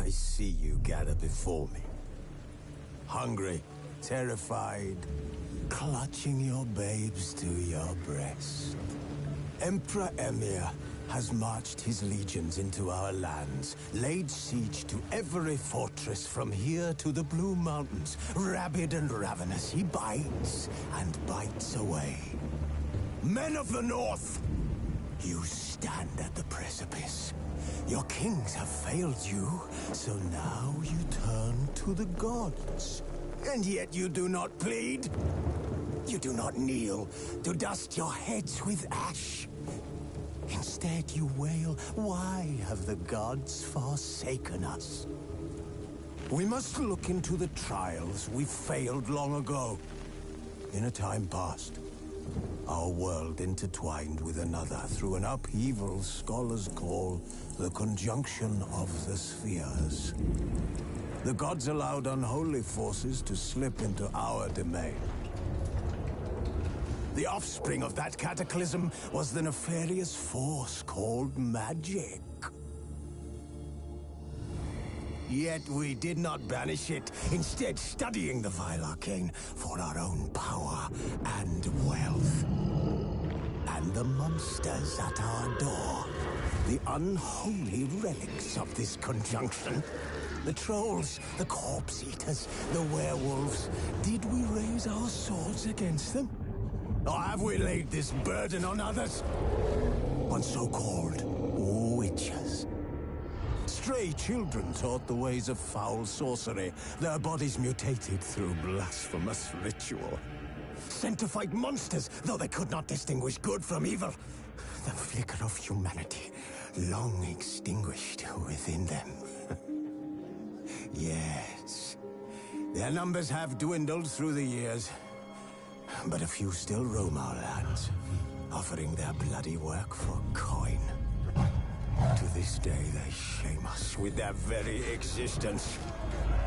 I see you gather before me. Hungry, terrified, clutching your babes to your breast. Emperor Emir has marched his legions into our lands, laid siege to every fortress from here to the Blue Mountains. Rabid and ravenous, he bites and bites away. Men of the North, you stand at the precipice. Your kings have failed you, so now you turn to the gods. And yet you do not plead. You do not kneel to dust your heads with ash. Instead you wail, why have the gods forsaken us? We must look into the trials we failed long ago. In a time past, our world intertwined with another through an upheaval scholars call the conjunction of the spheres. The gods allowed unholy forces to slip into our domain. The offspring of that cataclysm was the nefarious force called magic. Yet we did not banish it, instead studying the vile arcane for our own power and wealth. And the monsters at our door, the unholy relics of this conjunction. The trolls, the corpse eaters, the werewolves. Did we raise our swords against them? Or have we laid this burden on others? On so-called witches. Stray children taught the ways of foul sorcery, their bodies mutated through blasphemous ritual. Sent to fight monsters, though they could not distinguish good from evil. The flicker of humanity, long extinguished within them. Yes, their numbers have dwindled through the years. But a few still roam our lands, offering their bloody work for coin. To this day, they shame us with their very existence.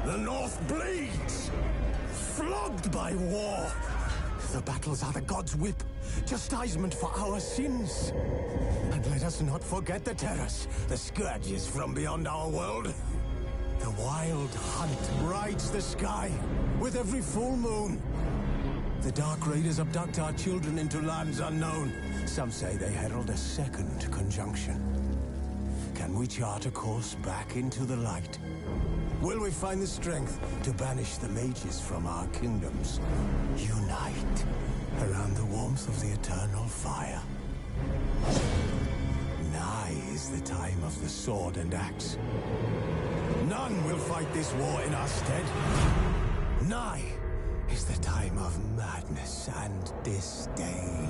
The North bleeds, flogged by war. The battles are the gods' whip, chastisement for our sins. And let us not forget the terrors, the scourges from beyond our world. The wild hunt rides the sky with every full moon. The Dark Raiders abduct our children into lands unknown. Some say they herald a second conjunction. Can we chart a course back into the light? Will we find the strength to banish the mages from our kingdoms? Unite around the warmth of the eternal fire. Nigh is the time of the sword and axe. None will fight this war in our stead. Nigh is the time of madness and disdain.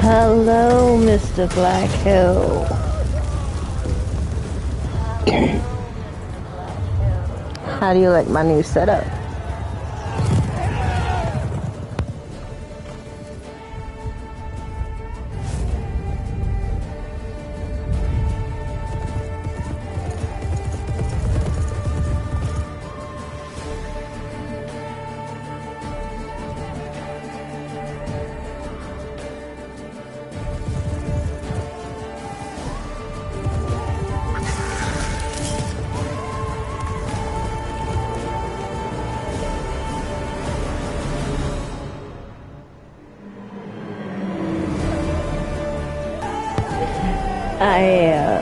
Hello, Mr. Blackhill. How do you like my new setup? I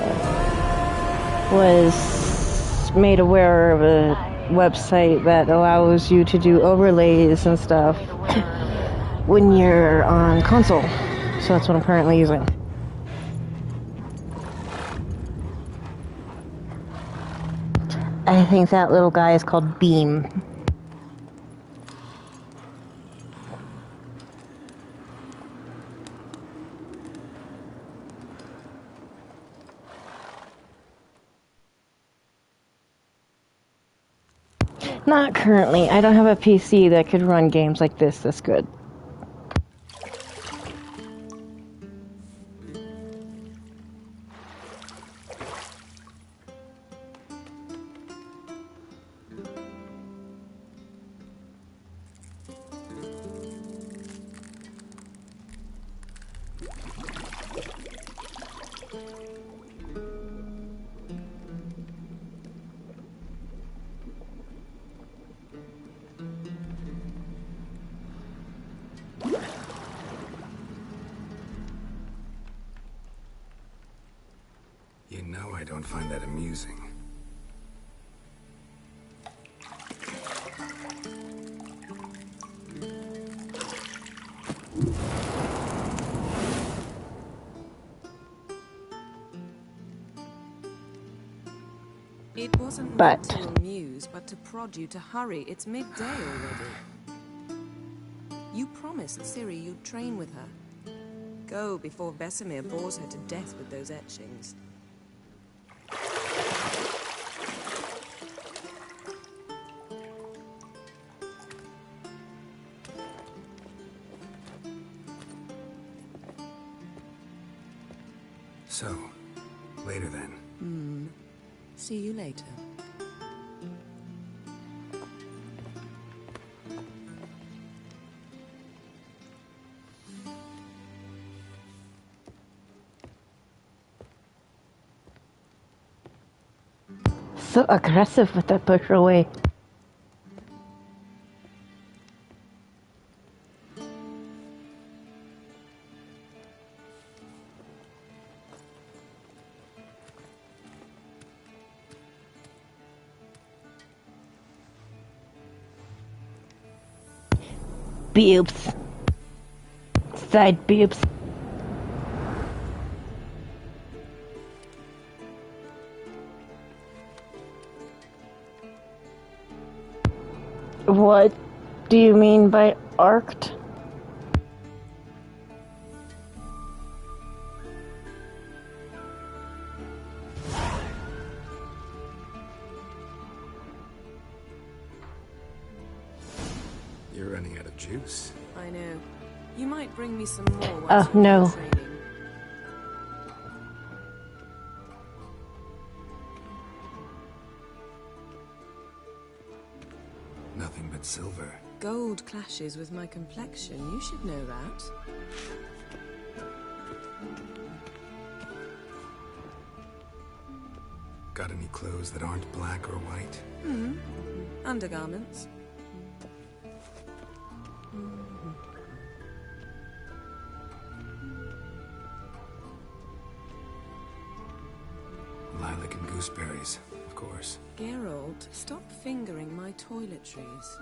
was made aware of a website that allows you to do overlays and stuff when you're on console. So that's what I'm currently using. I think that little guy is called Beam. Not currently. I don't have a PC that could run games like this good. You know I don't find that amusing. It wasn't meant to amuse, but to prod you to hurry. It's midday already. You promised Ciri you'd train with her. Go before Vesemir bores her to death with those etchings. So, later then. See you later. So aggressive with that push away. Boobs. Side boobs. What do you mean by arced? You're running out of juice. I know. You might bring me some more once Oh, no. you're training. Nothing but silver. Gold clashes with my complexion. You should know that. Got any clothes that aren't black or white? Undergarments. Lilac and gooseberries, of course. Geralt, stop fingering my toiletries.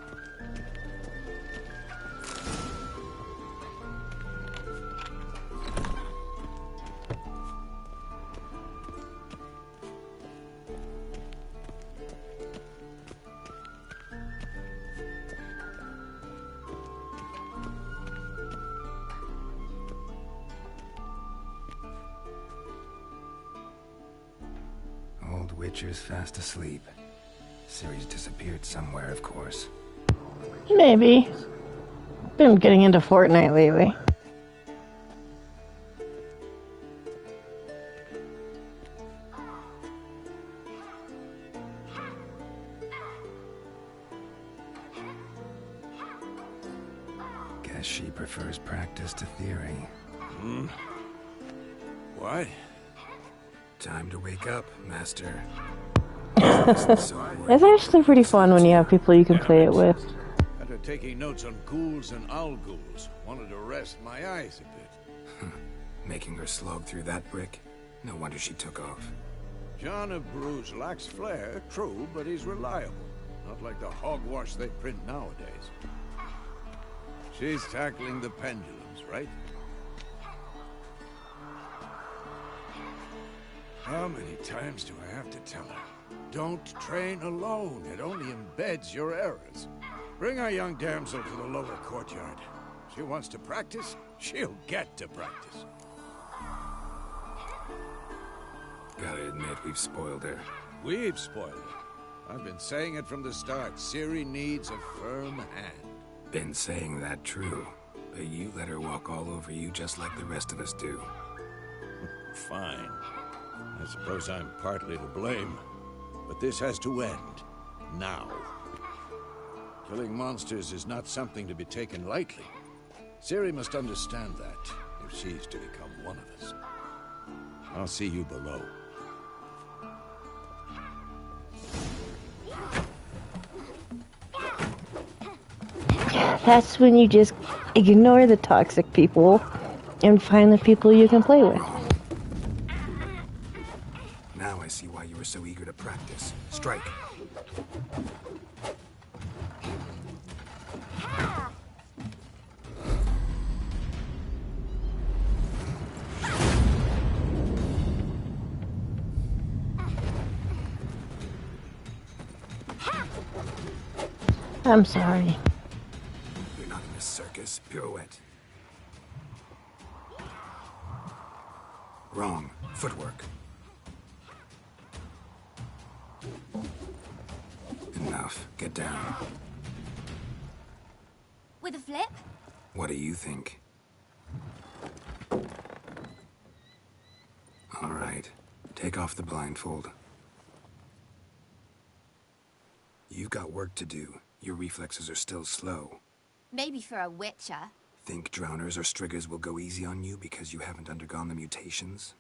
Witcher's fast asleep. Ciri's disappeared somewhere, of course. Maybe. Been getting into Fortnite lately. Guess she prefers practice to theory. What? Time to wake up, Master. It's actually pretty fun when you have people you can play it with. After taking notes on ghouls and owl ghouls, wanted to rest my eyes a bit. Making her slog through that brick? No wonder she took off. John of Bruges lacks flair, true, but he's reliable. Not like the hogwash they print nowadays. She's tackling the pendulums, right? How many times do I have to tell her? Don't train alone. It only embeds your errors. Bring our young damsel to the lower courtyard. She wants to practice, she'll get to practice. Gotta admit, we've spoiled her. We've spoiled her. I've been saying it from the start. Ciri needs a firm hand. Been saying that true, but you let her walk all over you just like the rest of us do. Fine. I suppose I'm partly to blame. But this has to end. Now. Killing monsters is not something to be taken lightly. Ciri must understand that, if she's to become one of us. I'll see you below. That's when you just ignore the toxic people and find the people you can play with. Now I see why you were so eager to practice. Strike. I'm sorry. You're not in a circus. Pirouette. Wrong. Footwork. Enough. Get down. With a flip? What do you think? All right. Take off the blindfold. You've got work to do. Your reflexes are still slow. Maybe for a witcher. Think drowners or striggers will go easy on you because you haven't undergone the mutations?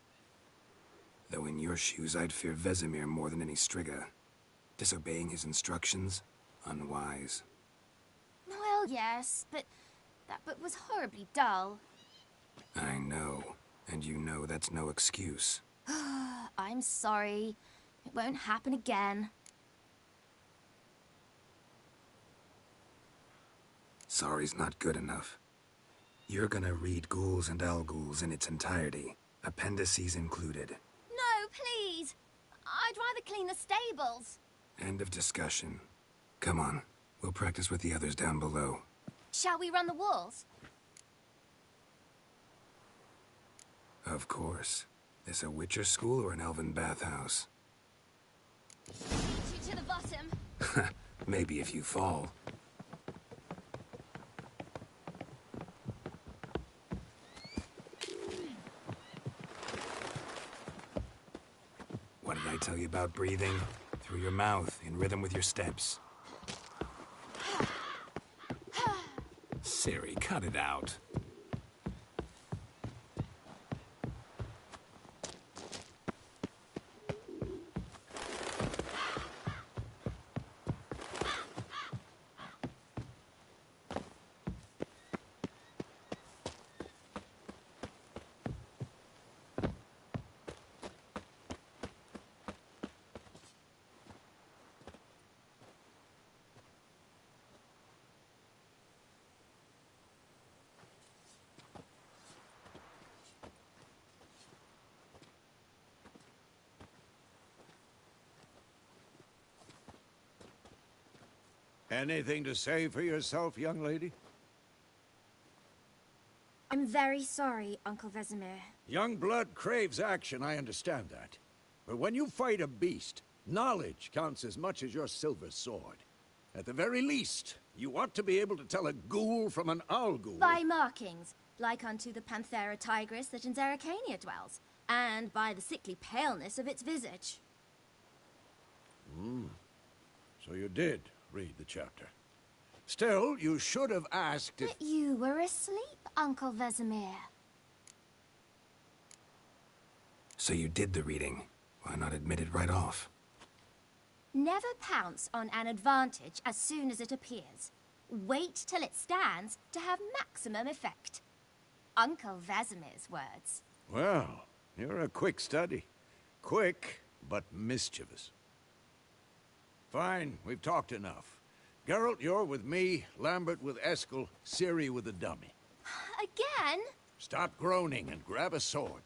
Though in your shoes, I'd fear Vesemir more than any strigger. Disobeying his instructions? Unwise. Well, yes, but that book was horribly dull. I know. And you know that's no excuse. I'm sorry. It won't happen again. Sorry's not good enough. You're gonna read Ghouls and Owlghouls in its entirety, appendices included. No, please! I'd rather clean the stables. End of discussion. Come on, we'll practice with the others down below. Shall we run the walls? Of course. This a Witcher school or an elven bathhouse? Beat you to the bottom. Maybe if you fall. What did I tell you about breathing? Through your mouth, in rhythm with your steps. Ciri, cut it out. Anything to say for yourself, young lady? I'm very sorry, Uncle Vesemir. Young blood craves action, I understand that. But when you fight a beast, Knowledge counts as much as your silver sword. At the very least, you ought to be able to tell a ghoul from an owl ghoul. By markings, like unto the Panthera tigris that in Zerrikania dwells, and by the sickly paleness of its visage. So you did read the chapter. Still, you should have asked if... But you were asleep, Uncle Vesemir. So you did the reading. Why not admit it right off? Never pounce on an advantage as soon as it appears. Wait till it stands to have maximum effect. Uncle Vesemir's words. Well, you're a quick study. Quick, but mischievous. Fine, we've talked enough. Geralt, you're with me, Lambert with Eskel, Ciri with the dummy. Again? Stop groaning and grab a sword.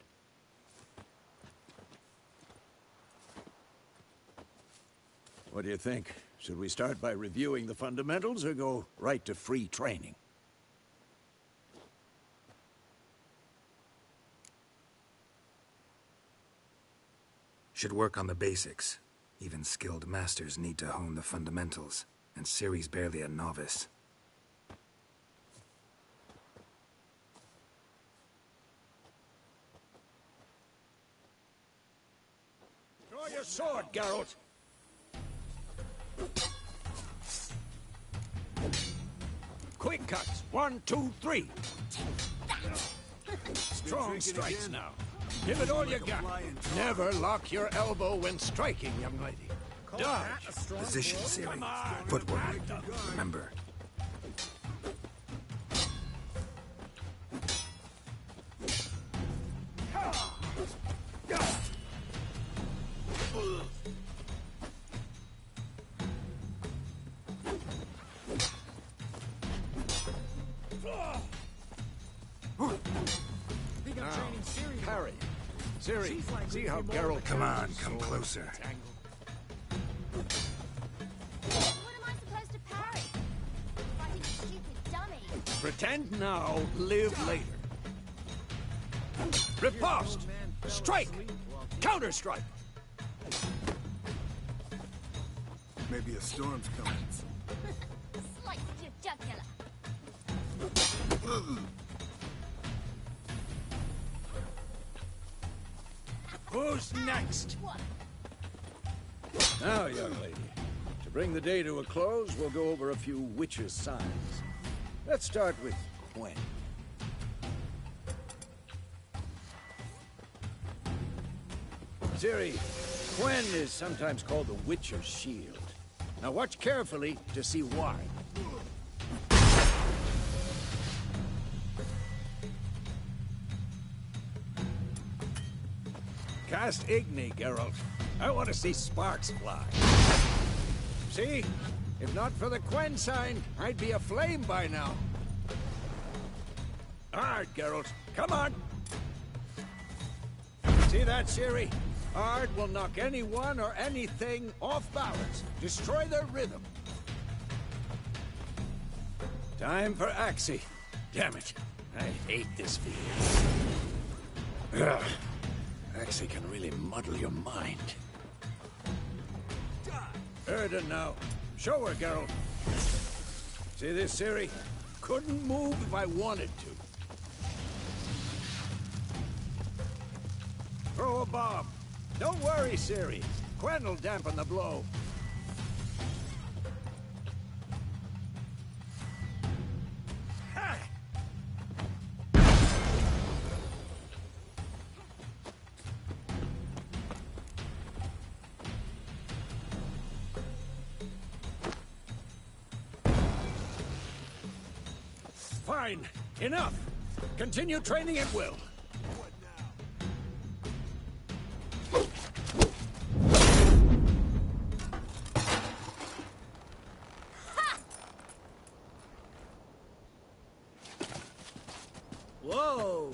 What do you think? Should we start by reviewing the fundamentals or go right to free training? Should work on the basics. Even skilled masters need to hone the fundamentals, and Ciri's barely a novice. Draw your sword, Geralt! Quick cuts. 1, 2, 3. Strong strikes now. Give it all you got. Never lock your elbow when striking, young lady. Dodge. Position, Ciri. Footwork. Remember. Parry. Ciri, see how Geralt... Come on, come closer. What am I supposed to parry? Fighting a stupid dummy. Pretend now, live later. Riposte! Strike! Counter-strike! Maybe a storm's coming. Slice your jugular. Who's next? What? Now, young lady, to bring the day to a close, we'll go over a few witches' signs. Let's start with Quen. Ciri, Quen is sometimes called the Witcher's Shield. Now watch carefully to see why. Cast Igni, Geralt. I want to see sparks fly. See? If not for the Quen sign, I'd be aflame by now. Hard, Geralt. Come on! See that, Ciri? Ard will knock anyone or anything off balance. Destroy their rhythm. Time for Axii. Damn it. I hate this feeling. Ugh. Axii can really muddle your mind. Erden now. Show her, Geralt. See this, Ciri? Couldn't move if I wanted to. Throw a bomb. Don't worry, Ciri. Quen will dampen the blow. Ha! Fine. Enough. Continue training at will. Whoa!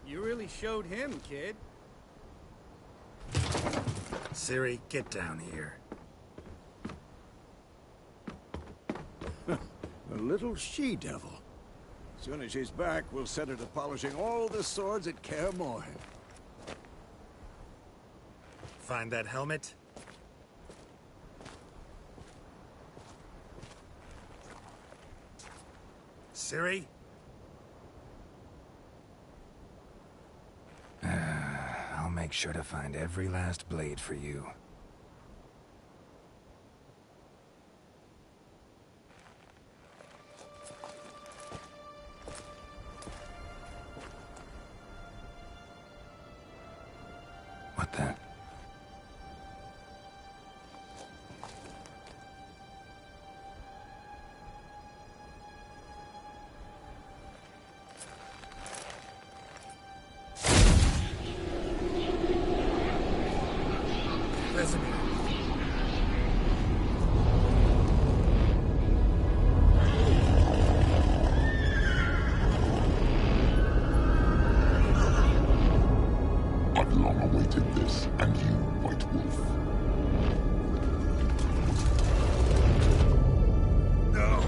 You really showed him, kid. Ciri, get down here. A little she-devil. As soon as she's back, we'll set her to polishing all the swords at Kaer Morhen. Find that helmet? Ciri? I'll make sure to find every last blade for you. What the? I've long awaited this, and you, White Wolf. No.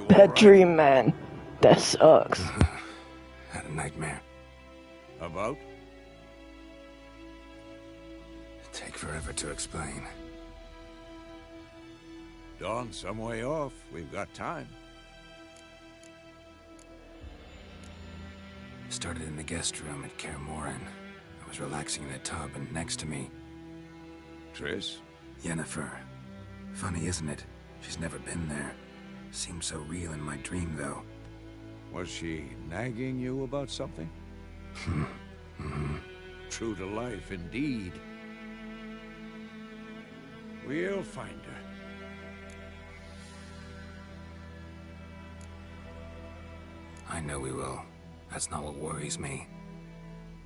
Bad dream, man. That sucks. Had a nightmare. About? Take forever to explain. Dawn's some way off. We've got time. Started in the guest room at Kaer Morhen. I was relaxing in a tub, and next to me, Triss? Yennefer. Funny, isn't it? She's never been there. Seemed so real in my dream, though. Was she nagging you about something? True to life, indeed. We'll find her. I know we will. That's not what worries me.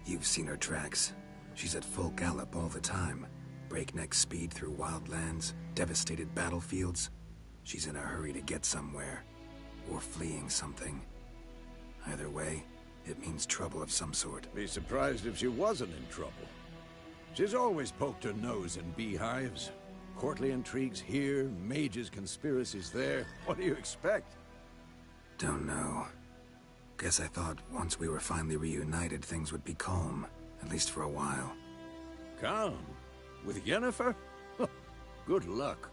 You've seen her tracks. She's at full gallop all the time. Breakneck speed through wildlands, devastated battlefields. She's in a hurry to get somewhere. Or fleeing something. Either way, it means trouble of some sort. Be surprised if she wasn't in trouble. She's always poked her nose in beehives. Courtly intrigues here, mages' conspiracies there. What do you expect? Don't know. Guess I thought once we were finally reunited, things would be calm. At least for a while. Calm? With Yennefer? Good luck.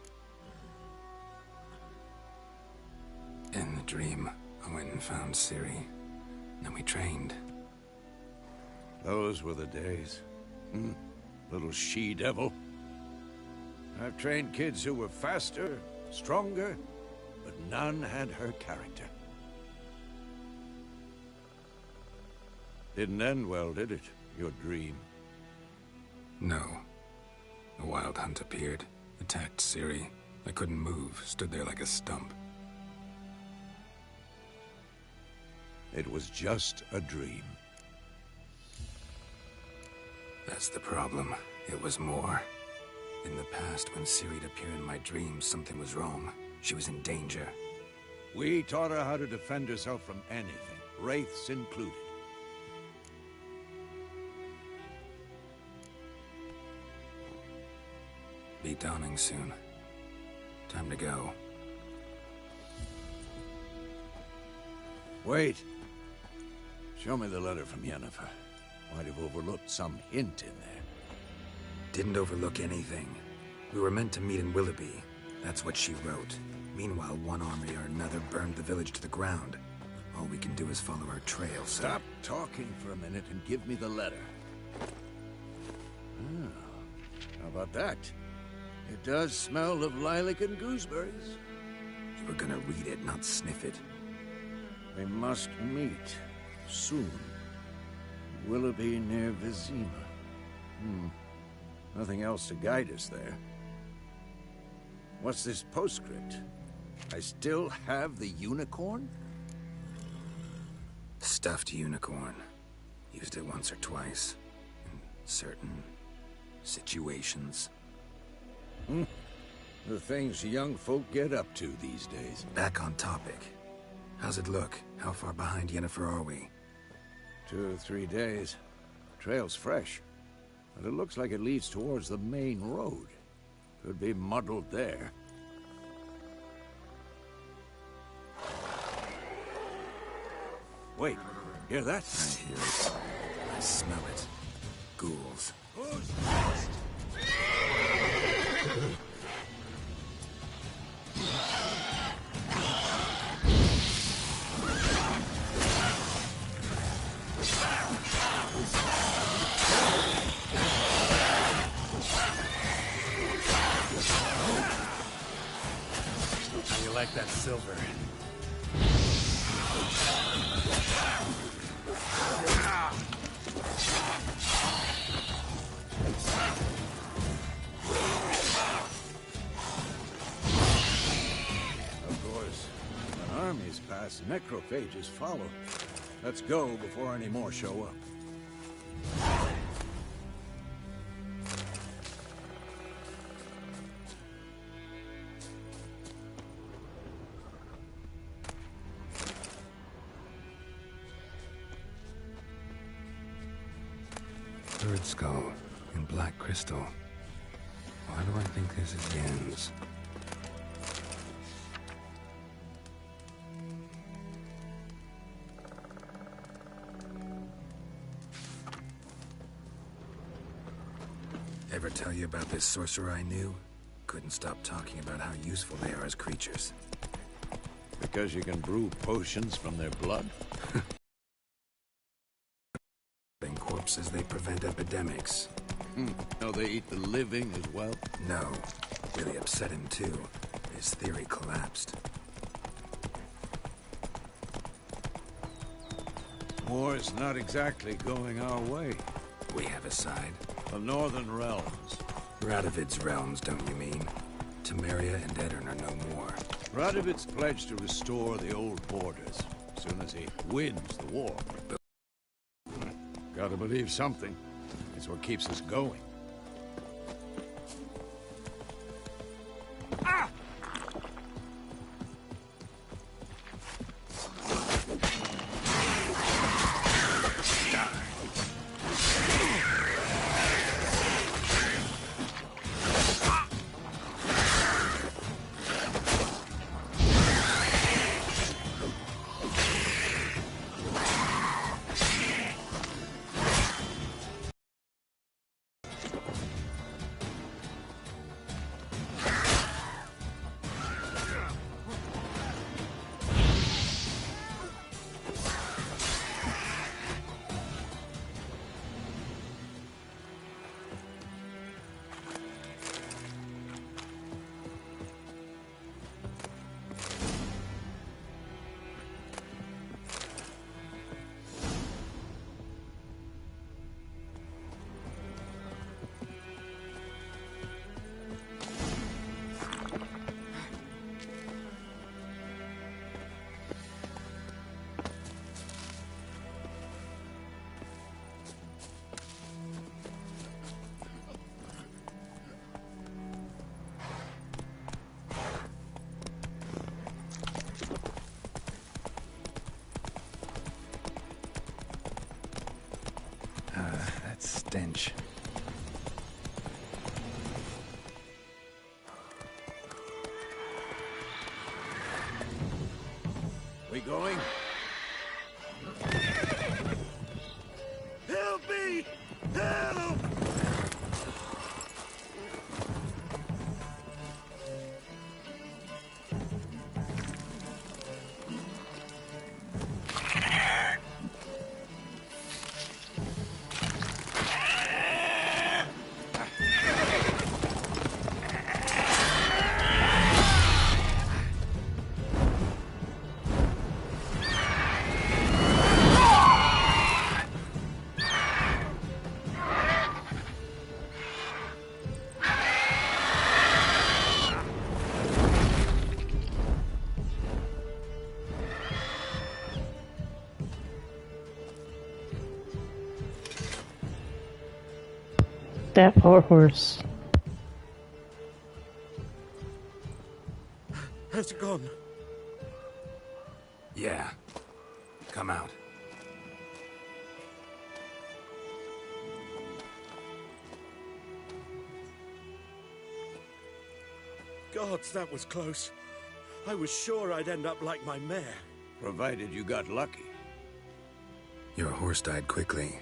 In the dream, I went and found Ciri. Then we trained. Those were the days. Little she-devil. I've trained kids who were faster, stronger, but none had her character. Didn't end well, did it? Your dream? No. A wild hunt appeared, attacked Ciri. I couldn't move, stood there like a stump. It was just a dream. That's the problem. It was more. In the past, when Ciri'd appear in my dreams, something was wrong. She was in danger. We taught her how to defend herself from anything, wraiths included. Be dawning soon. Time to go. Wait. Show me the letter from Yennefer. Might have overlooked some hint in there. Didn't overlook anything. We were meant to meet in Willoughby. That's what she wrote. Meanwhile, one army or another burned the village to the ground. All we can do is follow her trail, so... Stop talking for a minute and give me the letter. How about that? It does smell of lilac and gooseberries. You were gonna read it, not sniff it. We must meet. Soon. Willoughby near Vizima. Nothing else to guide us there. What's this postscript? I still have the unicorn? Stuffed unicorn. Used it once or twice. In certain situations. The things young folk get up to these days. Back on topic. How's it look? How far behind Yennefer are we? 2 or 3 days. Trail's fresh, but it looks like it leads towards the main road. Could be muddled there. Wait, hear that? I hear it. I smell it. Ghouls. How you like that silver? Of course, when armies pass, necrophages follow. Let's go before any more show up. Bird skull and black crystal. Why do I think this is Yen's? Ever tell you about this sorcerer I knew? Couldn't stop talking about how useful they are as creatures. Because you can brew potions from their blood? In corpses, they prevent epidemics. No, they eat the living as well? No. Really upset him, too. His theory collapsed. War's not exactly going our way. We have a side. The Northern Realms. Radovid's realms, don't you mean? Temeria and Edirn are no more. Radovid's pledged to restore the old borders as soon as he wins the war. Gotta believe something. It's what keeps us going. That stench. We going? Help me! Help! That poor horse. Has it gone? Yeah. Come out. Gods, that was close. I was sure I'd end up like my mare. Provided you got lucky. Your horse died quickly,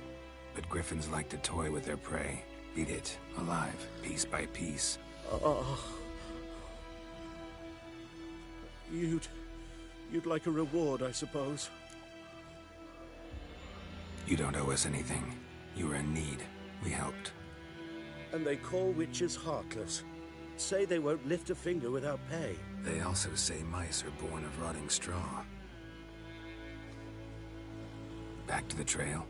but griffins like to toy with their prey. Eat it, alive, piece by piece. Oh. You'd like a reward, I suppose. You don't owe us anything. You were in need. We helped. And they call witches heartless. Say they won't lift a finger without pay. They also say mice are born of rotting straw. Back to the trail?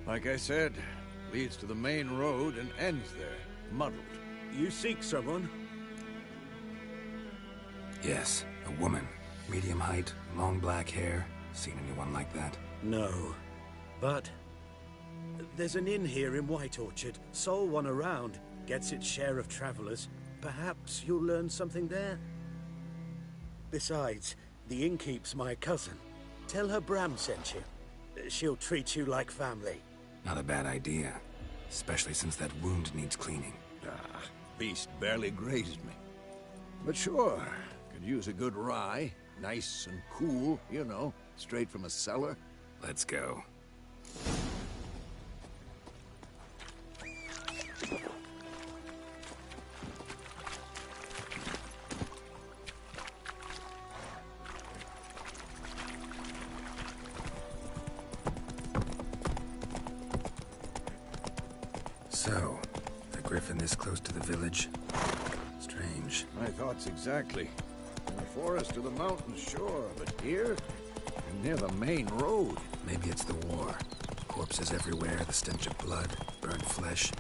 Like I said, leads to the main road and ends there, muddled. You seek someone? Yes, a woman. Medium height, long black hair. Seen anyone like that? No. But there's an inn here in White Orchard. Sole one around. Gets its share of travelers. Perhaps you'll learn something there? Besides, the innkeep's my cousin. Tell her Bram sent you. She'll treat you like family. Not a bad idea. Especially since that wound needs cleaning. Ah, beast barely grazed me. But sure, could use a good rye. Nice and cool, you know, straight from a cellar. Let's go. So, a griffin this close to the village? Strange. My thoughts exactly. In the forest or the mountains, sure, but here? And near the main road. Maybe it's the war. Corpses everywhere, the stench of blood, burned flesh.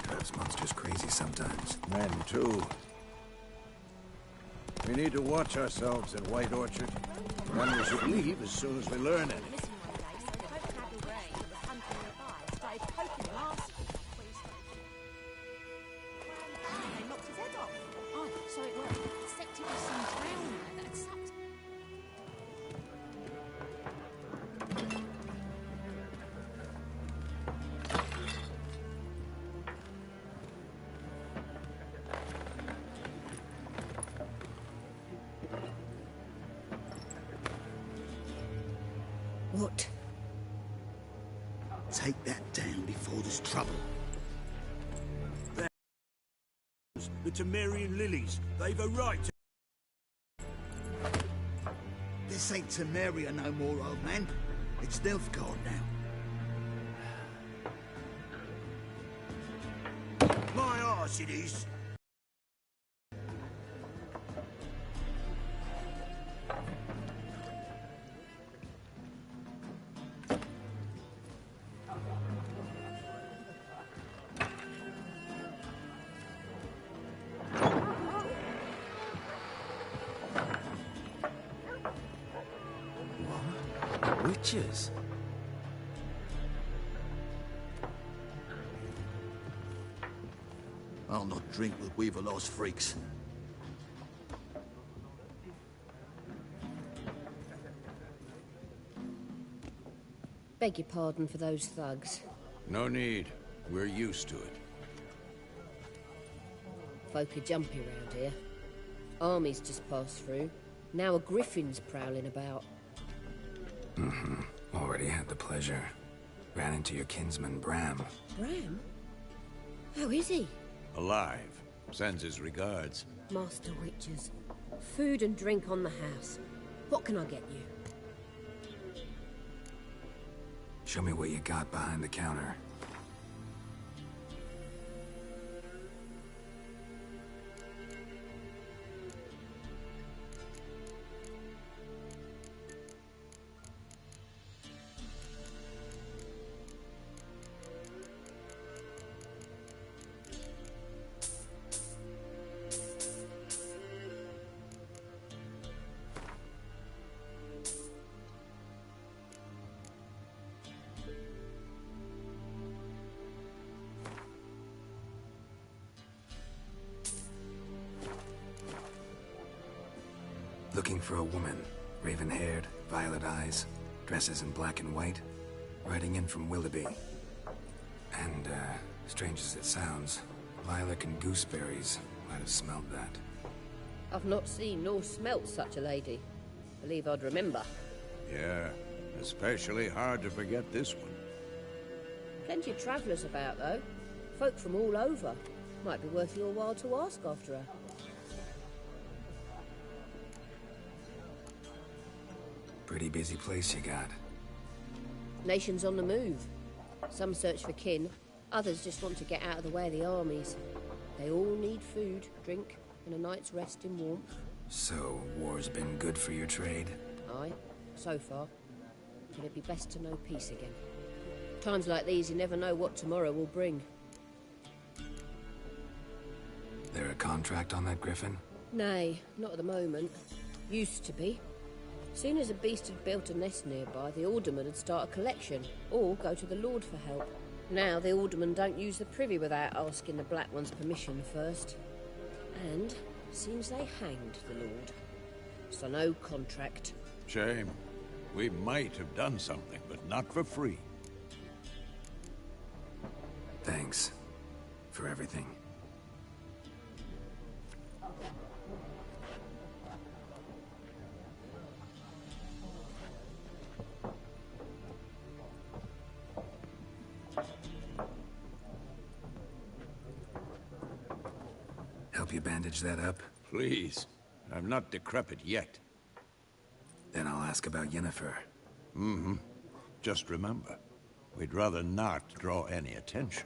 Drives monsters crazy sometimes. Men, too. We need to watch ourselves in White Orchard. And we should leave as soon as we learn anything. What? Take that down before there's trouble. The Temerian lilies. They've a right to... This ain't Temeria no more, old man. It's Nilfgaard now. My arse it is. Witches? I'll not drink with Weaverlost freaks. Beg your pardon for those thugs. No need. We're used to it. Folk are jumpy round here. Armies just passed through. Now a griffin's prowling about. Mm-hmm. Already had the pleasure. Ran into your kinsman, Bram. Bram? How is he? Alive. Sends his regards. Master Witches. Food and drink on the house. What can I get you? Show me what you got behind the counter. Looking for a woman. Raven-haired, violet eyes, dresses in black and white. Riding in from Willoughby. And, strange as it sounds, lilac and gooseberries might have smelled that. I've not seen nor smelt such a lady. Believe I'd remember. Yeah, especially hard to forget this one. Plenty of travellers about, though. Folk from all over. Might be worth your while to ask after her. Pretty busy place you got. Nations on the move. Some search for kin, others just want to get out of the way of the armies. They all need food, drink, and a night's rest in warmth. So, war's been good for your trade? Aye, so far. But it'd be best to know peace again. Times like these, you never know what tomorrow will bring. There a contract on that griffin? Nay, not at the moment. Used to be. Soon as a beast had built a nest nearby, the alderman would start a collection, or go to the Lord for help. Now the aldermen don't use the privy without asking the Black One's permission first. And seems they hanged the Lord. So no contract. Shame. We might have done something, but not for free. Thanks for everything. Help you bandage that up? Please. I'm not decrepit yet. Then I'll ask about Yennefer. Mm-hmm. Just remember, we'd rather not draw any attention.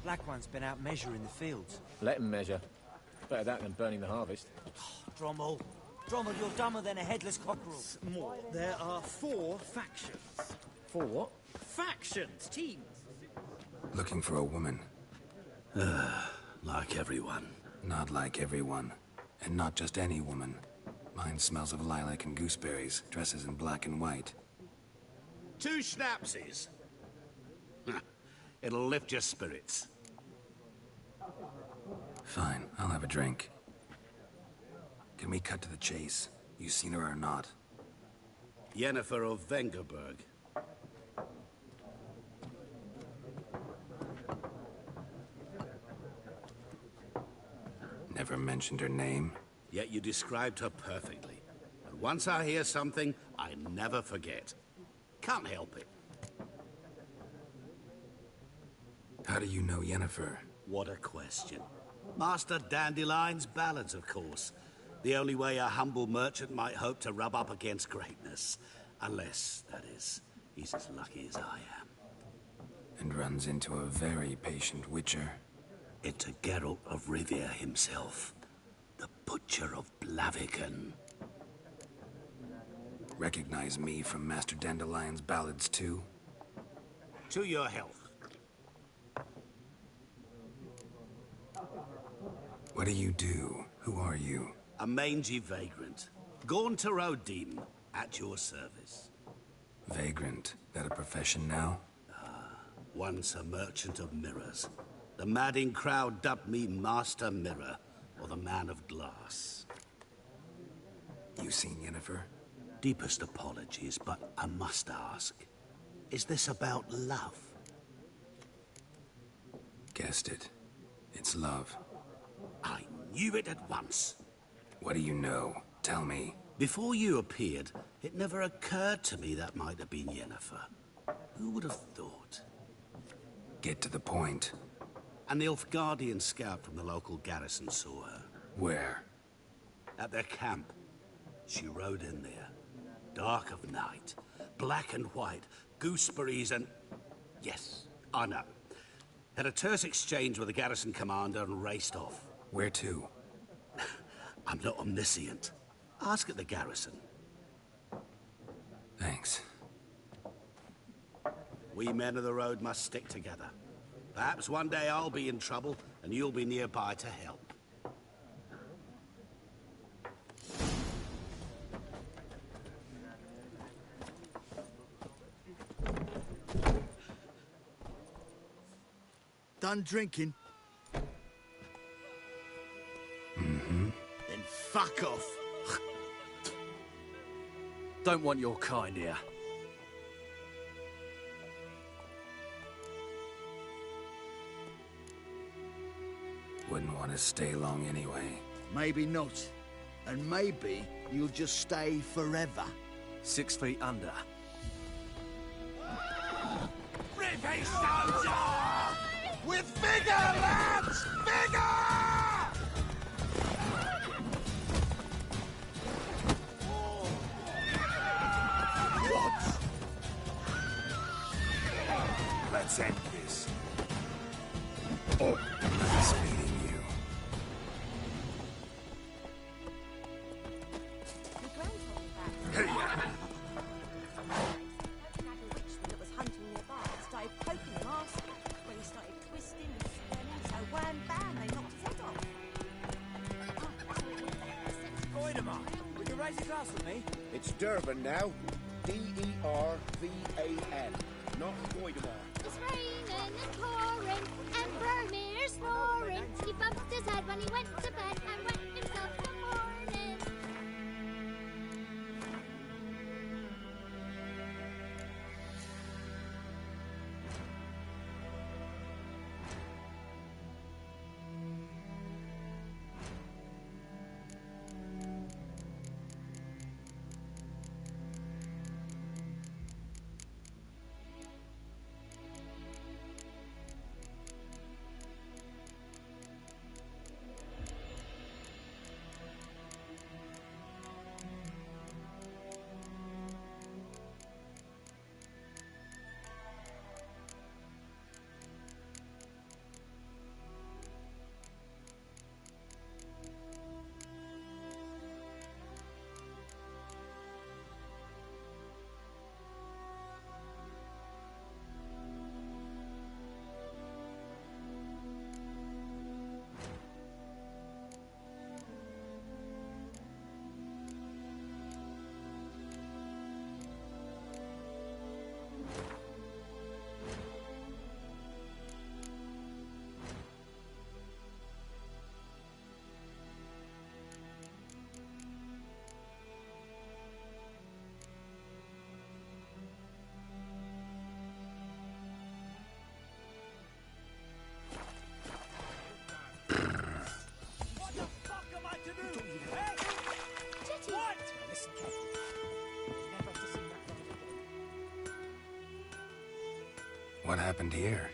Black One's been out measuring the fields. Let him measure. Better that than burning the harvest. Drommel. Drommel, you're dumber than a headless cockerel. More. There are 4 factions. 4 what? Factions, teams. Looking for a woman. Like everyone. Not like everyone. And not just any woman. Mine smells of lilac and gooseberries, dresses in black and white. 2 schnapsies. It'll lift your spirits. Fine, I'll have a drink. Can we cut to the chase? You seen her or not? Yennefer of Vengerberg. Never mentioned her name. Yet you described her perfectly. And once I hear something, I never forget. Can't help it. How do you know Yennefer? What a question. Master Dandelion's ballads, of course. The only way a humble merchant might hope to rub up against greatness. Unless, that is, he's as lucky as I am. And runs into a very patient witcher. Into Geralt of Rivia himself. The Butcher of Blaviken. Recognize me from Master Dandelion's ballads too? To your health. What do you do? Who are you? A mangy vagrant. Gaunter O'Dean, at your service. Vagrant? That a profession now? Once a merchant of mirrors. The madding crowd dubbed me Master Mirror, or the Man of Glass. You seen Yennefer? Deepest apologies, but I must ask. Is this about love? Guessed it. It's love. I knew it at once. What do you know? Tell me. Before you appeared, it never occurred to me that might have been Yennefer. Who would have thought? Get to the point. A Nilfgaardian scout from the local garrison saw her. Where? At their camp. She rode in there. Dark of night. Black and white. Gooseberries and... Yes, I know. Had a terse exchange with the garrison commander and raced off. Where to? I'm not omniscient. Ask at the garrison. Thanks. We men of the road must stick together. Perhaps one day I'll be in trouble, and you'll be nearby to help. Done drinking? Fuck off. Don't want your kind here. Wouldn't want to stay long anyway. Maybe not. And maybe you'll just stay forever. 6 feet under. Brave soldier! With vigor, lads! Vigor! What? Let's end this. Oh, nice meeting you. Hey! It's Durban now. D-E-R-V-A-N. Not Goidemar. It's raining and pouring, and Vermeer's snoring. He bumped his head when he went to bed and wet himself in the morning. What happened here?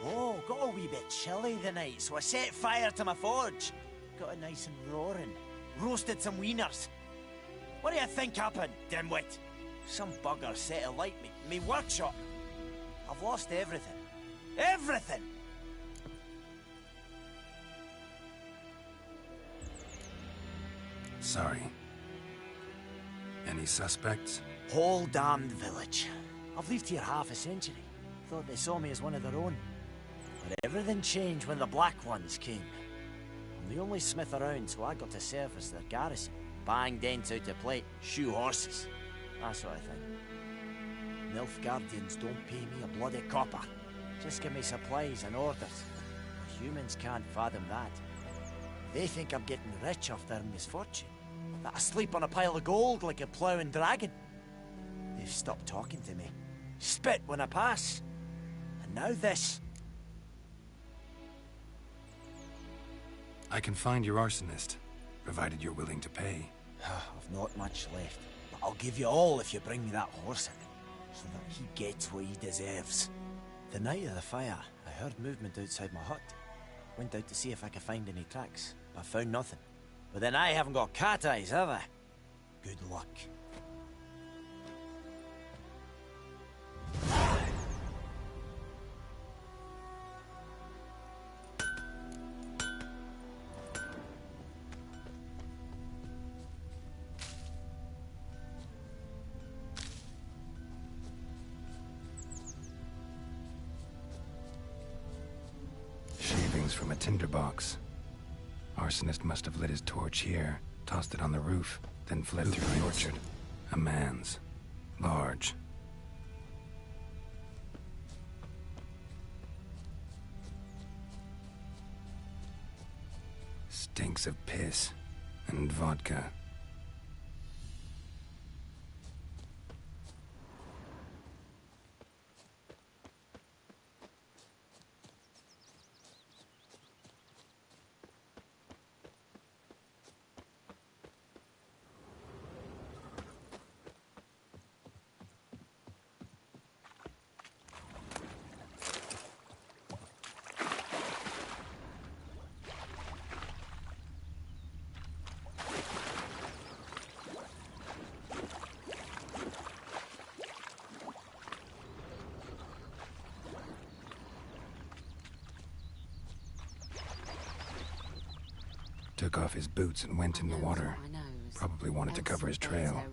Oh, got a wee bit chilly the night, so I set fire to my forge. Got it nice and roaring. Roasted some wieners. What do you think happened, dimwit? Some bugger set alight me workshop. I've lost everything. Everything! Sorry. Any suspects? Whole damned village. I've lived here half a century. Thought they saw me as one of their own. But everything changed when the Black Ones came. I'm the only smith around, so I got to serve as their garrison. Bang dents out of plate, shoe horses. That sort of thing. Nilfgaardians don't pay me a bloody copper. Just give me supplies and orders. The humans can't fathom that. They think I'm getting rich off their misfortune. That I sleep on a pile of gold like a ploughing dragon. They've stopped talking to me. Spit when I pass. And now this. I can find your arsonist, provided you're willing to pay. I've not much left, but I'll give you all if you bring me that horse in, so that he gets what he deserves. The night of the fire, I heard movement outside my hut. Went out to see if I could find any tracks, but I found nothing. But then I haven't got cat eyes, have I? Good luck. Shavings from a tinderbox. Arsonist must have lit his torch here, tossed it on the roof, then fled through the orchard. A man's. Large. Stinks of piss and vodka. Took off his boots and went in the water. Probably wanted to cover his trail.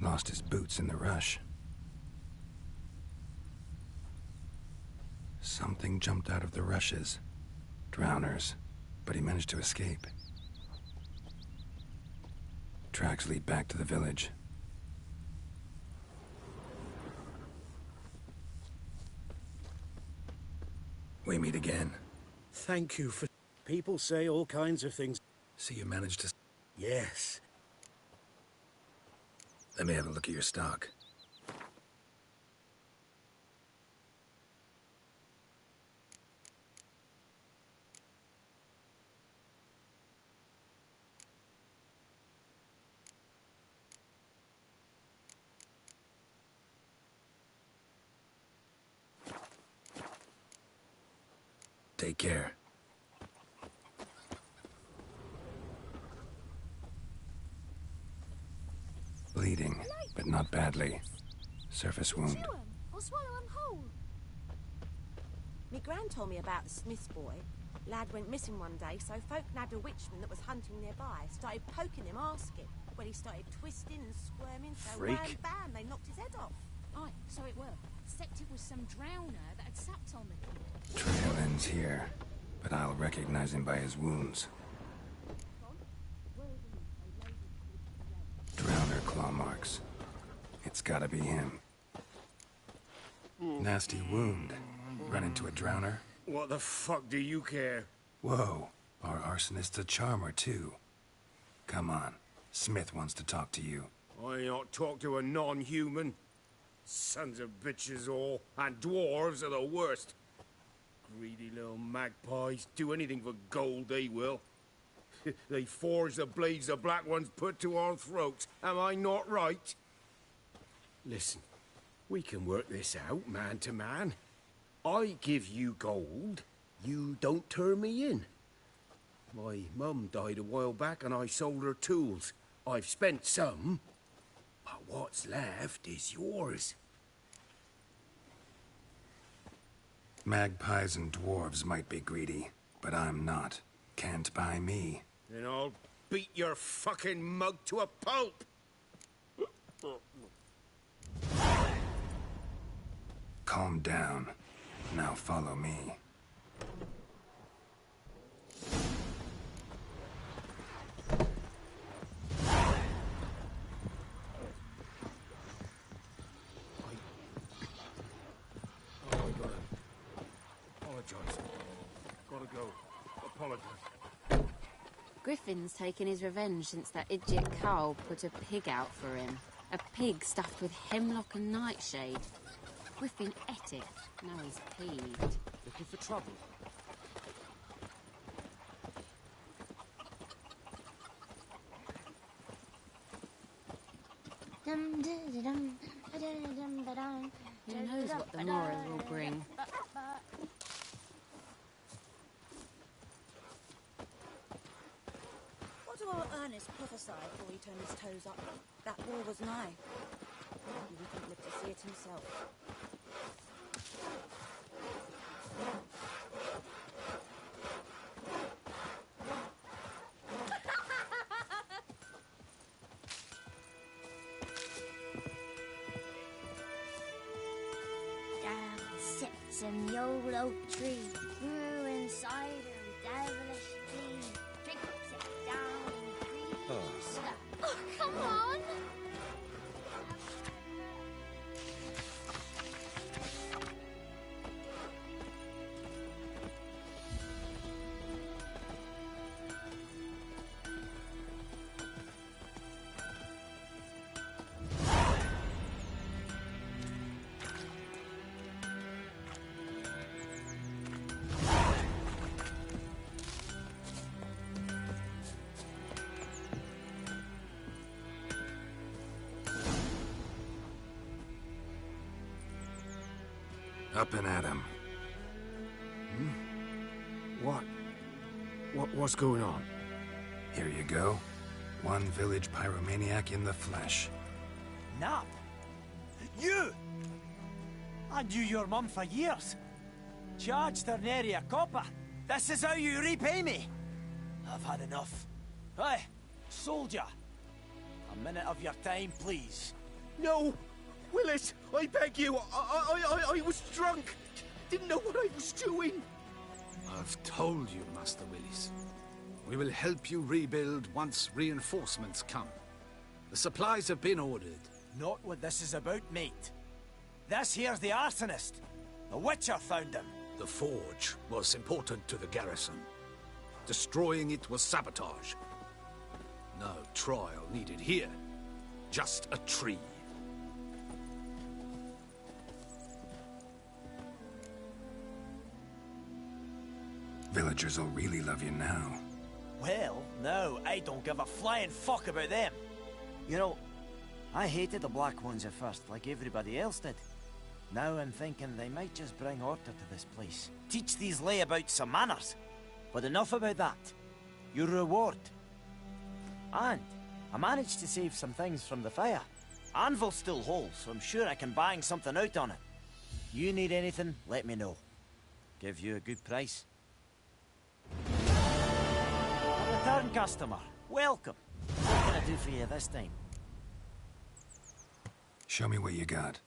Lost his boots in the rush. Something jumped out of the rushes. Drowners. But he managed to escape. Tracks lead back to the village. We meet again. Thank you for... People say all kinds of things. So you managed to... Yes. Let me have a look at your stock. Take care. Bleeding, but not badly. Surface wound. Chew 'em or swallow 'em whole. Me gran told me about the Smith's boy. Lad went missing one day, so folk nabbed a witchman that was hunting nearby. Started poking him, asking. When he started twisting and squirming, so Freak. wham bam, they knocked his head off. Aye, so it were. Except it was some drowner that had sapped on the kid. Trail ends here, but I'll recognize him by his wounds. Drowner claw marks. It's gotta be him. Nasty wound. Run into a drowner? What the fuck do you care? Whoa, our arsonist's a charmer too. Come on, Smith wants to talk to you. I not talk to a non-human. Sons of bitches all, and dwarves are the worst. Greedy little magpies, do anything for gold, they will. They forge the blades the Black Ones put to our throats. Am I not right? Listen, we can work this out, man to man. I give you gold, you don't turn me in. My mum died a while back and I sold her tools. I've spent some, but what's left is yours. Magpies and dwarves might be greedy, but I'm not. Can't buy me. Then I'll beat your fucking mug to a pulp! Calm down. Now follow me. Gotta go. Apologize. Griffin's taken his revenge since that idiot Carl put a pig out for him. A pig stuffed with hemlock and nightshade. Griffin ate it. Now he's peeved. Looking for trouble? Who knows what the morrow will bring? What do our Ernest prophesy before he turned his toes up? That war was nigh. He wouldn't live to see it himself. handsome the old oak tree grew inside her devilish tea. Drinks it down and grieves it up. Oh, come on! Up and at 'em. What's going on? Here you go. One village pyromaniac in the flesh. Nap? You! I knew your mum for years. Charged her nary a copper. This is how you repay me. I've had enough. Hey, soldier. A minute of your time, please. No! Willis, I beg you. I was drunk. Didn't know what I was doing. I've told you, Master Willis. We will help you rebuild once reinforcements come. The supplies have been ordered. Not what this is about, mate. This here's the arsonist. The Witcher found him. The forge was important to the garrison. Destroying it was sabotage. No trial needed here. Just a tree. Villagers will really love you now. Well, no, I don't give a flying fuck about them. You know, I hated the Black Ones at first, like everybody else did. Now I'm thinking they might just bring order to this place. Teach these layabouts some manners. But enough about that. Your reward. And I managed to save some things from the fire. Anvil's still whole, so I'm sure I can bang something out on it. You need anything, let me know. Give you a good price. A return customer. Welcome. What can I do for you this time? Show me what you got.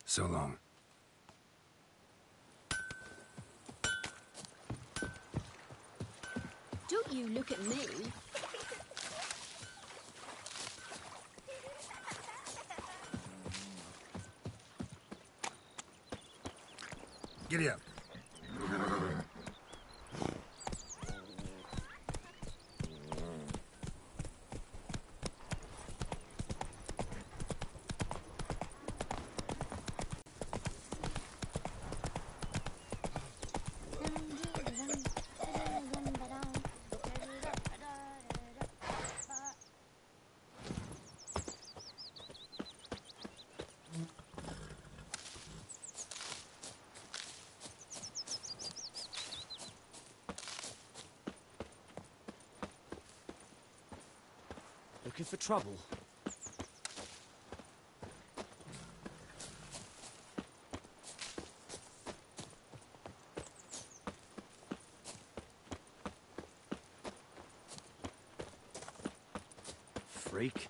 So long. Don't you look at me. Giddy up. Looking for trouble? Freak.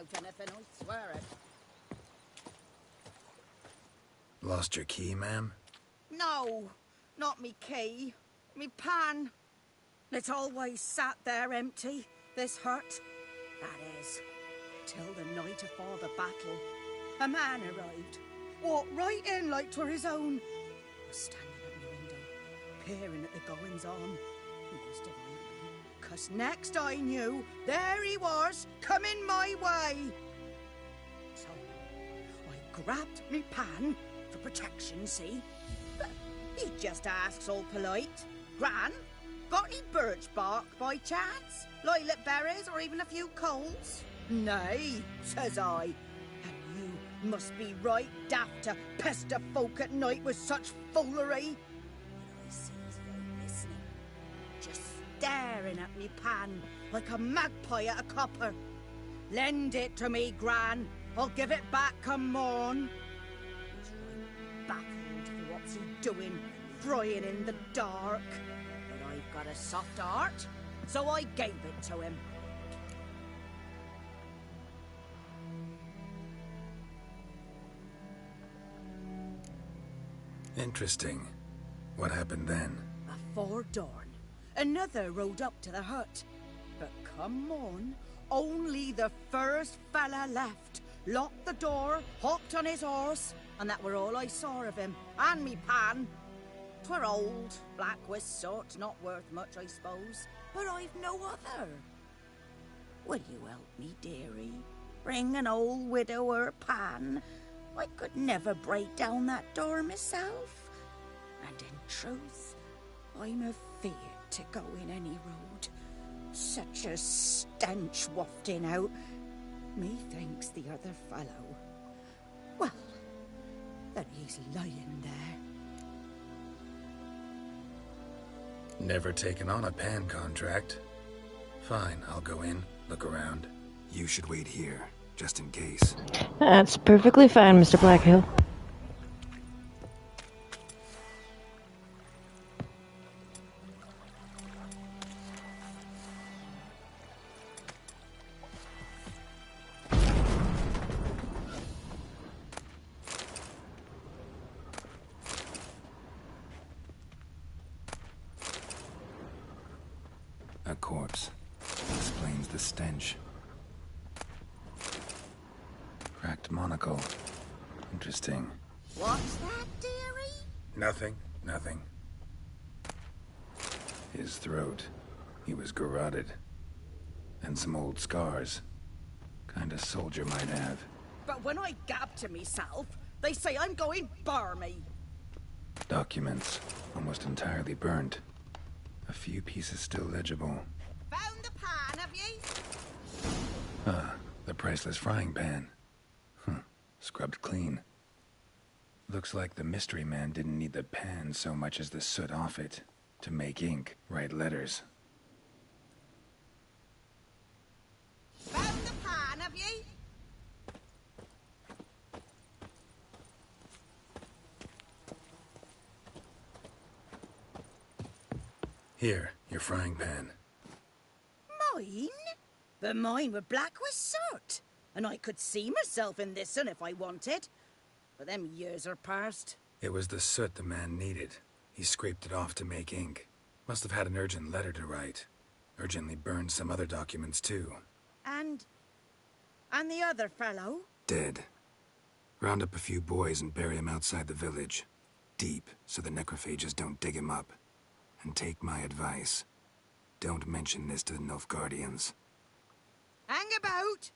about anything, I swear it. Lost your key, ma'am? No, not me key. Me pan. It's always sat there empty, this hut. That is, till the night afore the battle. A man arrived, walked right in like 'twere his own. Was standing at my window, peering at the goings-on. He must have eyed me, 'cause next I knew, there he was, coming my way. So, I grabbed me pan, for protection, see? But he just asks all polite, Gran, got any birch bark by chance? Lilac berries or even a few coals? Nay, says I. And you must be right daft to pester folk at night with such foolery. But I sees you listening, just staring at me pan like a magpie at a copper. Lend it to me, Gran. I'll give it back come morn. He's right baffled for what's he doing, frying in the dark. But I've got a soft heart, so I gave it to him. Interesting. What happened then? Afore dawn, another rode up to the hut. But come on, only the first fella left. Locked the door, hopped on his horse, and that were all I saw of him, and me pan. 'Twere old, black with soot, not worth much, I suppose, but I've no other. Will you help me, dearie? Bring an old widower pan. I could never break down that door myself. And in truth, I'm afeard to go in any road. Such a stench wafting out. Methinks the other fellow, well, that he's lying there. Never taken on a pan contract. Fine, I'll go in, look around. You should wait here, just in case. That's perfectly fine, Mr. Blackhill. A corpse. Explains the stench. Cracked monocle. Interesting. What's that, dearie? Nothing. His throat. He was garroted. And some old scars. Kinda soldier might have. But when I gab to myself, they say I'm going barmy. Documents. Almost entirely burnt. A few pieces still legible. Found the pan, have ye? Ah, the priceless frying pan. Scrubbed clean. Looks like the mystery man didn't need the pan so much as the soot off it. To make ink, write letters. Found the pan, have ye? Here, your frying pan. Mine? But mine were black with soot. And I could see myself in this one if I wanted. But them years are past. It was the soot the man needed. He scraped it off to make ink. Must have had an urgent letter to write. Urgently burned some other documents too. And the other fellow? Dead. Round up a few boys and bury him outside the village. Deep, so the necrophages don't dig him up. And take my advice. Don't mention this to the Nilfgaardians. Hang about!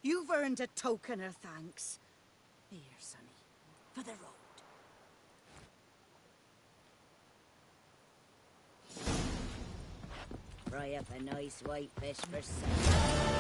You've earned a token of thanks. Here, sonny, for the road. Fry up a nice white fish for supper.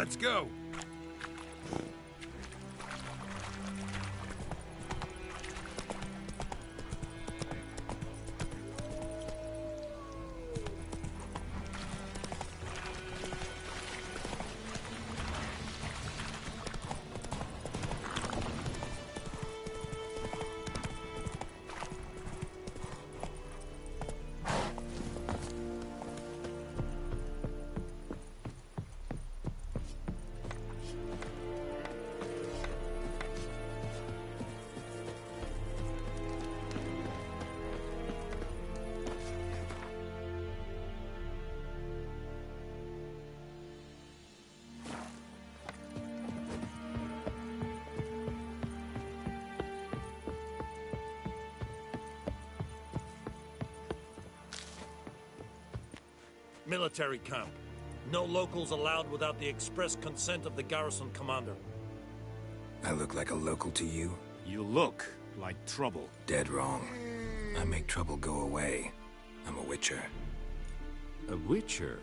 Let's go! Military camp. No locals allowed without the express consent of the garrison commander. I look like a local to you? You look like trouble. Dead wrong. I make trouble go away. I'm a witcher. A witcher?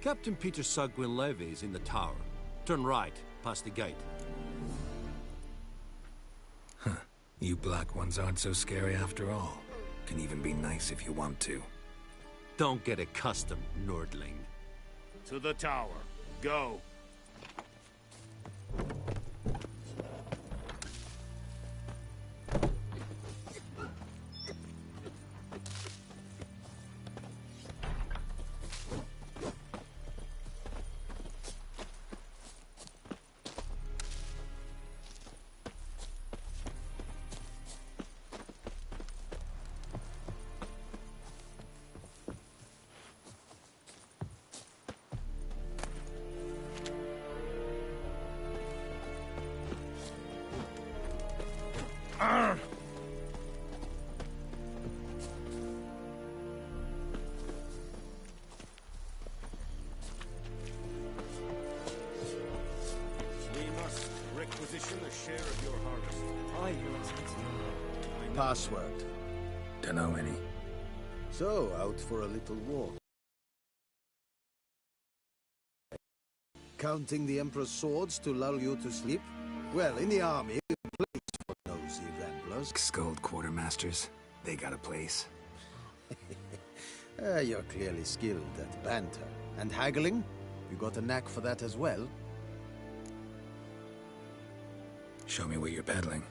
Captain Peter Sagwin Levy is in the tower. Turn right, past the gate. Huh. You black ones aren't so scary after all. Can even be nice if you want to. Don't get accustomed, Nordling. To the tower. Go. Password. Dunno any. So, out for a little walk. Counting the Emperor's swords to lull you to sleep? Well, in the army, a place for nosy ramblers. Skulled quartermasters. They got a place. You're clearly skilled at banter. And haggling? You got a knack for that as well? Show me what you're peddling.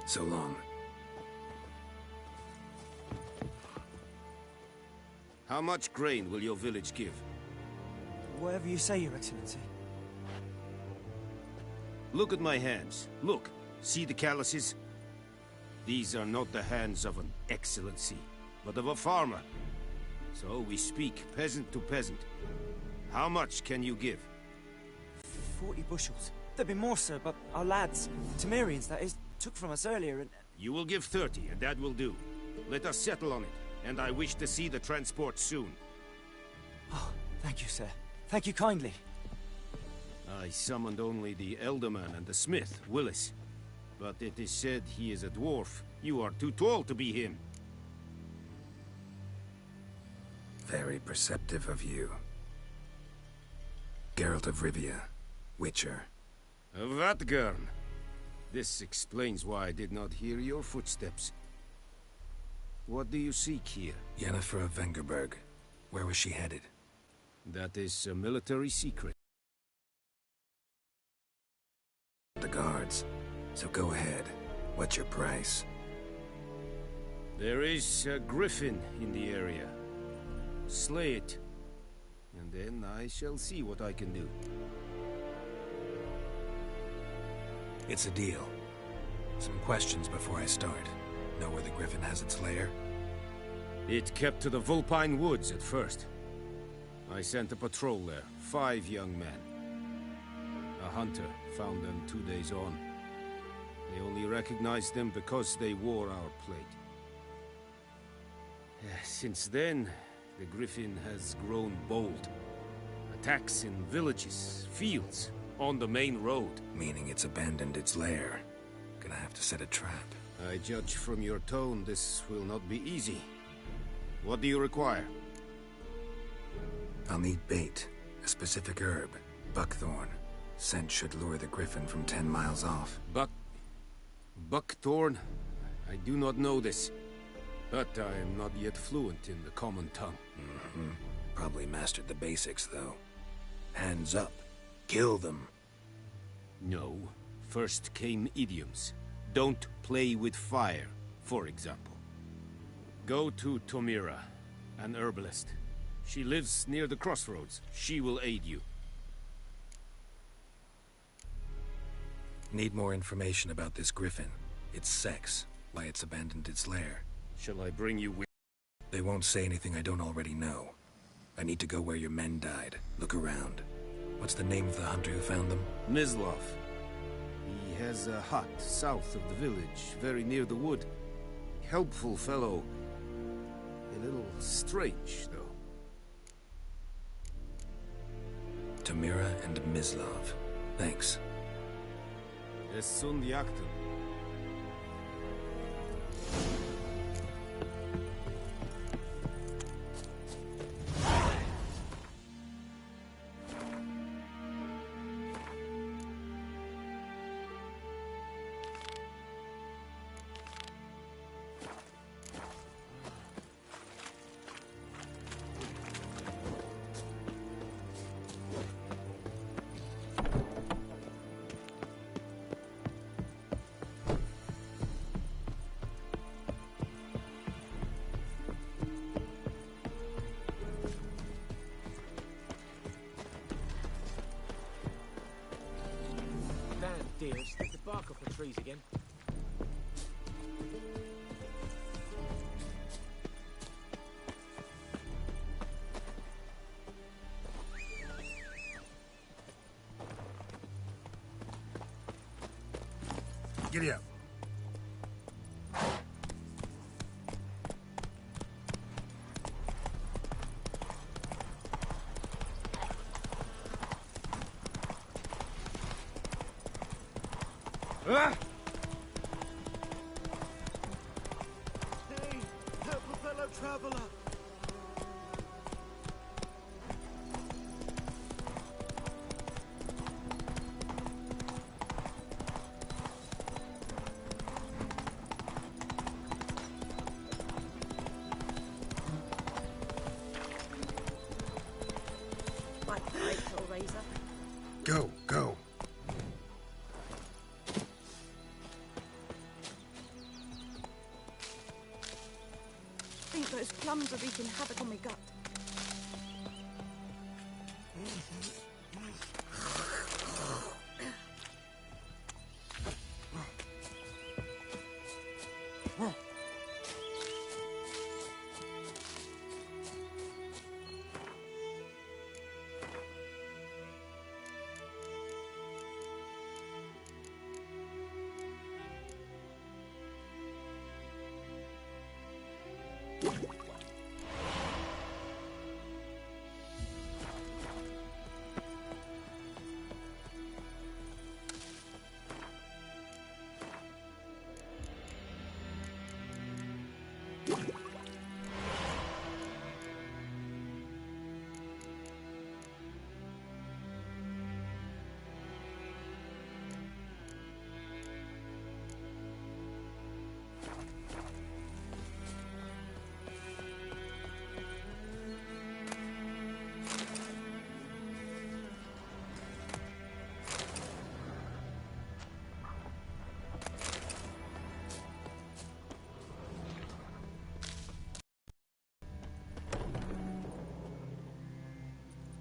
So long. How much grain will your village give? Whatever you say, Your Excellency. Look at my hands. Look. See the calluses? These are not the hands of an excellency, but of a farmer. So we speak peasant to peasant. How much can you give? 40 bushels. There'd be more, sir, but our lads, Temerians that is, took from us earlier and... You will give 30, and that will do. Let us settle on it, and I wish to see the transport soon. Oh, thank you, sir. Thank you kindly. I summoned only the Elderman and the smith, Willis. But it is said he is a dwarf. You are too tall to be him. Very perceptive of you. Geralt of Rivia, Witcher. Vatgern! This explains why I did not hear your footsteps. What do you seek here? Yennefer of Vengerberg. Where was she headed? That is a military secret. The guards. So go ahead. What's your price? There is a griffin in the area. Slay it. And then I shall see what I can do. It's a deal. Some questions before I start. Know where the griffin has its lair? It kept to the Vulpine Woods at first. I sent a patrol there, 5 young men. A hunter found them 2 days on. They only recognized them because they wore our plate. Since then, the griffin has grown bold. Attacks in villages, fields, on the main road. Meaning it's abandoned its lair. Gonna have to set a trap. I judge from your tone this will not be easy. What do you require? I'll need bait. A specific herb. Buckthorn. Scent should lure the griffin from 10 miles off. Buckthorn? I do not know this. But I am not yet fluent in the common tongue. Probably mastered the basics, though. Hands up. Kill them. No. First came idioms. Don't play with fire, for example. Go to Tomira, an herbalist. She lives near the crossroads. She will aid you. Need more information about this griffin. Its sex, why it's abandoned its lair. Shall I bring you with? They won't say anything I don't already know. I need to go where your men died. Look around. What's the name of the hunter who found them? Mislav. He has a hut south of the village, very near the wood. Helpful fellow. A little strange, though. Tomira and Mislav. Thanks. Es sunt jagten. Dears, the bark off the trees again. Giddy up. Hey, help a fellow traveler. My great Hellraiser. Go, go. I think those plums are wreaking havoc on my gut.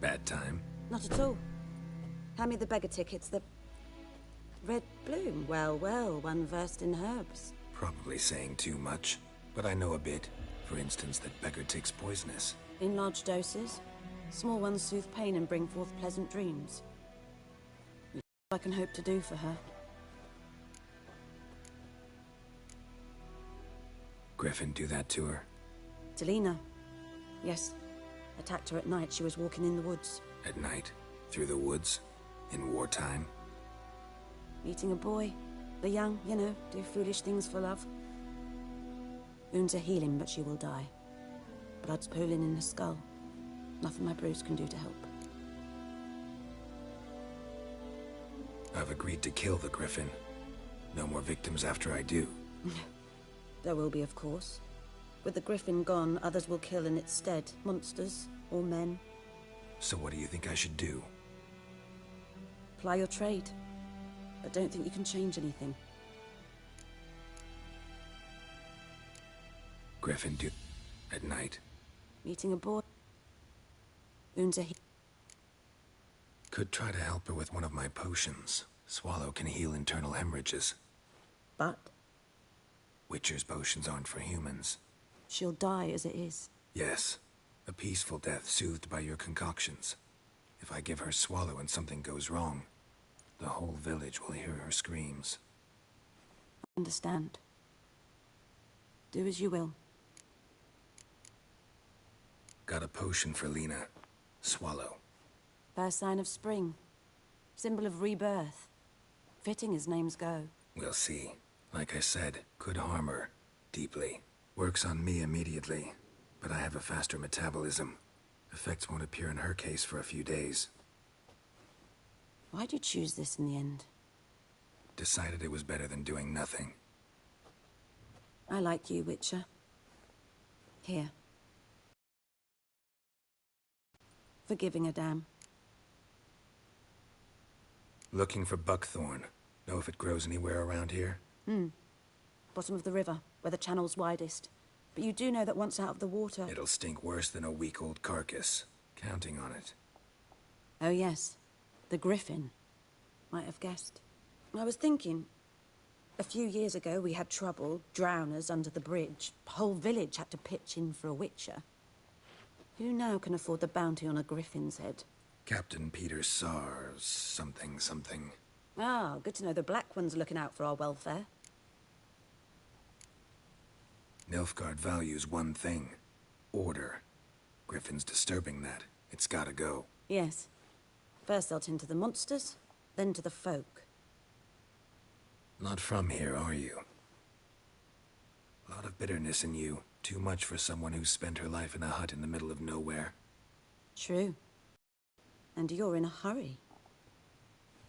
Bad time? Not at all. Hand me the beggar tickets, the... Red bloom. Well, well, one versed in herbs. Probably saying too much, but I know a bit. For instance, that beggar tick's poisonous. In large doses. Small ones soothe pain and bring forth pleasant dreams. I can hope to do for her. Griffin do that to her? To Lena. Yes. Attacked her at night. She was walking in the woods. At night? Through the woods? In wartime? Meeting a boy. The young, you know, do foolish things for love. Wounds are healing, but she will die. Blood's pooling in her skull. Nothing my bruise can do to help. I've agreed to kill the Griffin. No more victims after I do. There will be, of course. With the Griffin gone, others will kill in its stead. Monsters, or men. So what do you think I should do? Ply your trade. But don't think you can change anything. Griffin do... at night? Meeting a boy. Wounds are Could try to help her with one of my potions. Swallow can heal internal hemorrhages. But? Witcher's potions aren't for humans. She'll die as it is. Yes. A peaceful death soothed by your concoctions. If I give her Swallow and something goes wrong, the whole village will hear her screams. Understand. Do as you will. Got a potion for Lena. Swallow. First sign of spring. Symbol of rebirth. Fitting as names go. We'll see. Like I said, could harm her. Deeply. Works on me immediately. But I have a faster metabolism. Effects won't appear in her case for a few days. Why'd you choose this in the end? Decided it was better than doing nothing. I like you, Witcher. Here. For giving a damn. Looking for buckthorn. Know if it grows anywhere around here? Bottom of the river, where the channel's widest. But you do know that once out of the water... It'll stink worse than a week-old carcass. Counting on it. Oh yes. The Griffin. Might have guessed. I was thinking... A few years ago we had trouble, drowners under the bridge. Whole village had to pitch in for a Witcher. Who now can afford the bounty on a Griffin's head? Captain Peter Sars... something. Ah, good to know the Black One's looking out for our welfare. Nilfgaard values one thing. Order. Griffin's disturbing that. It's gotta go. Yes. First they'll tend to the monsters, then to the folk. Not from here, are you? A lot of bitterness in you. Too much for someone who spent her life in a hut in the middle of nowhere. True. And you're in a hurry.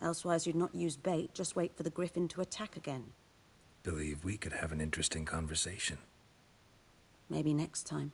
Elsewise you'd not use bait, just wait for the Griffin to attack again. Believe we could have an interesting conversation. Maybe next time.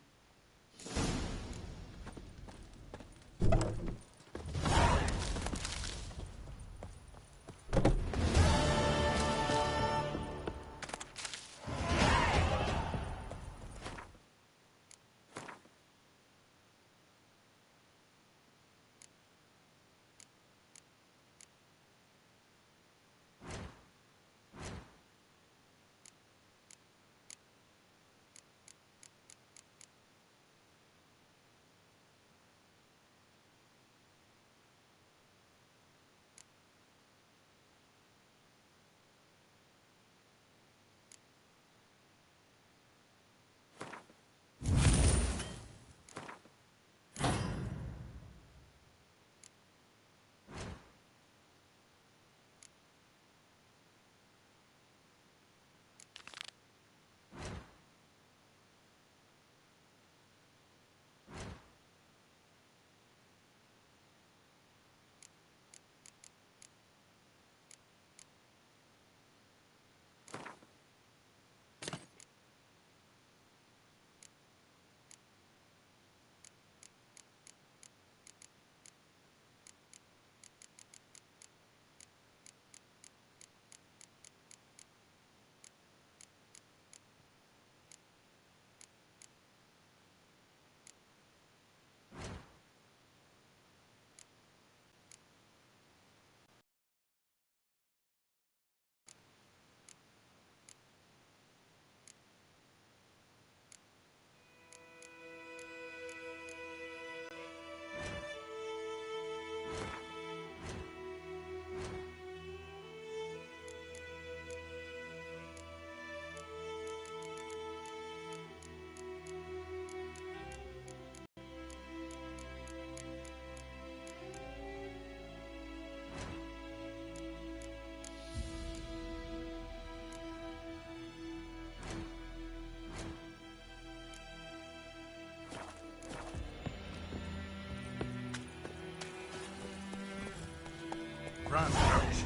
Run, Roach.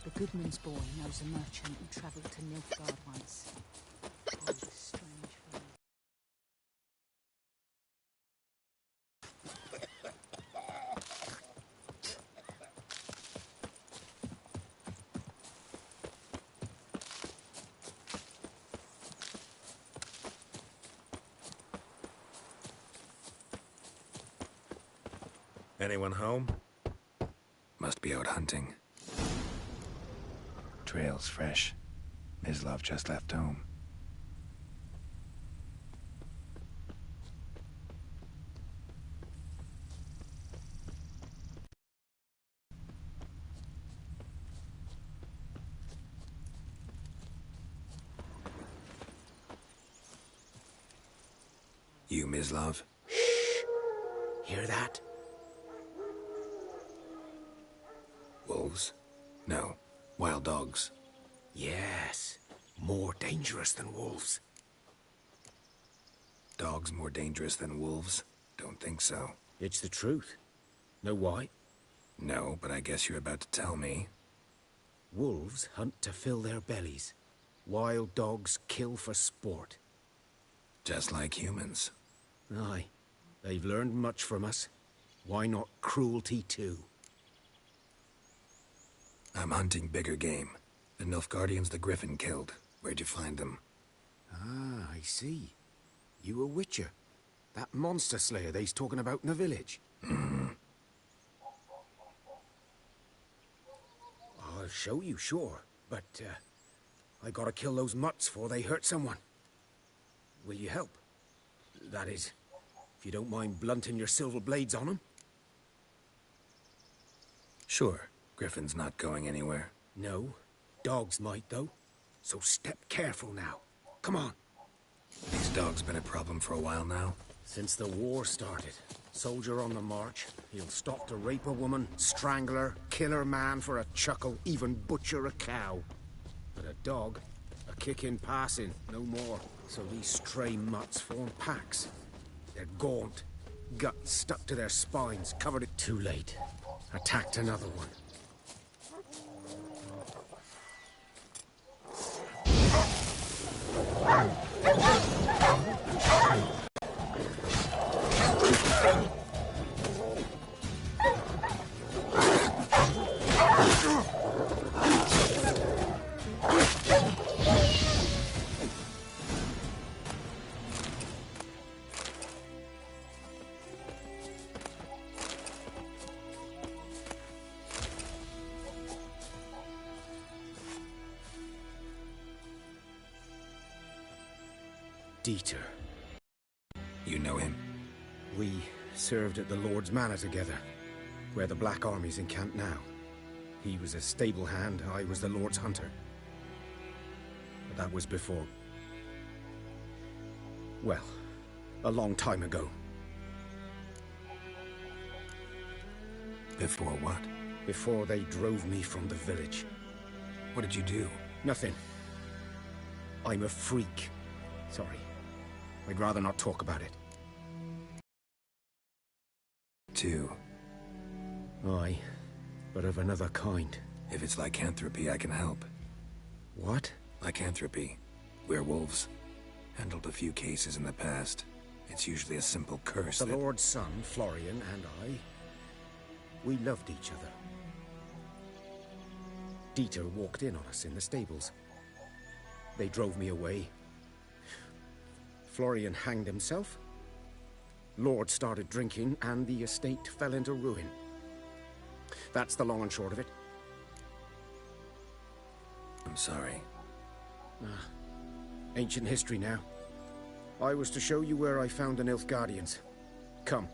The Goodman's boy knows a merchant who travelled to Nilfgaard once. Told a strange fellow. Anyone home? Must be out hunting. Trail's fresh. Mislav just left home. You, Mislav? Shh! Hear that? Wolves? No. Wild dogs. Yes. More dangerous than wolves. Dogs more dangerous than wolves? Don't think so. It's the truth. Know why? No, but I guess you're about to tell me. Wolves hunt to fill their bellies. Wild dogs kill for sport. Just like humans. Aye. They've learned much from us. Why not cruelty too? I'm hunting bigger game. The Nilfgaardians the Griffin killed. Where'd you find them? Ah, I see. You a witcher. That monster slayer they's talking about in the village. I'll show you, sure. But, I gotta kill those mutts before they hurt someone. Will you help? That is, if you don't mind blunting your silver blades on them. Sure. Griffin's not going anywhere. No. Dogs might, though. So step careful now. Come on. These dogs been a problem for a while now? Since the war started. Soldier on the march. He'll stop to rape a woman, strangle her, kill her man for a chuckle, even butcher a cow. But a dog, a kick in passing, no more. So these stray mutts form packs. They're gaunt. Guts stuck to their spines, covered it too late. Attacked another one. Dieter. You know him? We served at the Lord's Manor together, where the Black Army's encamped now. He was a stable hand, I was the Lord's hunter. But that was before... well, a long time ago. Before what? Before they drove me from the village. What did you do? Nothing. I'm a freak. Sorry. I'd rather not talk about it. Two. Aye, but of another kind. If it's lycanthropy, I can help. What? Lycanthropy. Werewolves. Handled a few cases in the past. It's usually a simple curse The that... Lord's son, Florian, and I... we loved each other. Dieter walked in on us in the stables. They drove me away. Florian hanged himself. Lord started drinking, and the estate fell into ruin. That's the long and short of it. I'm sorry. Ancient history now. I was to show you where I found the Nilfgaardians. Come.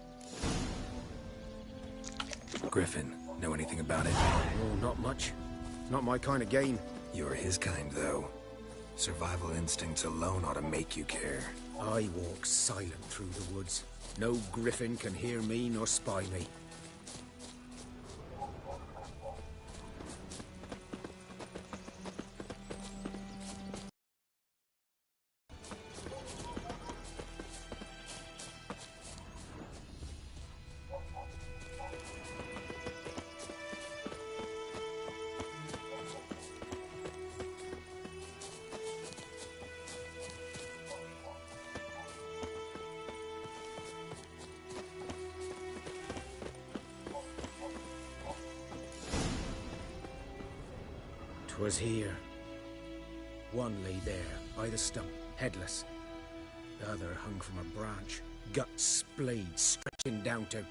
Griffin, know anything about it? Oh, not much. Not my kind of game. You're his kind, though. Survival instincts alone ought to make you care. I walk silent through the woods. No griffin can hear me nor spy me. Was here. One lay there, by the stump, headless. The other hung from a branch, guts splayed, stretching down to...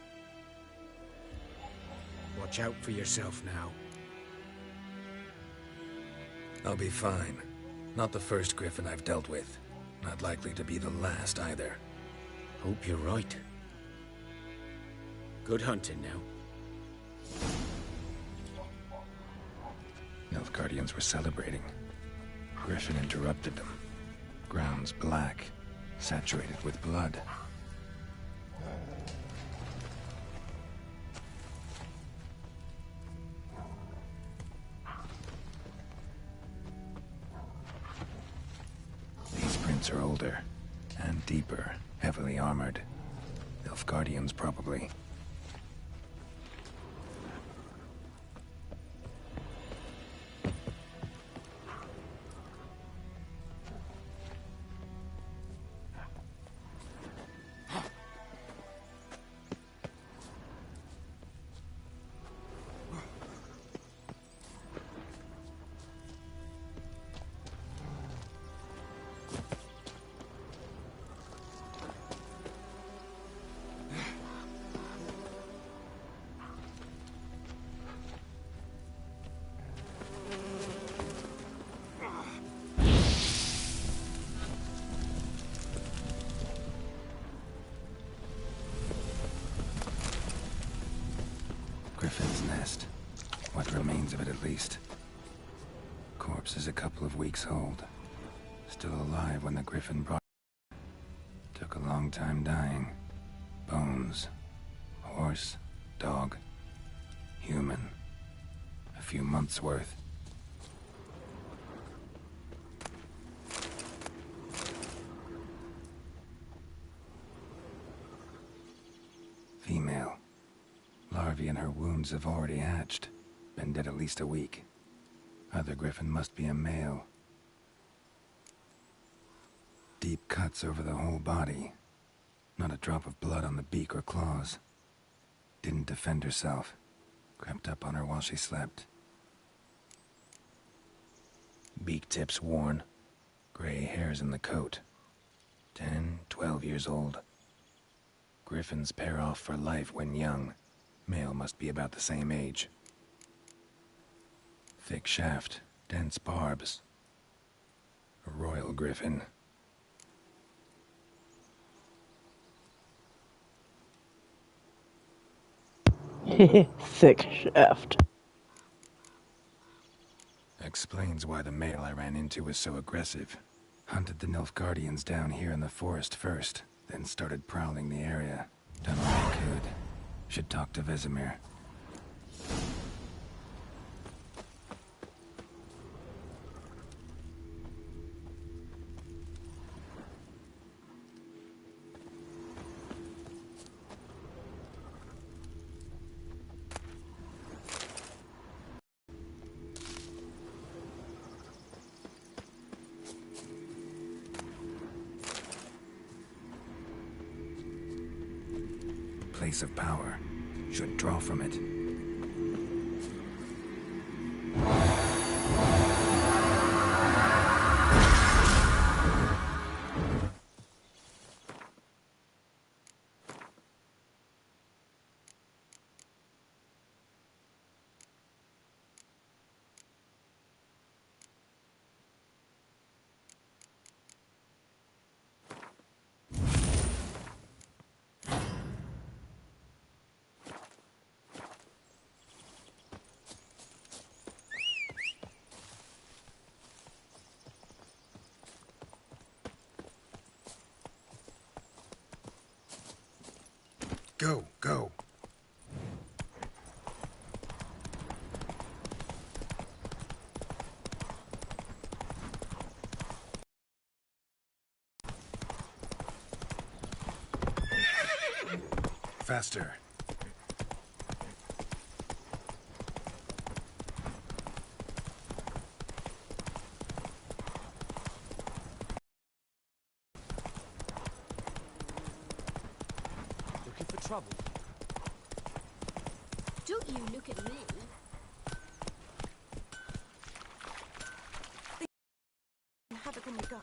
Watch out for yourself now. I'll be fine. Not the first griffin I've dealt with. Not likely to be the last, either. Hope you're right. Good hunting now. Nilfgaardians were celebrating. Griffin interrupted them. Grounds black, saturated with blood. These prints are older, and deeper, heavily armored. Nilfgaardians, probably. Griffin's nest. What remains of it, at least. Corpse is a couple of weeks old. Still alive when the griffin brought... Took a long time dying. Bones. Horse. Dog. Human. A few months' worth. Female. Larvae in her wounds have already hatched. Been dead at least a week. Other griffin must be a male. Deep cuts over the whole body. Not a drop of blood on the beak or claws. Didn't defend herself. Crept up on her while she slept. Beak tips worn. Gray hairs in the coat. 10, 12 years old. Griffins pair off for life when young. Male must be about the same age. Thick shaft, dense barbs. A royal griffin. Thick shaft. explains why the male I ran into was so aggressive. Hunted the Nilfgaardians down here in the forest first, then started prowling the area. Done all I could. Should talk to Vesemir. Place of power. Should draw from it. Go, go. Faster. Looking for trouble? Don't you look at me. Have a good go.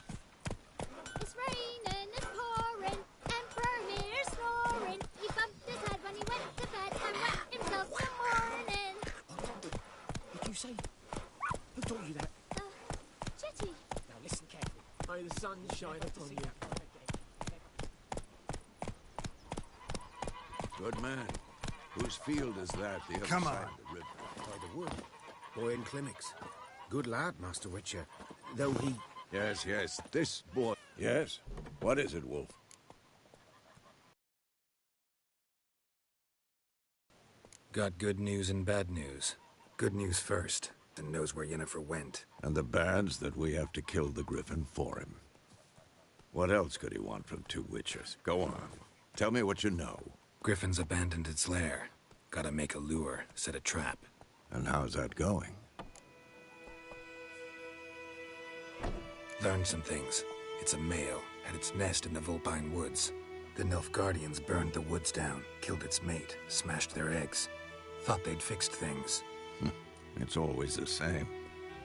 It's raining, it's pouring, Emperor Mirror's snoring. He bumped his head when he went to bed and wet himself some morning. Did you say? Who taught you that? Jetty. Now listen carefully. May the sun shine upon you. Good man. Whose field is that the other Come side on. of the river? By the wood. Boy in Climmix. Good lad, Master Witcher. Though he... Yes, yes, this boy... Yes? What is it, Wolf? Got good news and bad news. Good news first, and knows where Yennefer went. And the bad's that we have to kill the Griffin for him. What else could he want from two witchers? Go on. Tell me what you know. Griffin's abandoned its lair. Gotta make a lure, set a trap. And how's that going? Learned some things. It's a male, had its nest in the Vulpine Woods. The Nilfgaardians burned the woods down, killed its mate, smashed their eggs. Thought they'd fixed things. It's always the same.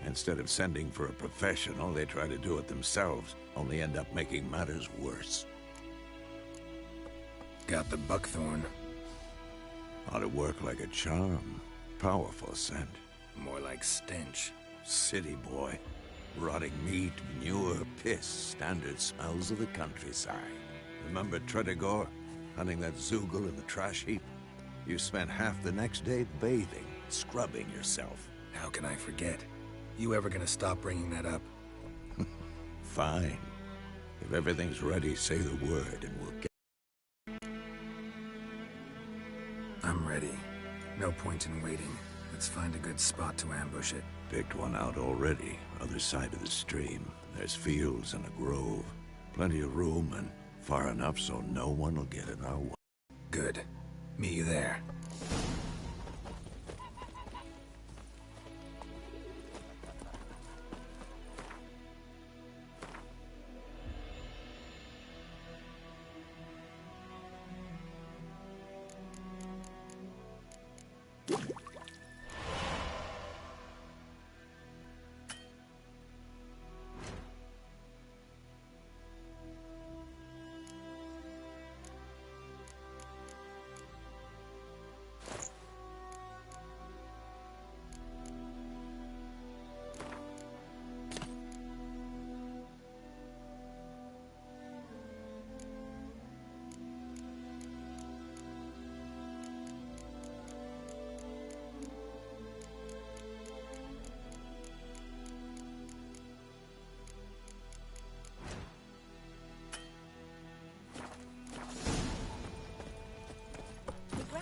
Instead of sending for a professional, they try to do it themselves, only end up making matters worse. Got the buckthorn. Ought to work like a charm. Powerful scent. More like stench. City boy. Rotting meat, manure, piss, standard smells of the countryside. Remember Tredegor? Hunting that Zoogle in the trash heap? You spent half the next day bathing, scrubbing yourself. How can I forget? You ever gonna stop bringing that up? Fine. If everything's ready, say the word and we'll get... I'm ready. No point in waiting. Let's find a good spot to ambush it. Picked one out already, other side of the stream. There's fields and a grove. Plenty of room and far enough so no one will get in our way. Good. Meet you there.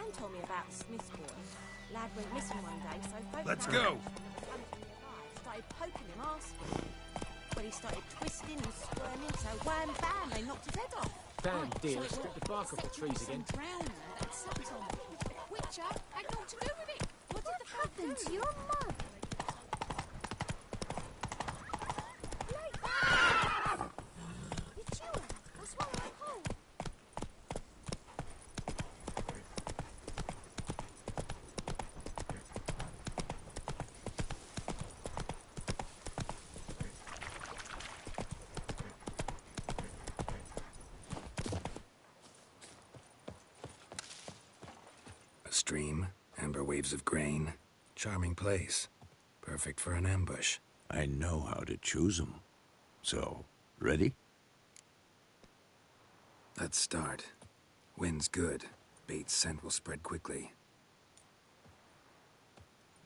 Gran told me about the Smith's boy. Lad went missing one day, so folk... Let's go! Started poking him, asking. When he started twisting and squirming, so wham bam, they knocked his head off. Damn dear, strip the bark off the trees again. Witcher had naught to do with it. What did happen to your mum? It's you. That's what I call. A stream, amber waves of grain. Charming place. Perfect for an ambush. I know how to choose them. So, ready? Let's start. Wind's good. Bait's scent will spread quickly.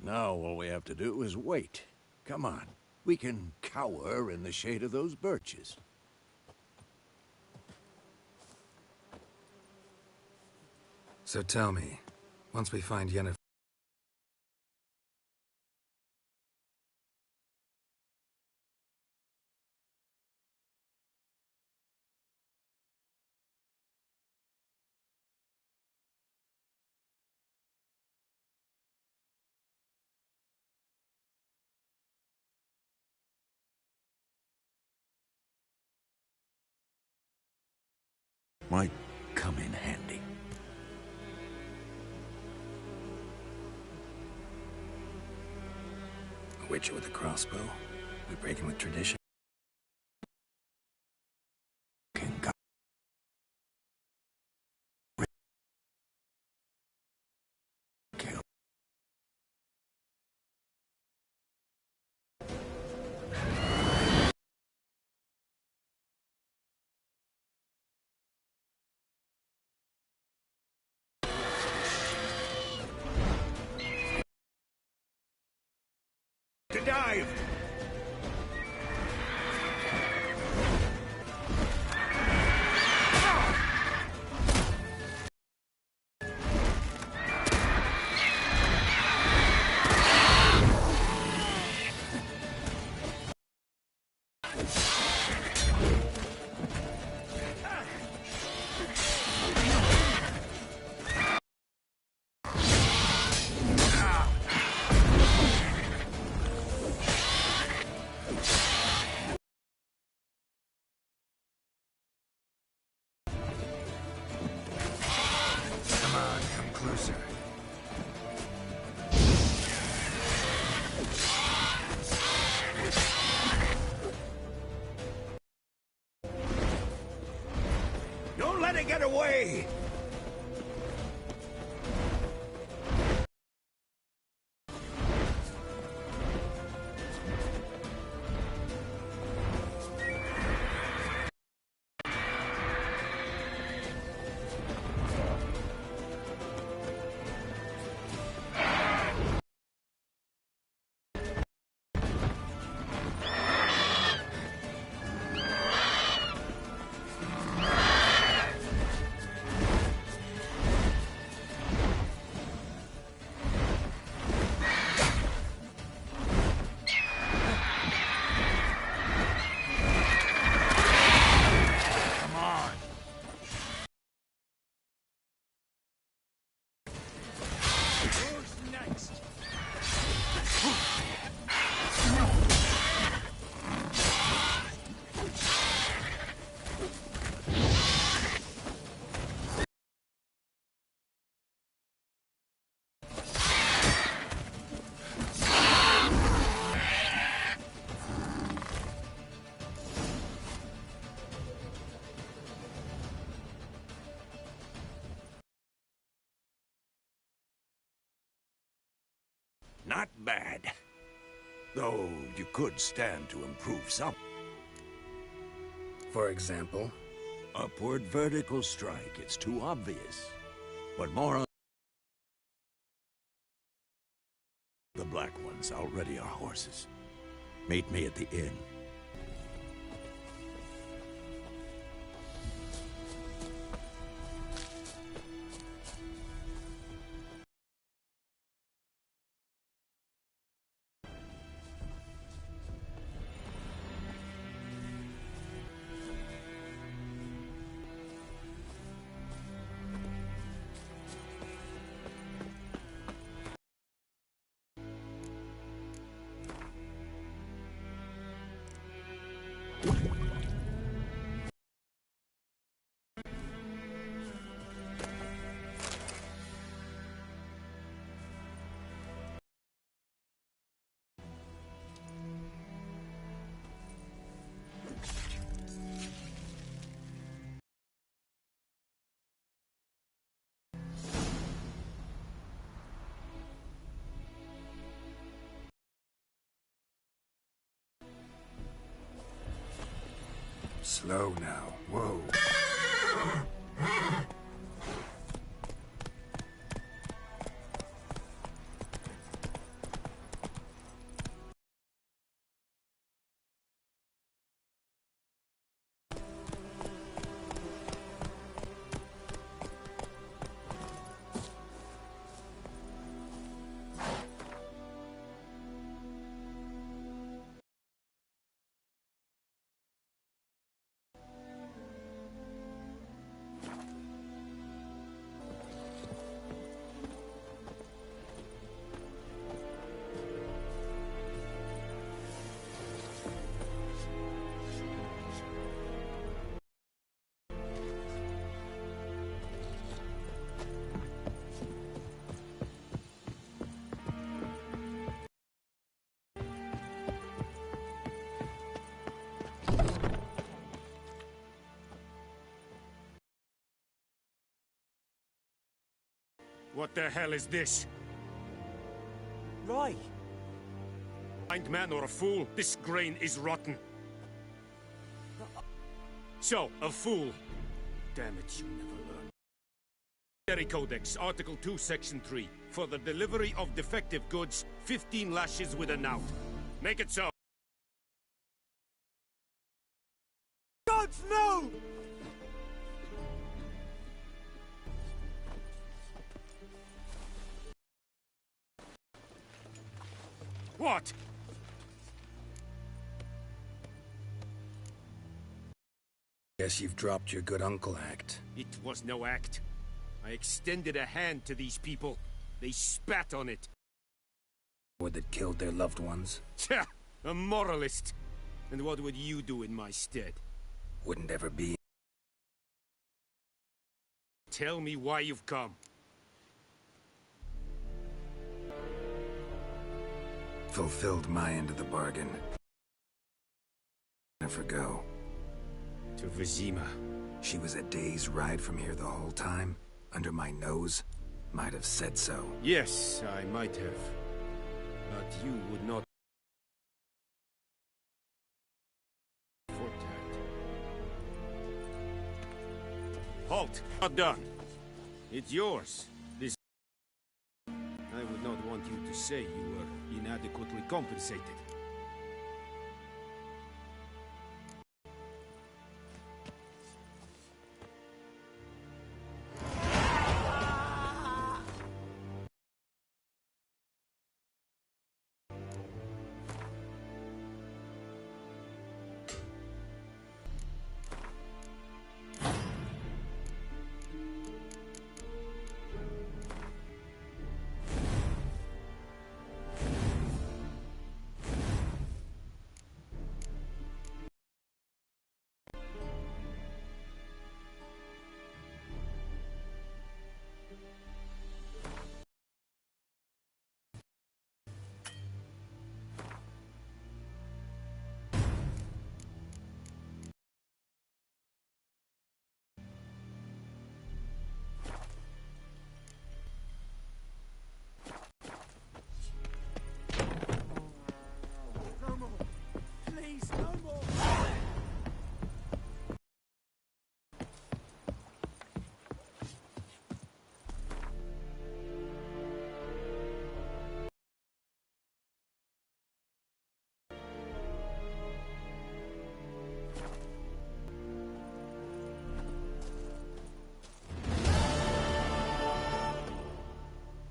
Now all we have to do is wait. Come on. We can cower in the shade of those birches. So tell me, once we find Yennefer... Might come in handy. A witcher with a crossbow? We breaking with tradition? To dive! Come on, come closer. Don't let it get away! Not bad. Though you could stand to improve some. For example? Upward vertical strike. It's too obvious. But more on... The Black Ones already are horses. Meet me at the inn. Slow now. Whoa. What the hell is this? Roy! Blind man or a fool, this grain is rotten. So, a fool. Damn it, you never learn. Military Codex, Article 2, Section 3. For the delivery of defective goods, 15 lashes with a knout. Make it so. Gods, no! What? Guess you've dropped your good uncle act. It was no act. I extended a hand to these people. They spat on it. Or that killed their loved ones. Tja! A moralist! And what would you do in my stead? Wouldn't ever be. Tell me why you've come. Fulfilled my end of the bargain. Never go. To Vizima. She was a day's ride from here the whole time. Under my nose. Might have said so. Yes, I might have. But you would not. For that. Halt! Not done. It's yours. This. I would not want you to say you were inadequately compensated.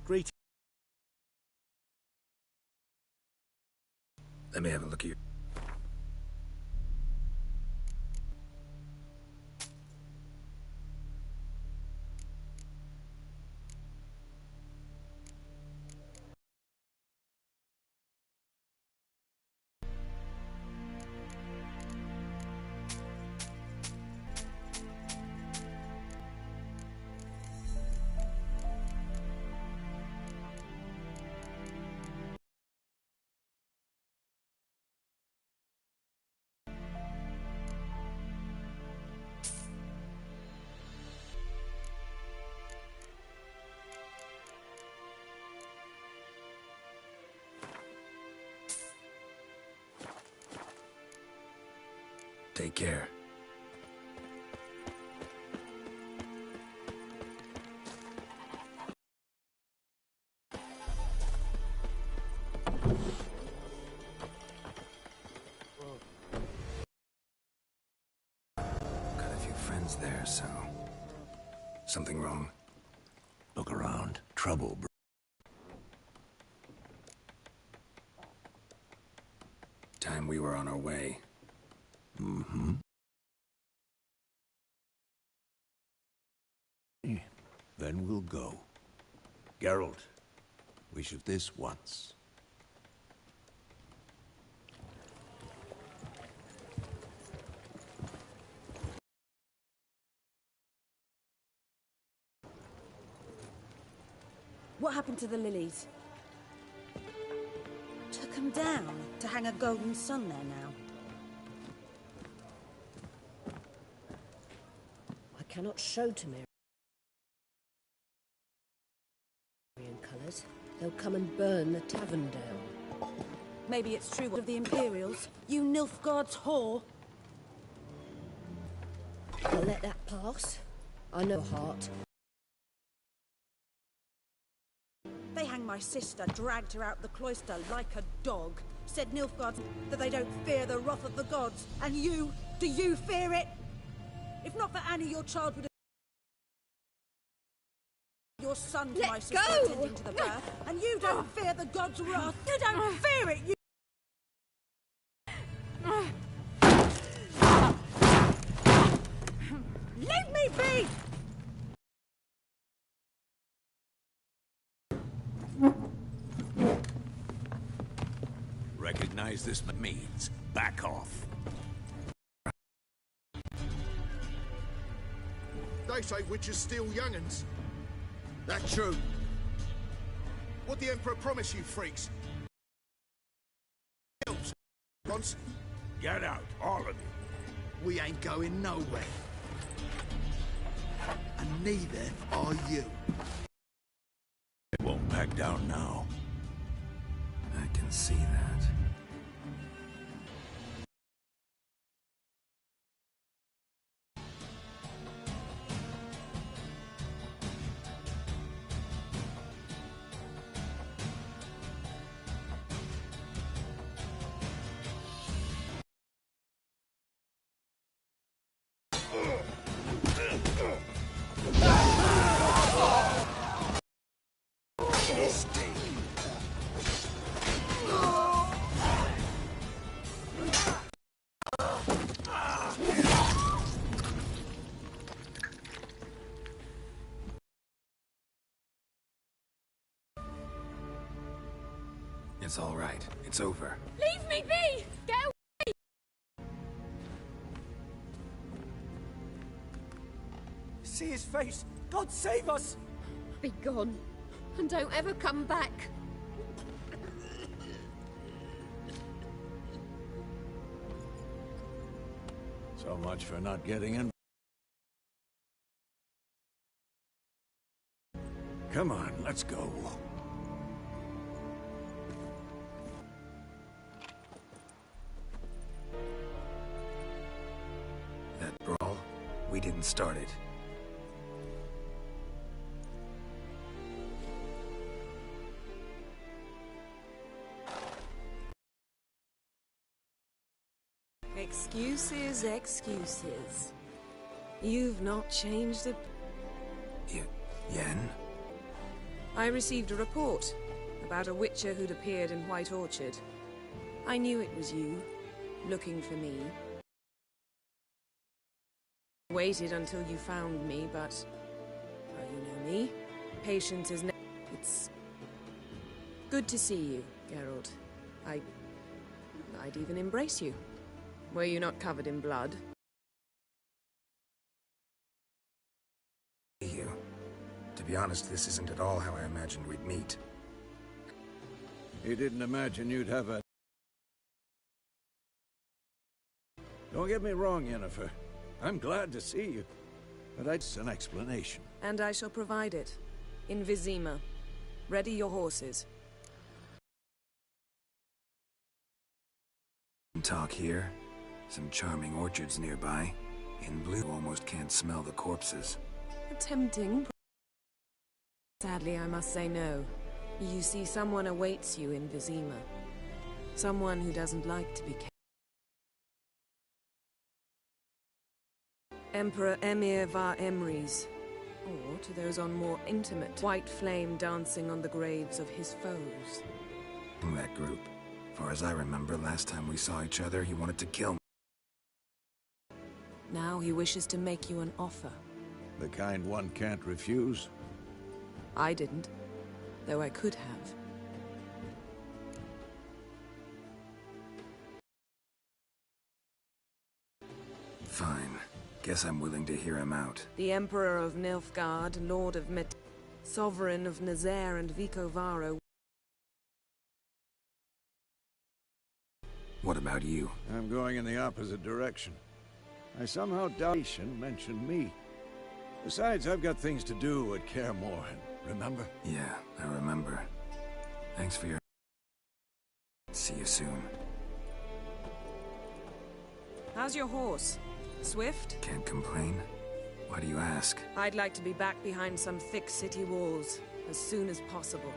Great. Let me have a look at your... Take care. there, so... Something wrong? Look around. Trouble, bro. Time we were on our way. Mm-hmm. Then we'll go. Geralt, we should this once. What happened to the lilies? Took them down to hang a golden sun there now. I cannot show Temerian colours. They'll come and burn the tavern down. Maybe it's true of the Imperials. You Nilfgaard's whore. I'll let that pass. I know heart. They hanged my sister, dragged her out the cloister like a dog. Said Nilfgaard that they don't fear the wrath of the gods. And you, do you fear it? If not for Annie, your child would have... Your son to my sister attending to the birth. And you don't fear the gods' wrath. You don't fear it, you... Leave me be! Recognize this means. Back off. They say witches steal young'uns. That's true. What the Emperor promise you, freaks? Once. Get out, all of you. We ain't going nowhere. And neither are you. It won't back down now. I can see that. It's all right. It's over. Leave me be! Get away! See his face! God save us! Be gone, and don't ever come back. So much for not getting in. Come on, let's go. That brawl, we didn't start it. Excuses, excuses. You've not changed a... Yen? I received a report about a witcher who'd appeared in White Orchard. I knew it was you, looking for me. Waited until you found me, but... well, you know me. Patience is... It's... good to see you, Geralt. I'd even embrace you. Were you not covered in blood? You. To be honest, this isn't at all how I imagined we'd meet. You didn't imagine you'd have a... Don't get me wrong, Yennefer. I'm glad to see you. But that's an explanation. And I shall provide it. In Vizima. Ready your horses. Talk here. Some charming orchards nearby. In blue, almost can't smell the corpses. Tempting. Sadly, I must say no. You see, someone awaits you in Vizima. Someone who doesn't like to be kept. Emperor Emir var Emrys, or to those on more intimate, white flame dancing on the graves of his foes. That group. Far as I remember, last time we saw each other, he wanted to kill me. Now he wishes to make you an offer. The kind one can't refuse? I didn't, though I could have. Fine. Guess I'm willing to hear him out. The Emperor of Nilfgaard, Lord of Met, Sovereign of Nazaire and Vicovaro. What about you? I'm going in the opposite direction. I somehow doubt Nation mentioned me. Besides, I've got things to do at Kaer Morhen, remember? Yeah, I remember. Thanks for your... See you soon. How's your horse? Swift? Can't complain. Why do you ask? I'd like to be back behind some thick city walls as soon as possible.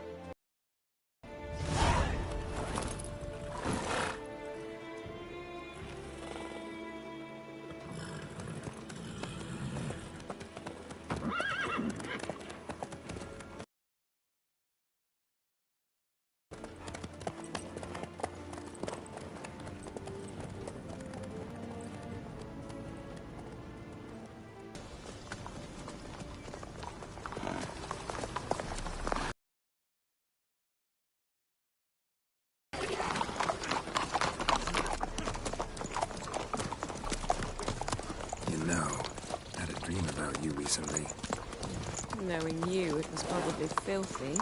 Recently. Knowing you, it was probably filthy.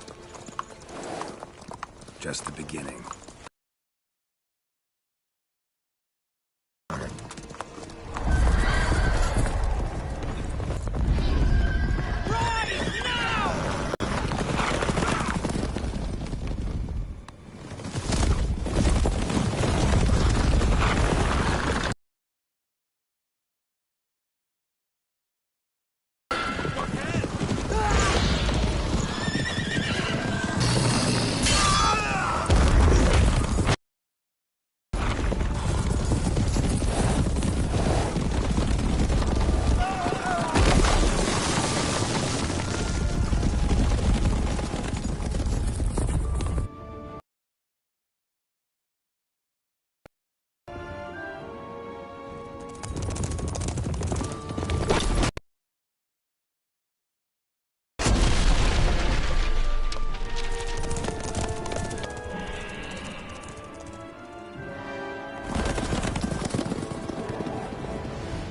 Just the beginning.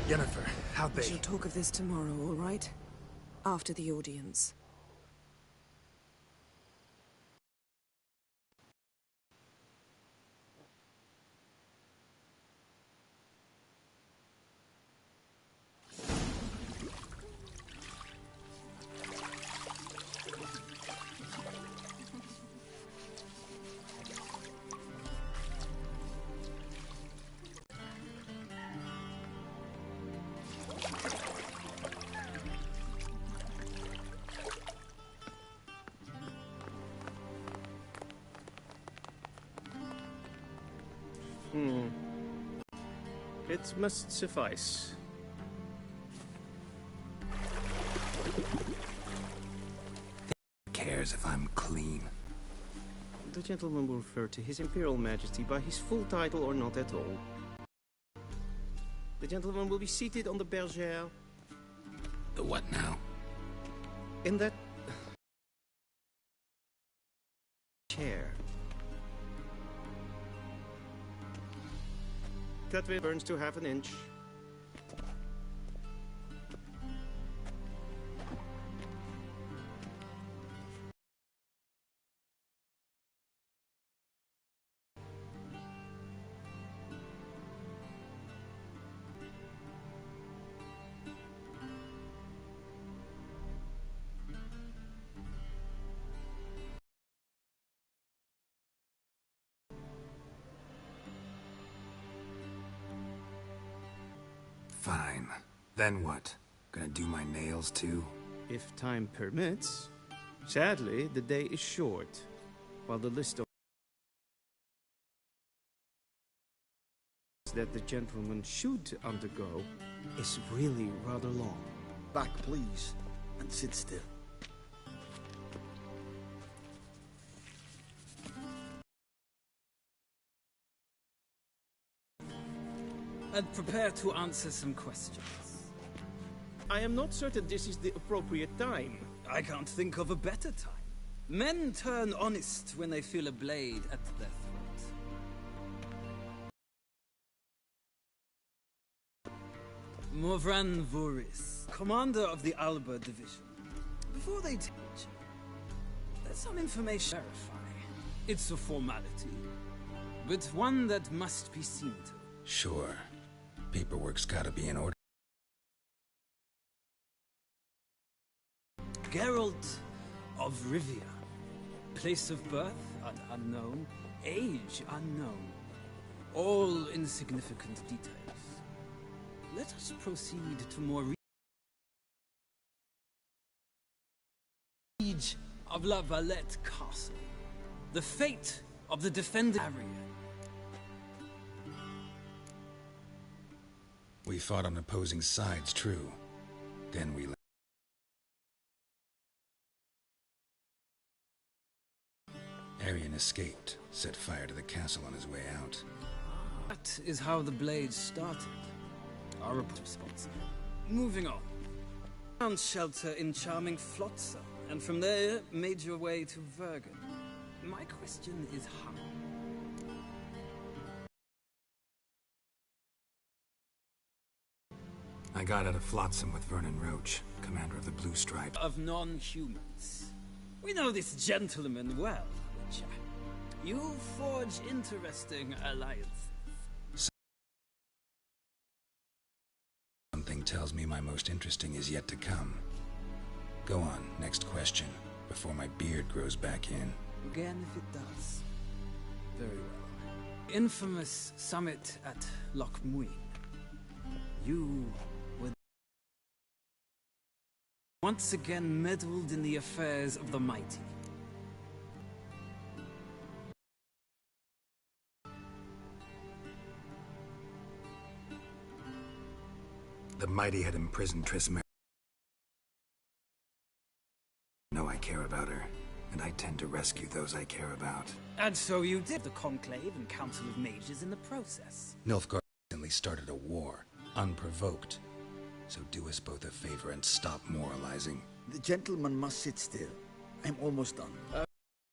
Yennefer, how'd they... We shall talk of this tomorrow, all right? After the audience. It must suffice. Who cares if I'm clean? The gentleman will refer to His Imperial Majesty by his full title or not at all. The gentleman will be seated on the bergère. The what now? In that... chair. Cutwin burns to half an inch. Fine. Then what? Gonna do my nails too? If time permits. Sadly, the day is short, while the list of that the gentleman should undergo is really rather long. Back, please, and sit still. And prepare to answer some questions. I am not certain this is the appropriate time. I can't think of a better time. Men turn honest when they feel a blade at their throat. Morvran Voris, commander of the Alba division. Before they teach, there's some information to verify. It's a formality, but one that must be seen to. Sure. Paperwork's gotta be in order. Geralt of Rivia. Place of birth, unknown. Age, unknown. All insignificant details. Let us proceed to more Siege of La Valette Castle. The fate of the defended area. We fought on opposing sides, true. Then we... Arian escaped, set fire to the castle on his way out. That is how the Blade started. Our response. Moving on. Found shelter in charming Flotsam, and from there made your way to Vergen. My question is how? I got out of Flotsam with Vernon Roach, commander of the Blue Stripe. Of non-humans. We know this gentleman well, Witcher. You forge interesting alliances. Something tells me my most interesting is yet to come. Go on, next question, before my beard grows back in. Again, if it does. Very well. Infamous summit at Loch Muin. You were once again meddled in the affairs of the mighty. The mighty had imprisoned Triss Merigold. No, I care about her, and I tend to rescue those I care about. And so you did the Conclave and Council of Mages in the process. Nilfgaard recently started a war, unprovoked. So do us both a favor and stop moralizing. The gentleman must sit still. I'm almost done. You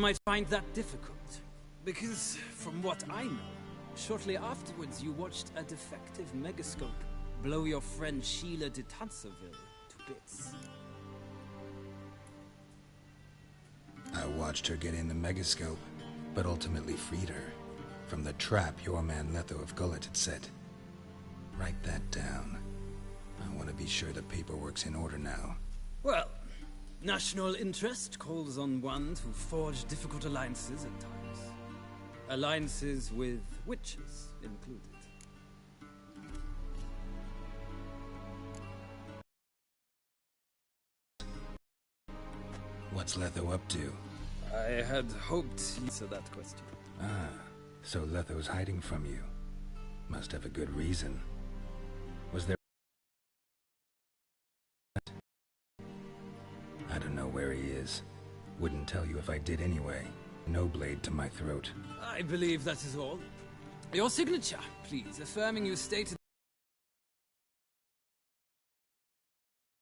might find that difficult, because from what I know, shortly afterwards you watched a defective megascope blow your friend Sheila de Tanserville to bits. I watched her get in the megascope, but ultimately freed her from the trap your man Letho of Gullet had set. Write that down. I want to be sure the paperwork's in order now. Well, national interest calls on one to forge difficult alliances at times. Alliances with witches included. What's Letho up to? I had hoped you'd answer that question. Ah, so Letho's hiding from you. Must have a good reason. Was there... I don't know where he is. Wouldn't tell you if I did anyway. No blade to my throat. I believe that is all. Your signature, please, affirming you stated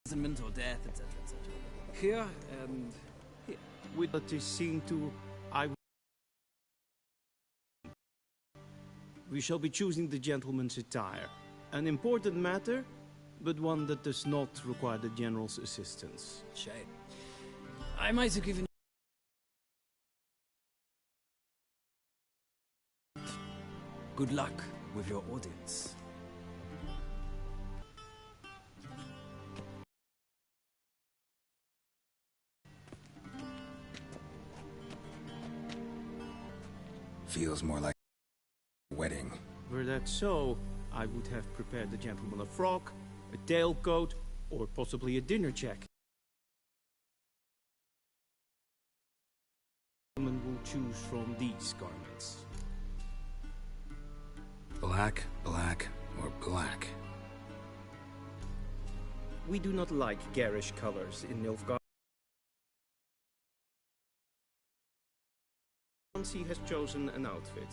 imprisonment or death, etc., etc. Here and here. With what is seen to, we shall be choosing the gentleman's attire. An important matter, but one that does not require the General's assistance. Shame. I might have given you... Good luck with your audience. Feels more like a wedding. Were that so, I would have prepared the gentleman a frock, a tailcoat, or possibly a dinner jacket. The gentleman will choose from these garments. Black, black, or black? We do not like garish colors in Nilfgaard. He has chosen an outfit.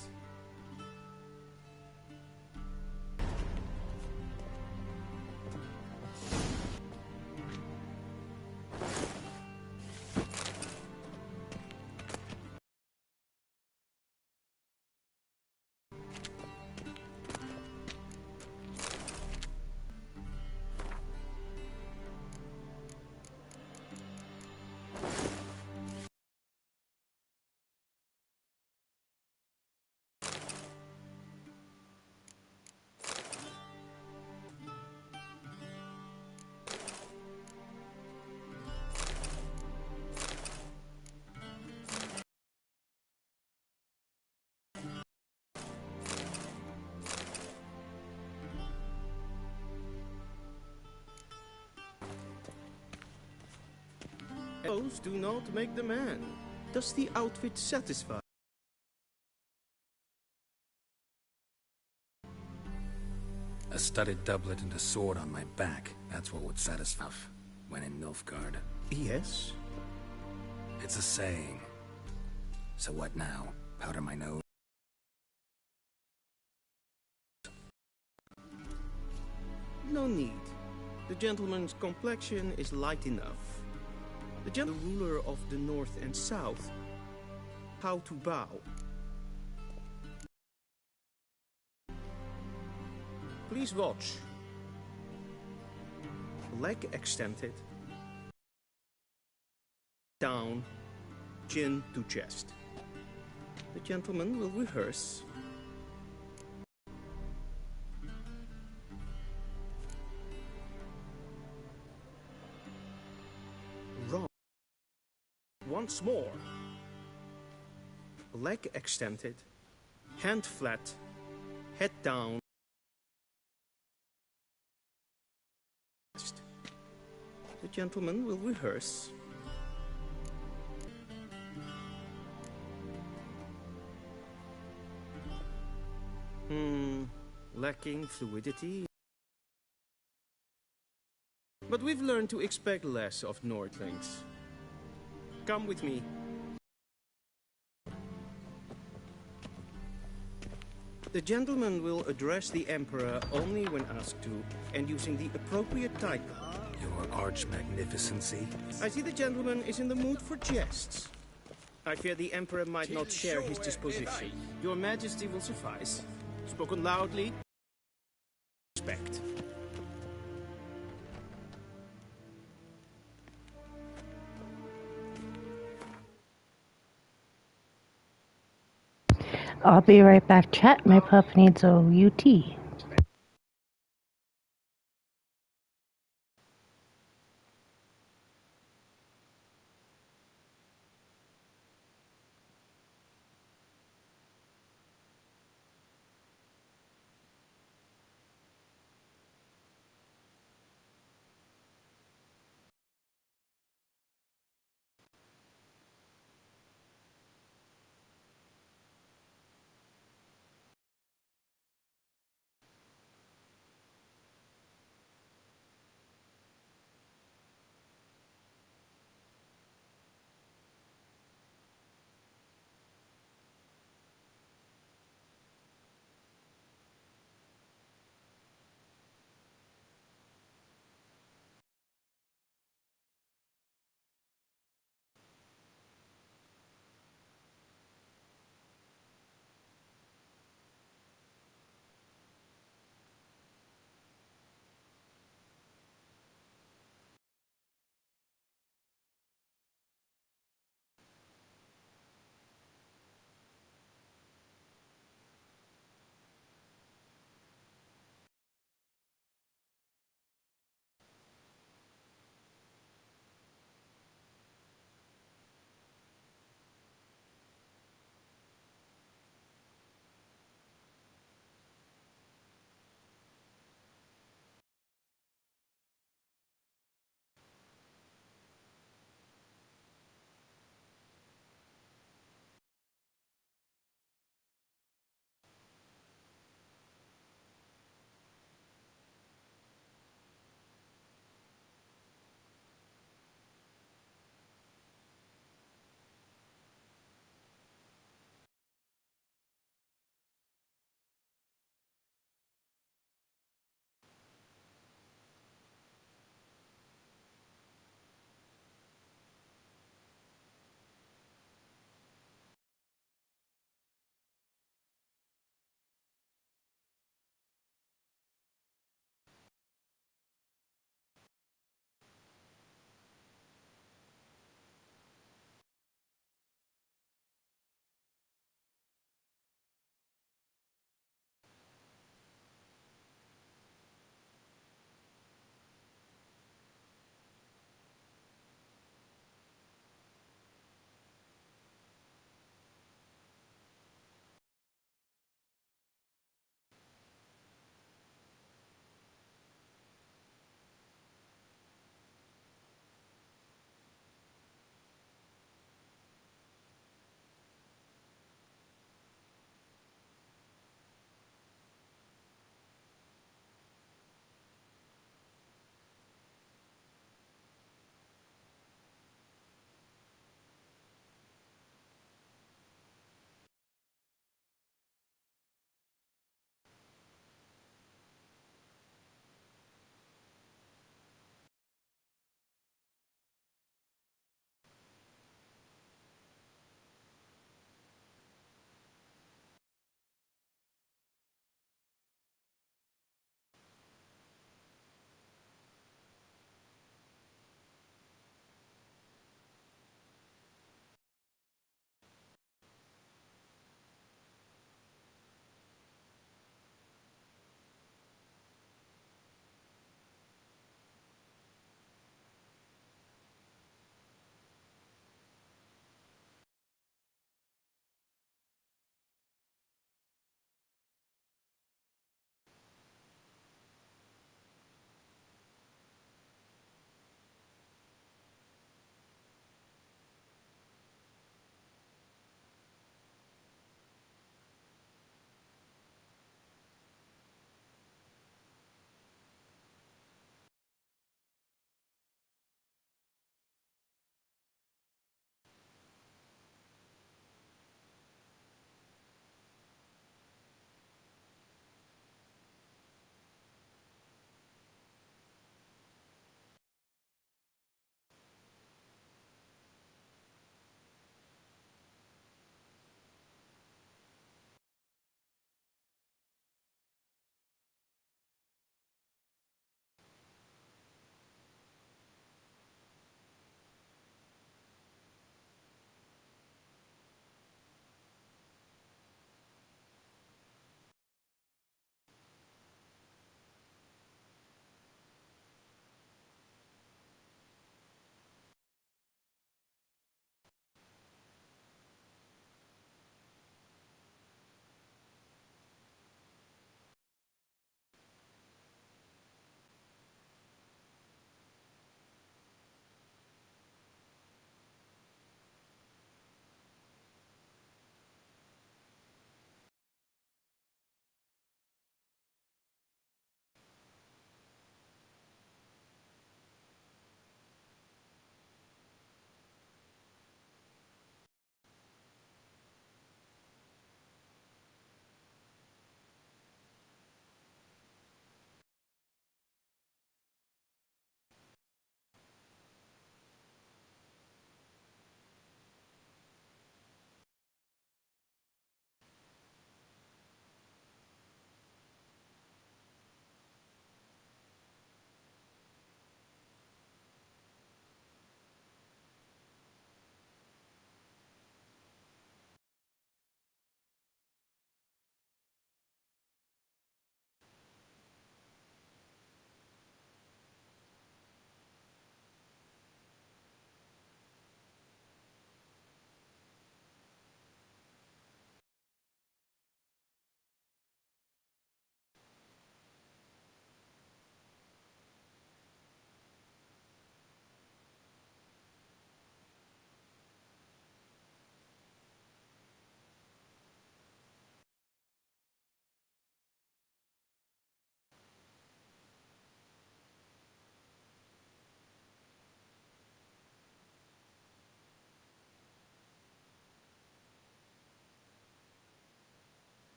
Clothes do not make the man. Does the outfit satisfy? A studded doublet and a sword on my back. That's what would satisfy when in Nilfgaard. Yes. It's a saying. So what now? Powder my nose? No need. The gentleman's complexion is light enough. The ruler of the North and South, how to bow. Please watch. Leg extended. Down, chin to chest. The gentleman will rehearse. Wrong. Once more. Leg extended. Hand flat. Head down. The gentleman will rehearse. Lacking fluidity. But we've learned to expect less of Nordlings. Come with me. The gentleman will address the Emperor only when asked to, and using the appropriate title. Your Arch-Magnificency? I see the gentleman is in the mood for jests. I fear the Emperor might not share his disposition. Your Majesty will suffice. Spoken loudly. Respect. I'll be right back, chat. My pup needs a UT.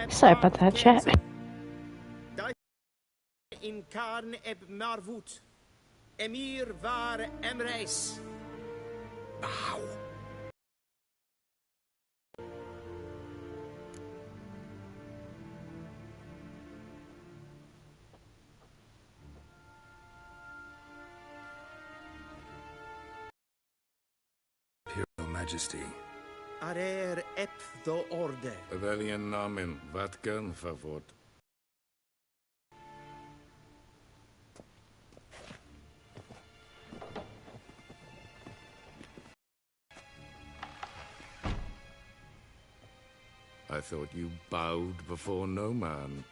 Sorry about that, chat. In Karn eb Marvut. Emir var Emreis. Bow. Imperial Majesty. Arer ep do orde. Welchen Namen? Wat gern favor? I thought you bowed before no man.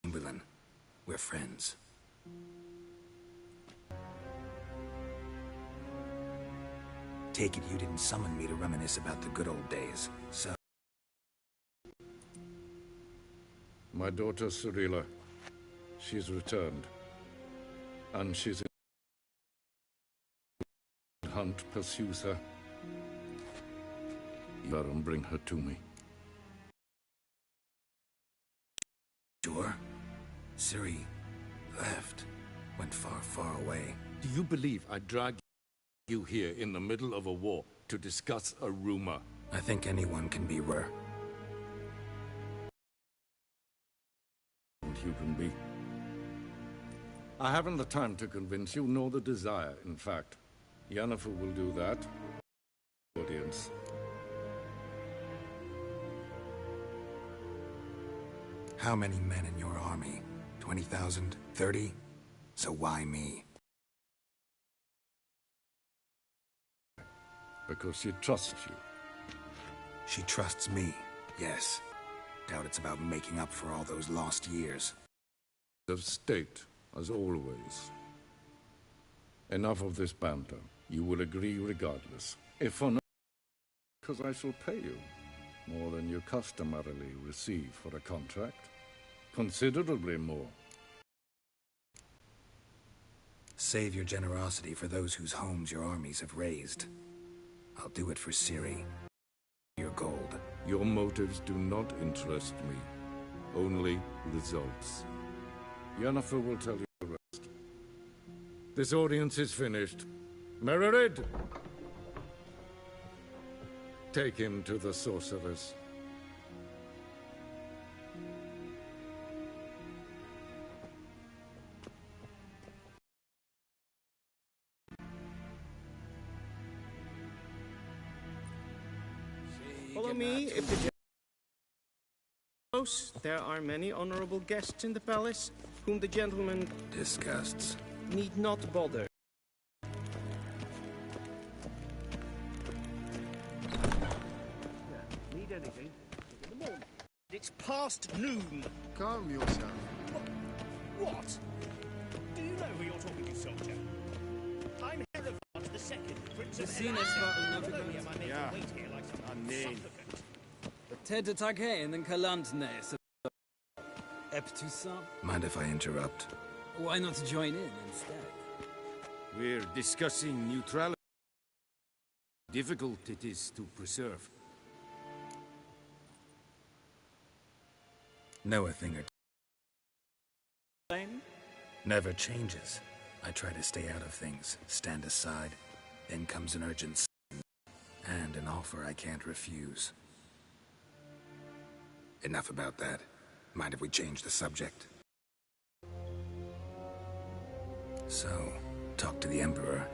Chamberlain, we're friends. Take it you didn't summon me to reminisce about the good old days, so... My daughter Cirilla, she's returned. And she's in... Hunt pursues her. Baron, bring her to me. Sure. Ciri left. Went far, far away. Do you believe I dragged you here in the middle of a war to discuss a rumor? I think anyone can be rare. And you can be. I haven't the time to convince you, nor the desire, in fact. Yennefer will do that. Audience. How many men in your army? 20,000? 30? So why me? Because she trusts you. She trusts me, yes. Doubt it's about making up for all those lost years. Of state, as always. Enough of this banter. You will agree regardless. If for no... because I shall pay you. More than you customarily receive for a contract. Considerably more. Save your generosity for those whose homes your armies have razed. I'll do it for Ciri. Your gold. Your motives do not interest me. Only results. Yennefer will tell you the rest. This audience is finished. Mererid! Take him to the sorceress. Follow me if the close. There are many honorable guests in the palace, whom the gentleman disgusts. Need not bother. Need anything? In the morning. It's past noon. Calm yourself. What? Do you know who you're talking to, soldier? I'm Herivard II, Prince of Yeah, Anin. Ted Taghain and Kalantnes. Eptusan. Mind if I interrupt? Why not join in instead? We're discussing neutrality. Difficult it is to preserve. Know a thing or two. Never changes. I try to stay out of things, stand aside. Then comes an urgent sign, and an offer I can't refuse. Enough about that. Mind if we change the subject? So, talk to the Emperor.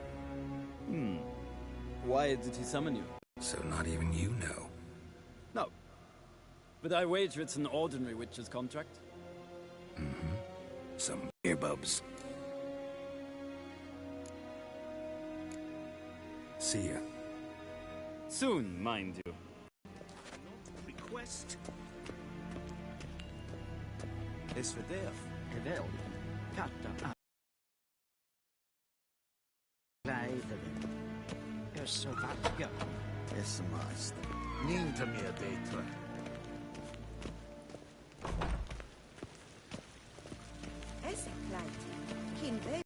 Why did he summon you? So not even you know. No. But I wager it's an ordinary witch's contract. Mm-hmm. Some earbubs. See ya. Soon, mind you. Request. Is för det kväll katta Leiden. Är så vacker. Det är så mast. Inte mer bättre. Kinberg.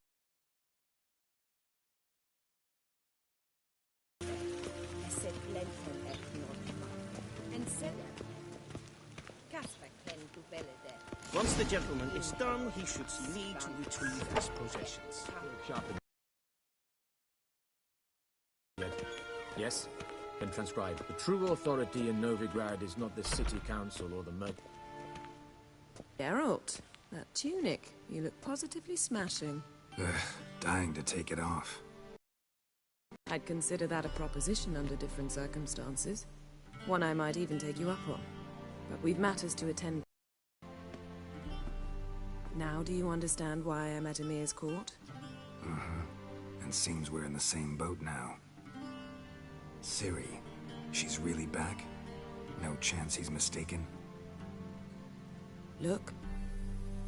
Once the gentleman is done, he should see me to retrieve his possessions. Yes? Then transcribe. The true authority in Novigrad is not the city council or the merchant. Geralt, that tunic. You look positively smashing. Dying to take it off. I'd consider that a proposition under different circumstances. One I might even take you up on. But we've matters to attend. Now do you understand why I'm at Emir's court? And seems we're in the same boat now. Ciri, she's really back? No chance he's mistaken? Look,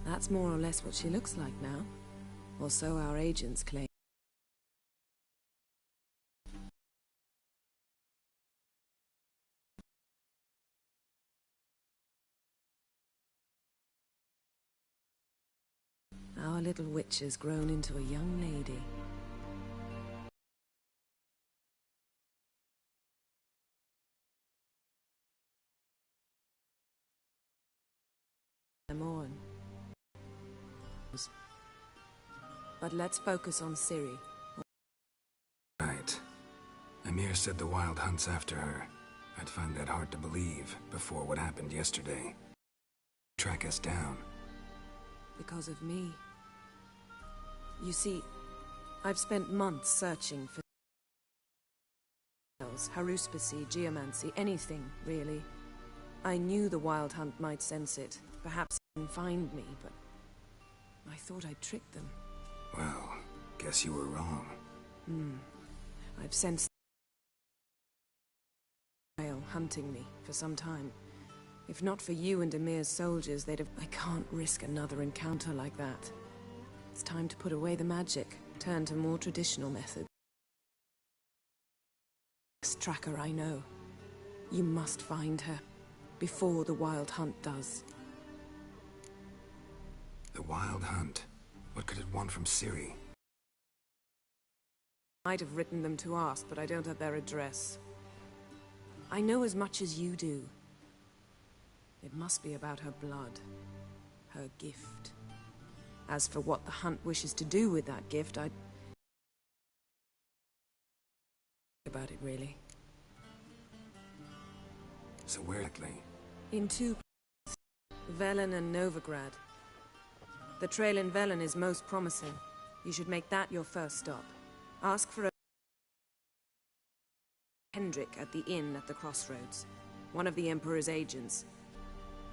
that's more or less what she looks like now. Or so our agents claim. Our little witch has grown into a young lady. I'm on. But let's focus on Ciri. Right. Emir said the Wild Hunt's after her. I'd find that hard to believe before what happened yesterday. Track us down. Because of me. You see, I've spent months searching for haruspicy, geomancy, anything, really. I knew the Wild Hunt might sense it, perhaps even find me, but I thought I'd tricked them. Well, guess you were wrong. I've sensed hunting me for some time. If not for you and Emir's soldiers, they'd have... I can't risk another encounter like that. It's time to put away the magic, turn to more traditional methods. Tracker, I know. You must find her, before the Wild Hunt does. The Wild Hunt? What could it want from Ciri? I'd have written them to ask, but I don't have their address. I know as much as you do. It must be about her blood, her gift. As for what the Hunt wishes to do with that gift, I'd... about it, really. So where exactly? In two places, Velen and Novigrad. The trail in Velen is most promising. You should make that your first stop. Ask for a Hendrik at the inn at the crossroads. One of the Emperor's agents.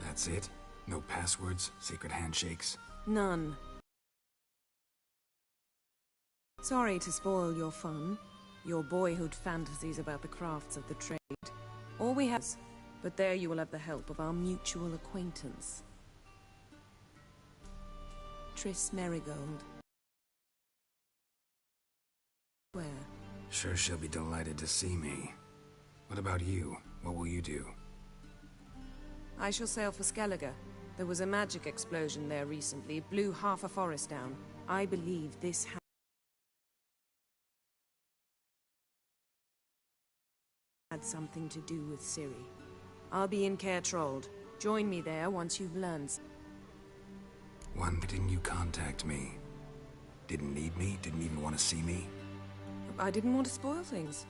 That's it? No passwords, secret handshakes? None. Sorry to spoil your fun, your boyhood fantasies about the crafts of the trade. All we have, but there you will have the help of our mutual acquaintance. Triss Merigold. Where? Sure she'll be delighted to see me. What about you? What will you do? I shall sail for Skellige. There was a magic explosion there recently, blew half a forest down. I believe this had something to do with Ciri. I'll be in Caer Trolde. Join me there once you've learned. Why didn't you contact me? Didn't need me? Didn't even want to see me? I didn't want to spoil things.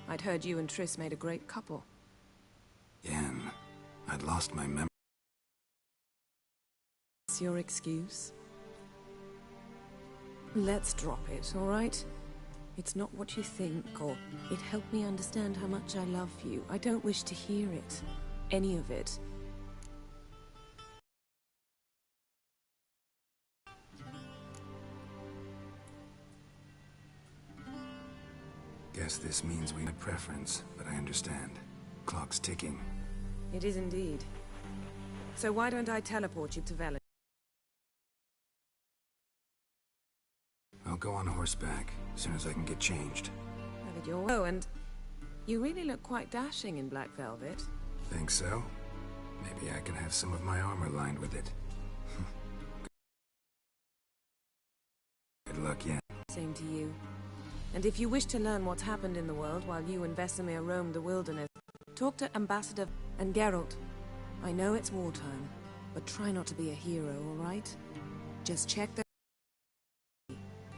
I'd heard you and Triss made a great couple. Yen, I'd lost my memory. That's your excuse? Let's drop it, all right? It's not what you think, or it helped me understand how much I love you. I don't wish to hear it. Any of it. Guess this means we have a preference, but I understand. Clock's ticking. It is indeed. So why don't I teleport you to Velen? I'll go on horseback, as soon as I can get changed. Have it your way. Oh, and you really look quite dashing in black velvet. Think so? Maybe I can have some of my armor lined with it. Good luck, Yen. Same to you. And if you wish to learn what's happened in the world while you and Vesemir roamed the wilderness, talk to Ambassador and Geralt. I know it's wartime, But try not to be a hero, all right? Just check that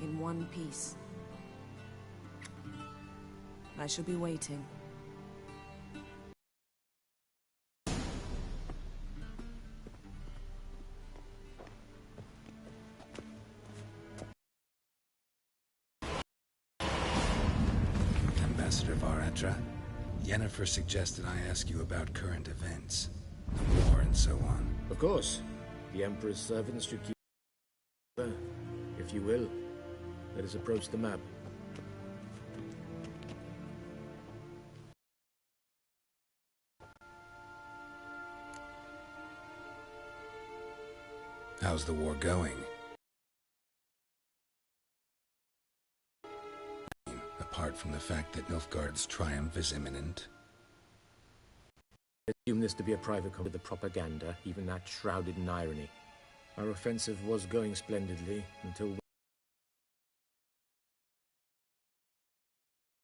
in one piece. I shall be waiting. Ambassador Varatra, Yennefer suggested I ask you about current events, the war and so on. Of course. The Emperor's servants should keep... If you will, let us approach the map. How's the war going? Apart from the fact that Nilfgaard's triumph is imminent. Assume this to be a private code of the propaganda, even that shrouded in irony. Our offensive was going splendidly until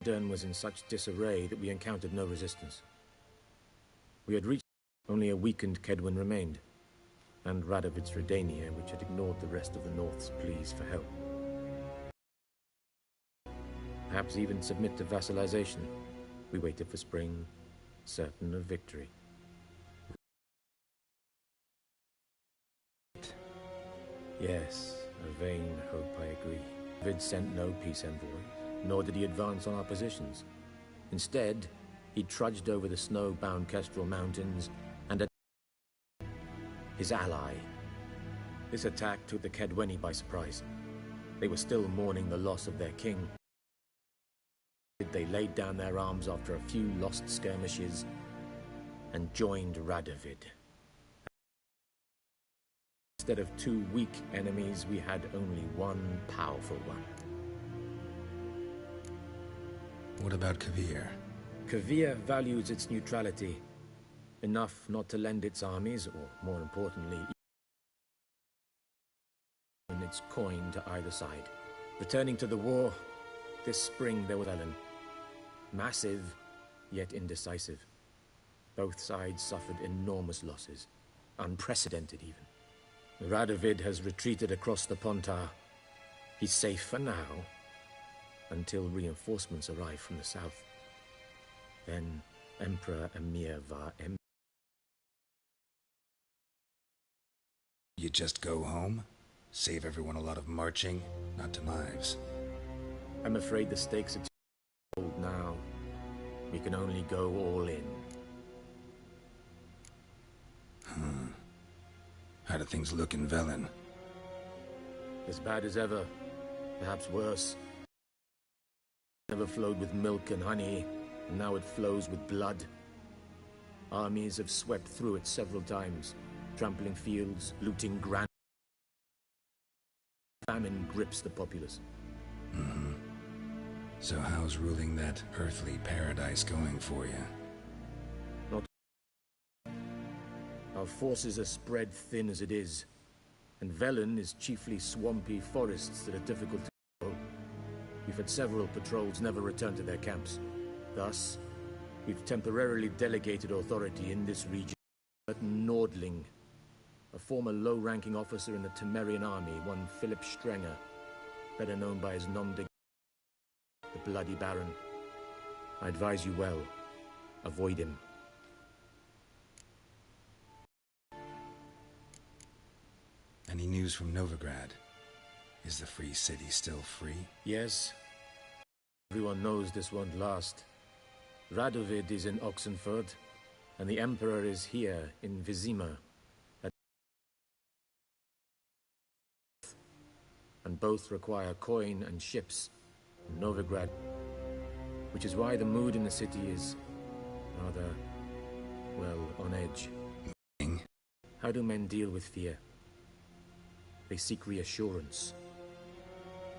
Dern was in such disarray that we encountered no resistance. We had reached only a weakened Kedwen remained, and Radovid's Redania, which had ignored the rest of the North's pleas for help. Perhaps even submit to vassalization. We waited for spring, certain of victory. Yes, a vain hope, I agree. Vid sent no peace envoys, nor did he advance on our positions. Instead, he trudged over the snow-bound Kestrel Mountains and his ally. This attack took the Kedweni by surprise. They were still mourning the loss of their king. They laid down their arms after a few lost skirmishes and joined Radovid. Instead of two weak enemies, we had only one powerful one. What about Kovir? Kovir values its neutrality, enough not to lend its armies, or more importantly, its coin to either side. Returning to the war, this spring there was Ellen. Massive, yet indecisive. Both sides suffered enormous losses, unprecedented even. Radovid has retreated across the Pontar. He's safe for now, until reinforcements arrive from the south. Then Emperor Emhyr var Emhyr. You just go home? Save everyone a lot of marching, not to knives. I'm afraid the stakes are too old now. We can only go all in. How do things look in Velen? As bad as ever, perhaps worse. Never flowed with milk and honey, and now it flows with blood. Armies have swept through it several times, trampling fields, looting grand. Famine grips the populace. So how's ruling that earthly paradise going for you? Not. Our forces are spread thin as it is, and Velen is chiefly swampy forests that are difficult to control. We've had several patrols never return to their camps. Thus, we've temporarily delegated authority in this region. But Nordling, a former low-ranking officer in the Temerian army, one Philip Strenger, better known by his nom de the Bloody Baron. I advise you well. Avoid him. Any news from Novigrad? Is the free city still free? Yes. Everyone knows this won't last. Radovid is in Oxenford, and the Emperor is here in Vizima. And both require coin and ships. Novigrad, which is why the mood in the city is rather, well, on edge. How do men deal with fear? They seek reassurance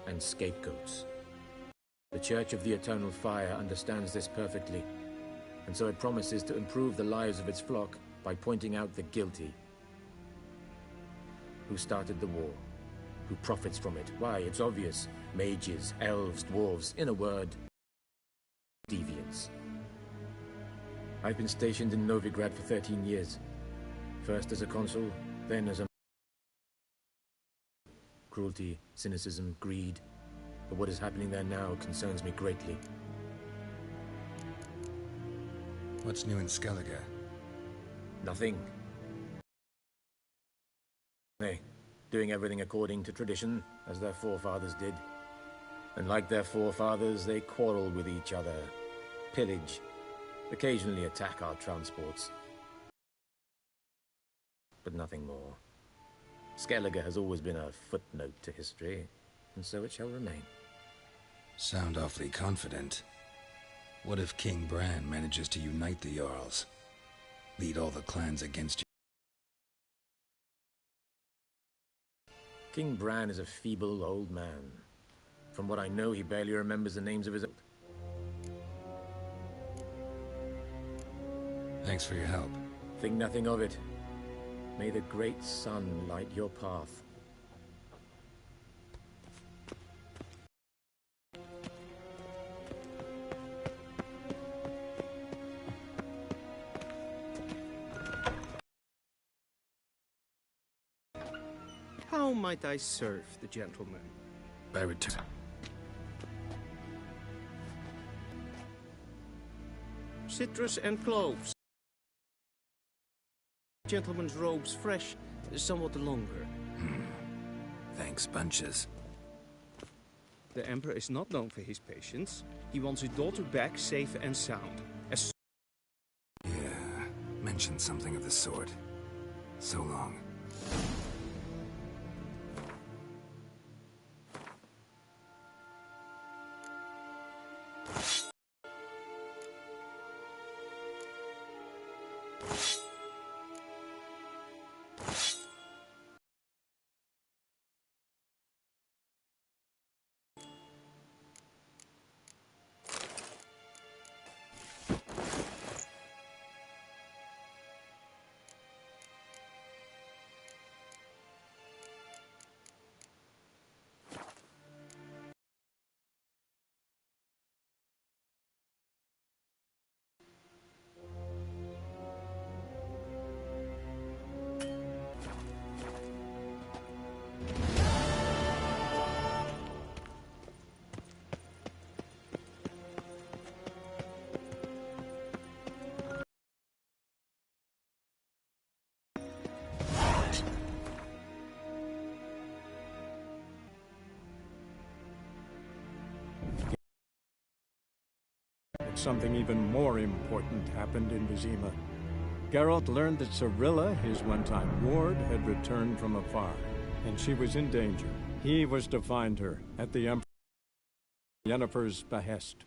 and scapegoats. The Church of the Eternal Fire understands this perfectly, and so it promises to improve the lives of its flock by pointing out the guilty. Who started the war? Who profits from it? Why, it's obvious. Mages, elves, dwarves, in a word, deviants. I've been stationed in Novigrad for 13 years. First as a consul, Then as a cruelty, cynicism, greed. But what is happening there now concerns me greatly. What's new in Skellige? Nothing. They doing everything according to tradition, as their forefathers did. And like their forefathers, they quarrel with each other, pillage, occasionally attack our transports. But nothing more. Skellige has always been a footnote to history, and so it shall remain. Sound awfully confident. What if King Bran manages to unite the Jarls? Lead all the clans against you? King Bran is a feeble old man. From what I know, he barely remembers the names of his... Thanks for your help. Think nothing of it. May the great sun light your path. How might I serve the gentleman? By return. Citrus and cloves. Gentleman's robes fresh, somewhat longer. Thanks, bunches. The Emperor is not known for his patience. He wants his daughter back safe and sound. Yeah, mentioned something of the sort. So long. Something even more important happened in Vizima. Geralt learned that Cirilla, his one-time ward, had returned from afar, and she was in danger. He was to find her at the Emperor Yennefer's behest.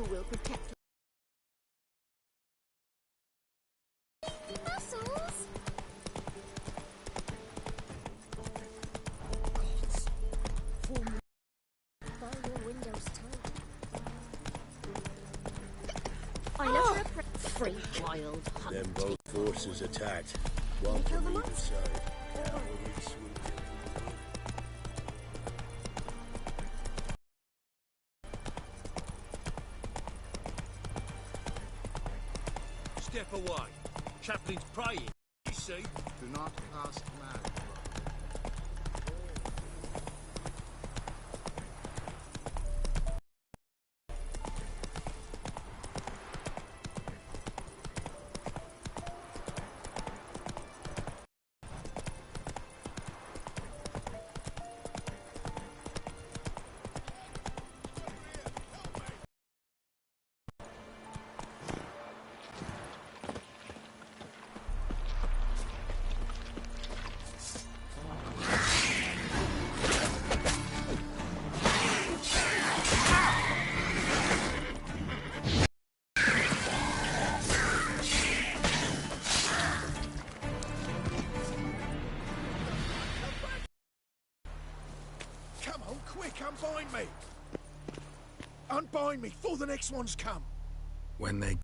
Will protect muscles. Gods, form by your windows tight. I love her free wild hunt. Then both forces attacked. One from either side. Cavalry swooped in. step away. Chaplain's praying, you see. Do not cast mad. Unbind me! Unbind me before the next ones come! When they...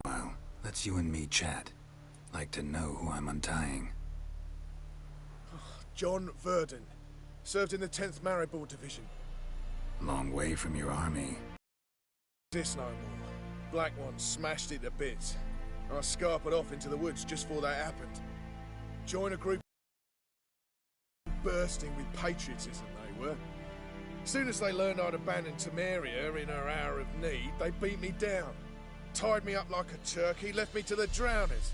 Well, let's you and me chat. Like to know who I'm untying. John Verdon. Served in the 10th Maribor Division. Long way from your army. This no more. Black Ones smashed it to bits. I scarpered off into the woods just before that happened. Joined a group bursting with patriotism, they were. Soon as they learned I'd abandoned Temeria in her hour of need, they beat me down. Tied me up like a turkey, left me to the drowners.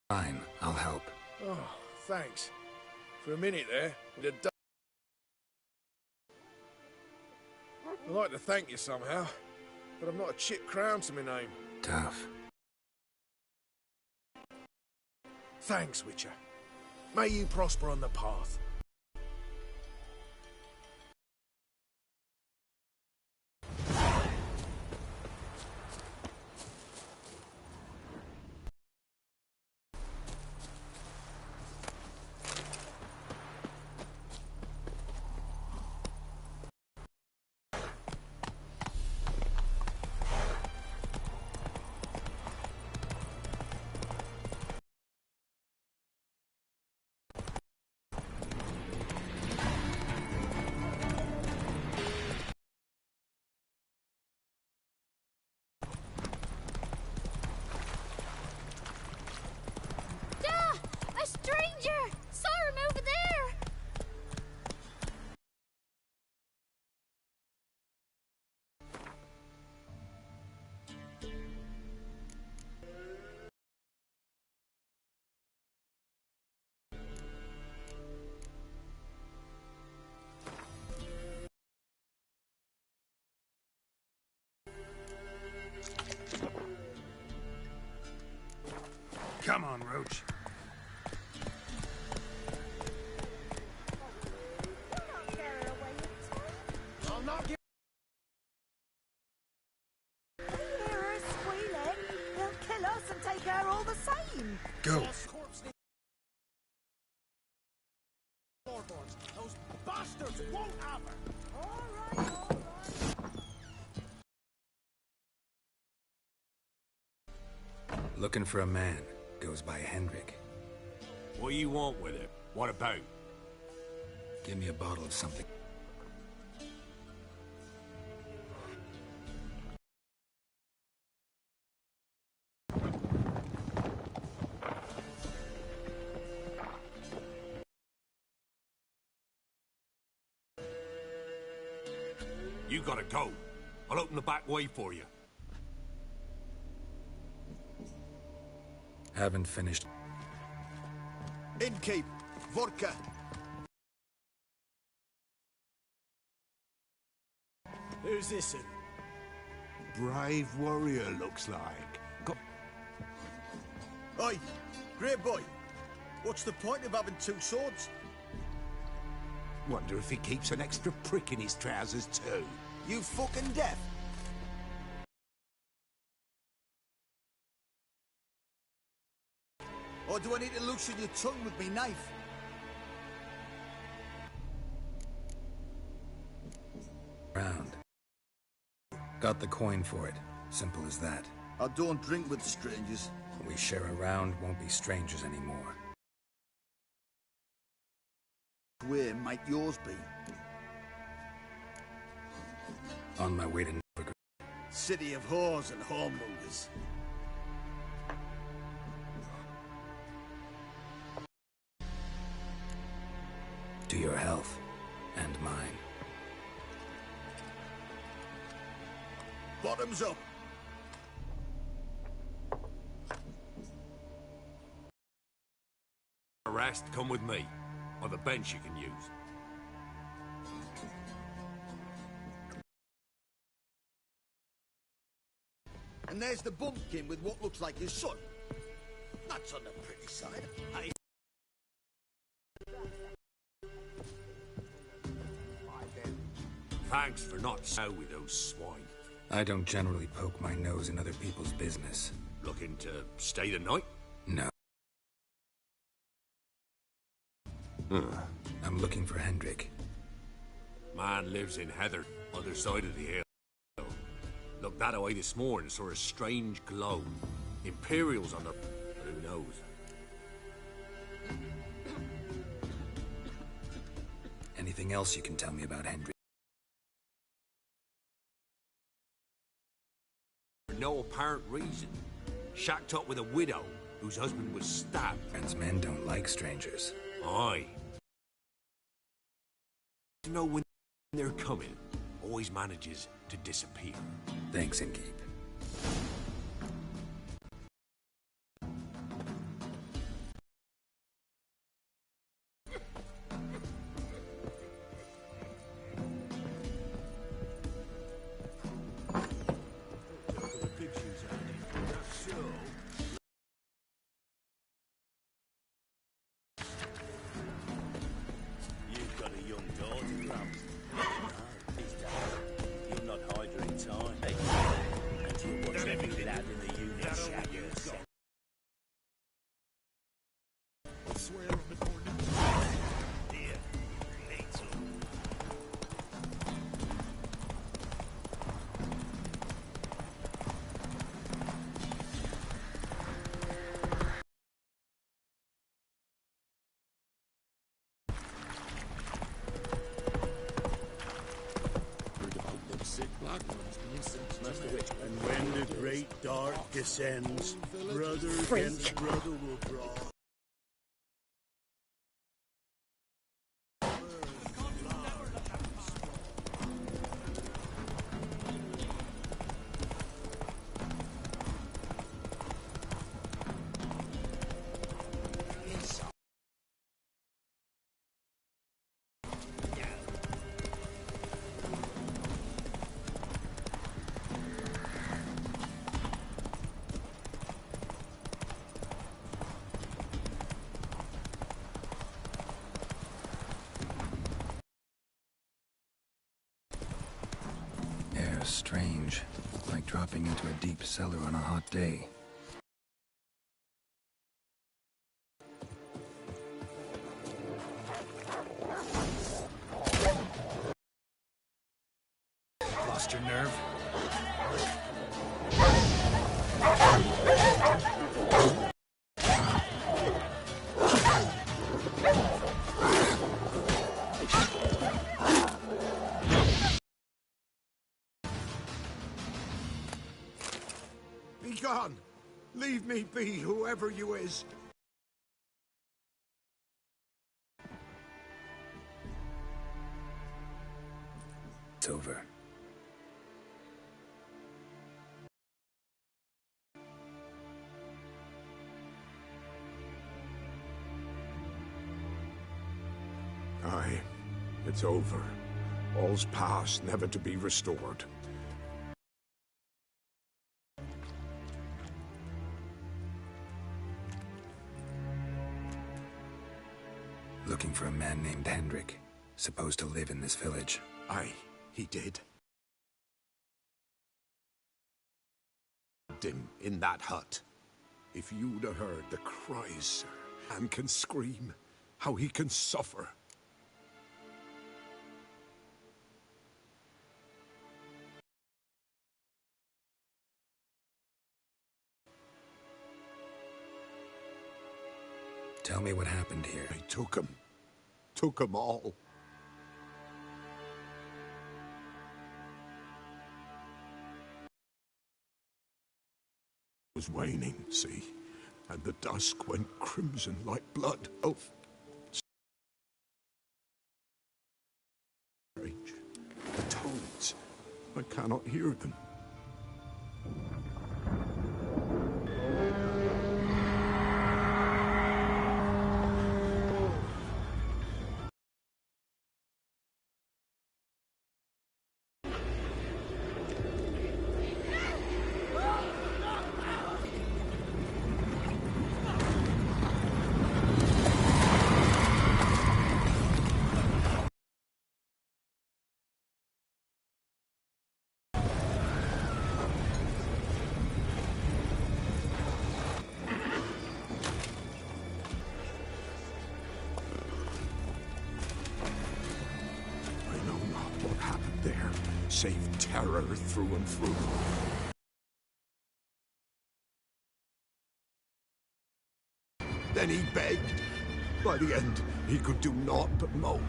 Fine, I'll help. Oh, thanks. For a minute there, it had done. I'd like to thank you somehow, but I've not a chip crown to my name. Tough. Thanks, Witcher. May you prosper on the path. Come on, Roach. I'll not give... Hear her squealing. They'll kill us and take her all the same. Go. Those bastards won't have her. All right, all right. Looking for a man. Goes by Hendrik. What do you want with it? What about? Give me a bottle of something. You gotta go. I'll open the back way for you. Haven't finished. Innkeep, vodka. Who's this in? Brave warrior, looks like. Oi, grey boy. What's the point of having two swords? Wonder if he keeps an extra prick in his trousers too. You fucking deaf? Or do I need to loosen your tongue with me knife? Round. Got the coin for it. Simple as that. I don't drink with strangers. When we share a round, won't be strangers anymore. Where might yours be? On my way to Novigrad. City of whores and whoremongers. To your health and mine. Bottoms up. Harassed, come with me. Or the bench you can use. And there's the bumpkin with what looks like his son. That's on the pretty side. Hey. Thanks for not so with those swine. I don't generally poke my nose in other people's business. Looking to stay the night? No. I'm looking for Hendrik. Man lives in Heather, other side of the hill. Looked that away this morning, saw a strange glow. Imperials on the... but who knows? Anything else you can tell me about Hendrik? For no apparent reason. Shacked up with a widow whose husband was stabbed. Friends, men don't like strangers. Aye. To know when they're coming, always manages to disappear. Thanks, Inkeep. You've got a young daughter, Gramps. You'll not hide her in time. And you'll watch every lad in the unit shag her. I swear on the corner. Here, Peter. And when the great dark descends, brother against brother will brawl. Air's strange, like dropping into a deep cellar on a hot day. Lost your nerve? Be gone! Leave me be, whoever you is. It's over. Aye, it's over. All's past, never to be restored. Looking for a man named Hendrik, supposed to live in this village. Aye, he did. Him in that hut. If you'd have heard the cries, sir, and can scream, how he can suffer. Tell me what happened here. I took him. Took 'em all. was waning, see? And the dusk went crimson like blood. Oh, strange. The toads. I cannot hear them. Save terror through and through. Then he begged. By the end, he could do naught but moan.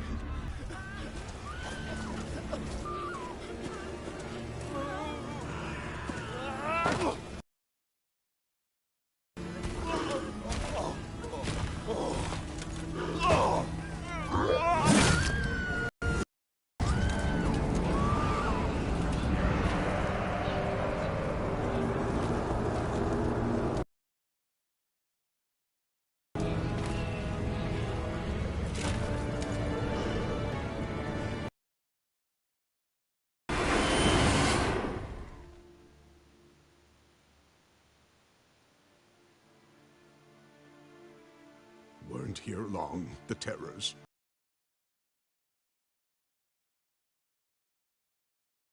Weren't here long, the terrors.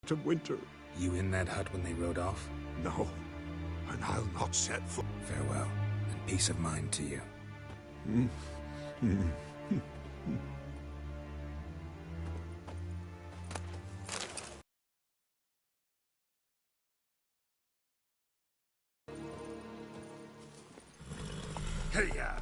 To winter. You in that hut when they rode off? No, and I'll not set foot. Farewell, and peace of mind to you. Hey-ya!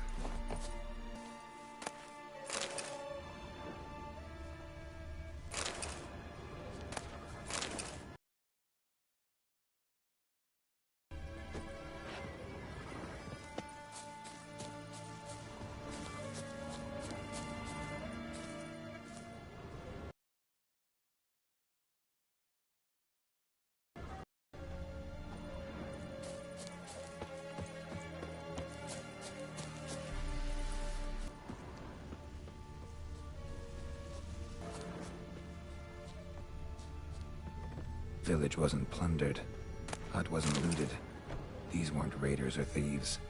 Village wasn't plundered. Hut wasn't looted. These weren't raiders or thieves.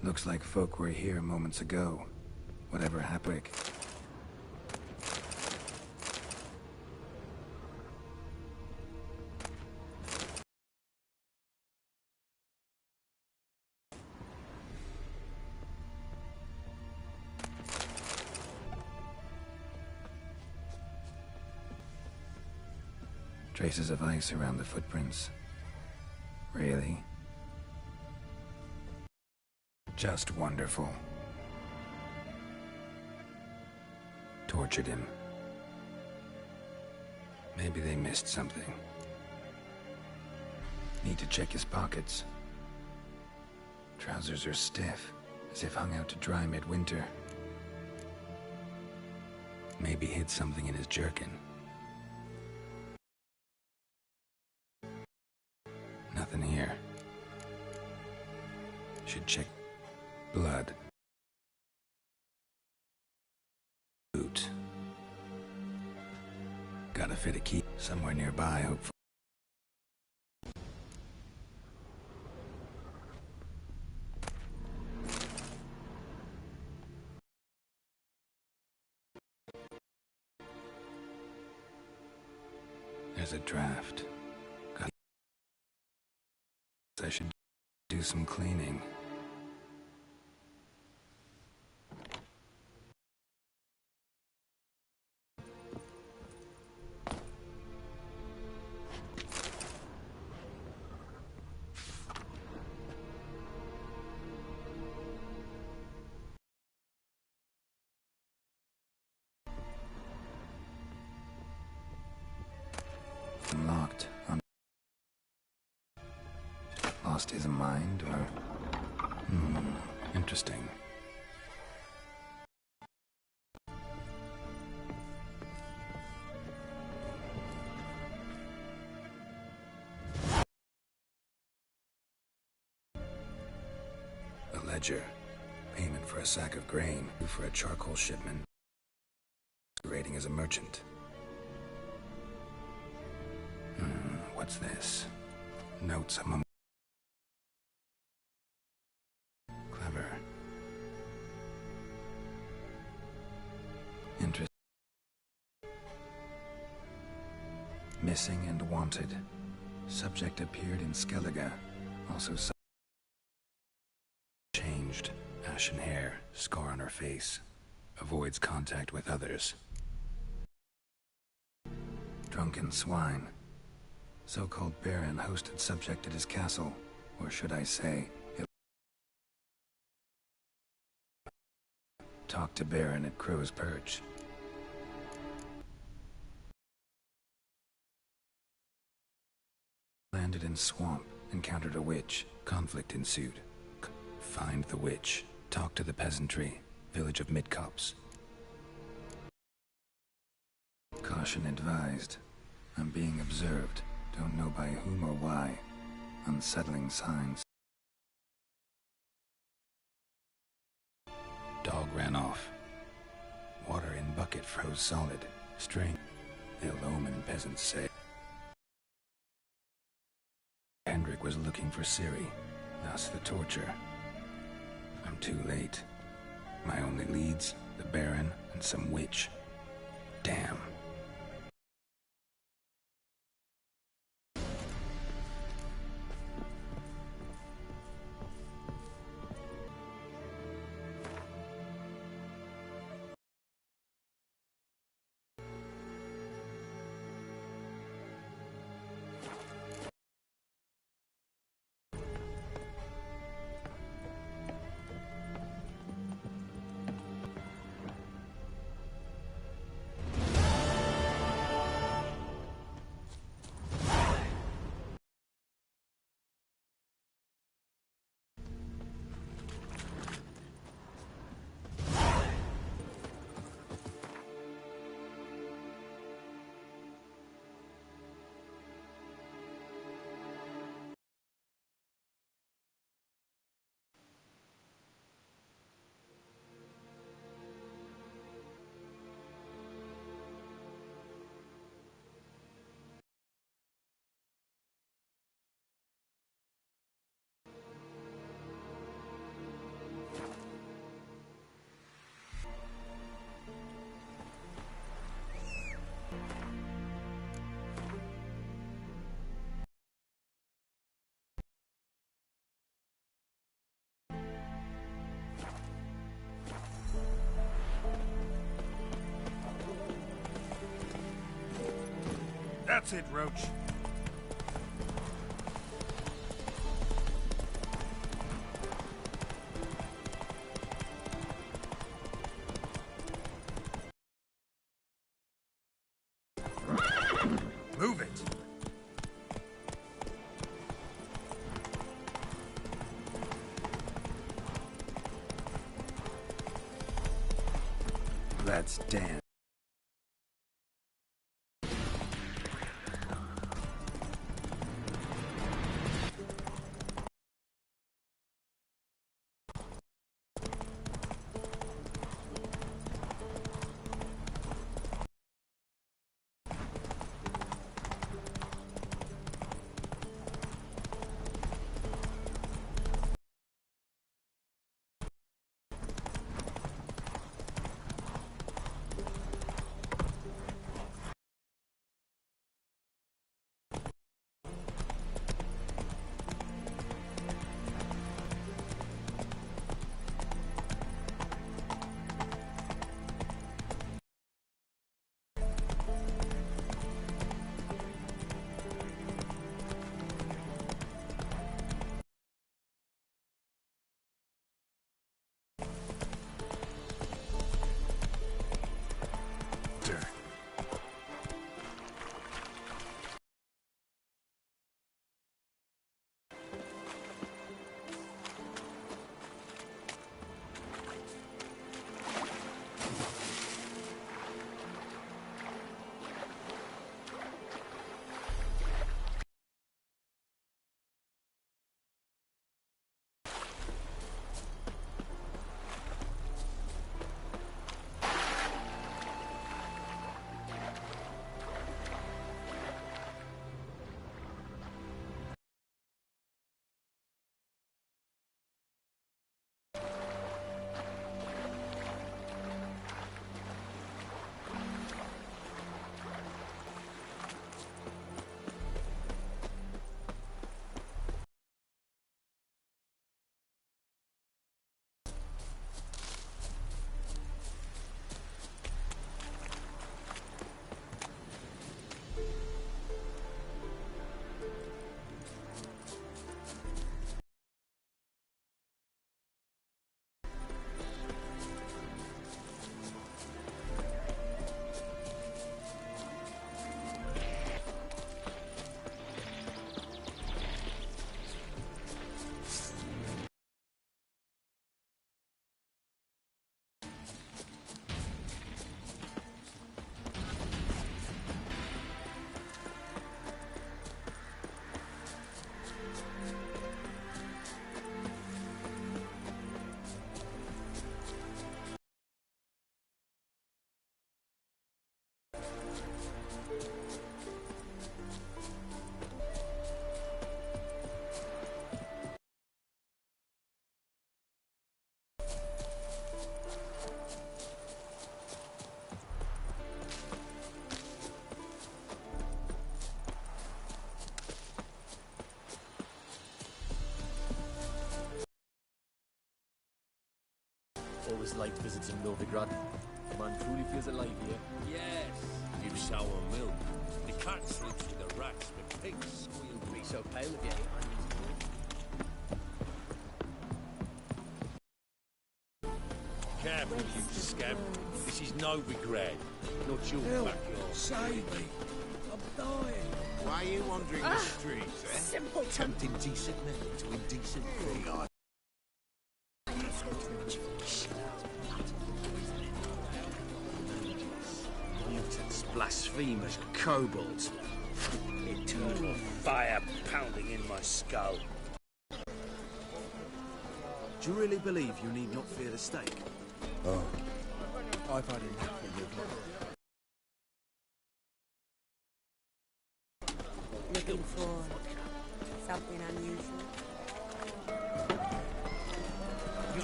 Looks like folk were here moments ago. Whatever happened. Traces of ice around the footprints. Really? Just wonderful. Tortured him. Maybe they missed something. Need to check his pockets. Trousers are stiff, as if hung out to dry midwinter. Maybe hid something in his jerkin. Nothing here. Should check. Blood. Boot. Gotta fit a key somewhere nearby, hopefully. There's a draft. I should do some cleaning. Locked on. Lost his mind, or... interesting. A ledger. Payment for a sack of grain, for a charcoal shipment. Rating as a merchant. What's this? Notes among... Clever. Interesting. Missing and wanted. Subject appeared in Skellige. Also changed. Ashen hair. Scar on her face. Avoids contact with others. Drunken swine. So-called Baron hosted subject at his castle, or should I say, talked to Baron at Crow's Perch. Landed in swamp, encountered a witch, conflict ensued. Find the witch, talk to the peasantry, village of Midcopse. Caution advised. I'm being observed. Don't know by whom or why. Unsettling signs. Dog ran off. Water in bucket froze solid. String. Ill omen, peasants say. Hendrik was looking for Ciri. Thus the torture. I'm too late. My only leads, the Baron and some witch. Damn. That's it, Roach. Move it. Let's dance. was like visiting Novigrad. The man truly feels alive here. Yes, you sour milk. The cat slips to the rats, but pigs squeal. Be so pale of you. Careful, you scamp. This is Novigrad, not your backyard. Save me. I'm dying. Why are you wandering the streets, eh? Simpleton. Tempting decent men to indecent things. Mutants, blasphemers, kobolds. Eternal fire pounding in my skull. Do you really believe you need not fear the stake? Oh, I've had enough of you. Looking for something unusual?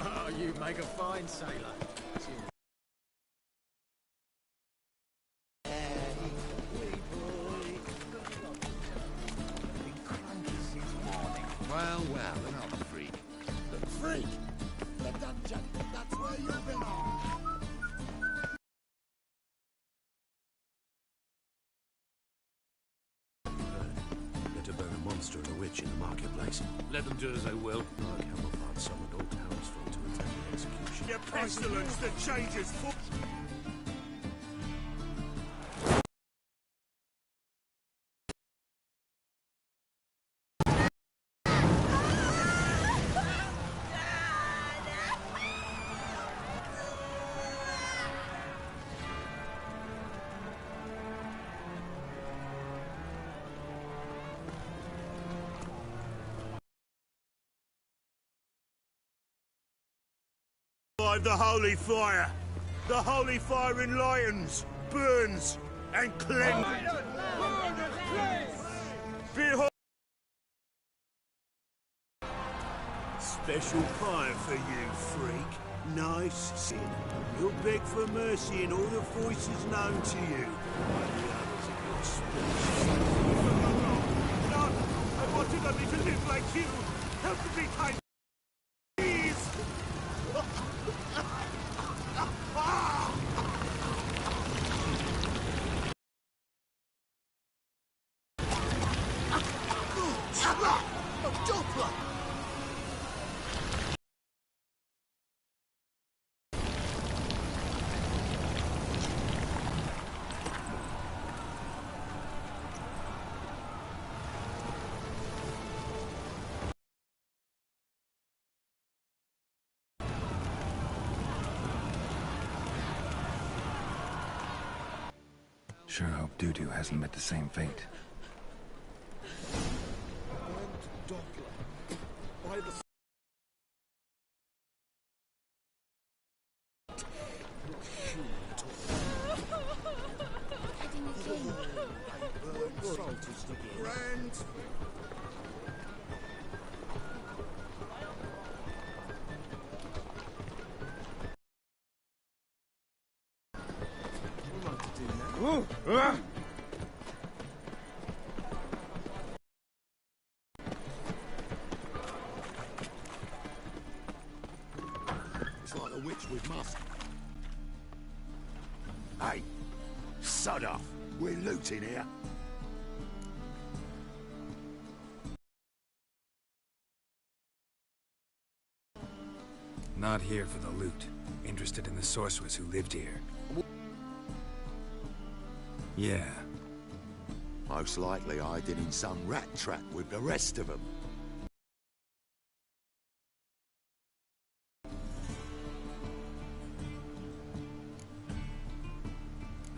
Oh, you make a fine sailor. Well, another freak. The freak? The dungeon, that's where you belong. They're to burn a monster and a witch in the marketplace. Let them do as they will. Mark Hammerfart summoned all townsfolk to attend the execution. Your pestilence that changes foot. The holy fire! The holy fire enlightens, burns, and cleanses! Behold! Special fire for you, freak. Nice sin. You'll beg for mercy in all the voices known to you. By the others of your species. No! I wanted only to live like you! Help me kind. Sure hope Dudu hasn't met the same fate. It's like a witch with musk. Hey, sod off. We're looting here. Not here for the loot. Interested in the sorceress who lived here. Yeah. Most likely hiding in some rat trap with the rest of them.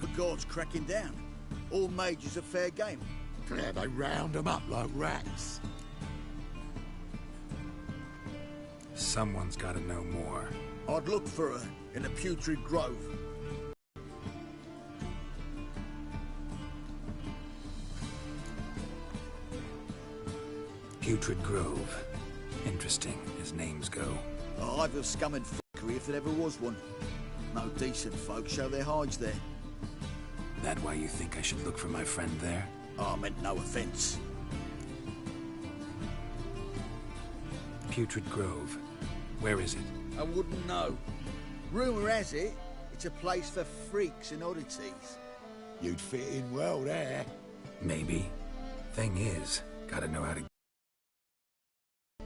The guard's cracking down. All mages are fair game. Yeah, they round them up like rats. Someone's gotta know more. I'd look for her in the Putrid Grove. Putrid Grove. Interesting, as names go. I've a scum and fuckery if there ever was one. No decent folk show their hides there. That why you think I should look for my friend there? I meant no offense. Putrid Grove. Where is it? I wouldn't know. Rumour has it, it's a place for freaks and oddities. You'd fit in well there. Maybe. Thing is, gotta know how to...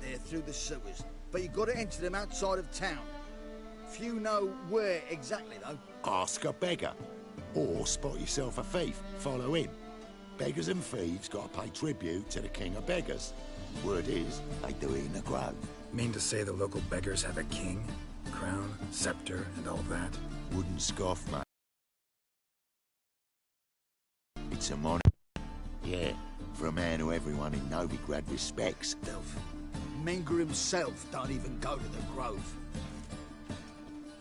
They're through the sewers, but you gotta enter them outside of town. Few know where exactly, though. Ask a beggar. Or spot yourself a thief, follow him. Beggars and thieves gotta pay tribute to the king of beggars. Word is, they do it in the grove. Mean to say the local beggars have a king, crown, scepter, and all that? Wouldn't scoff, mate. It's a monarch. Yeah, for a man who everyone in Novigrad respects. Menger himself don't even go to the grove.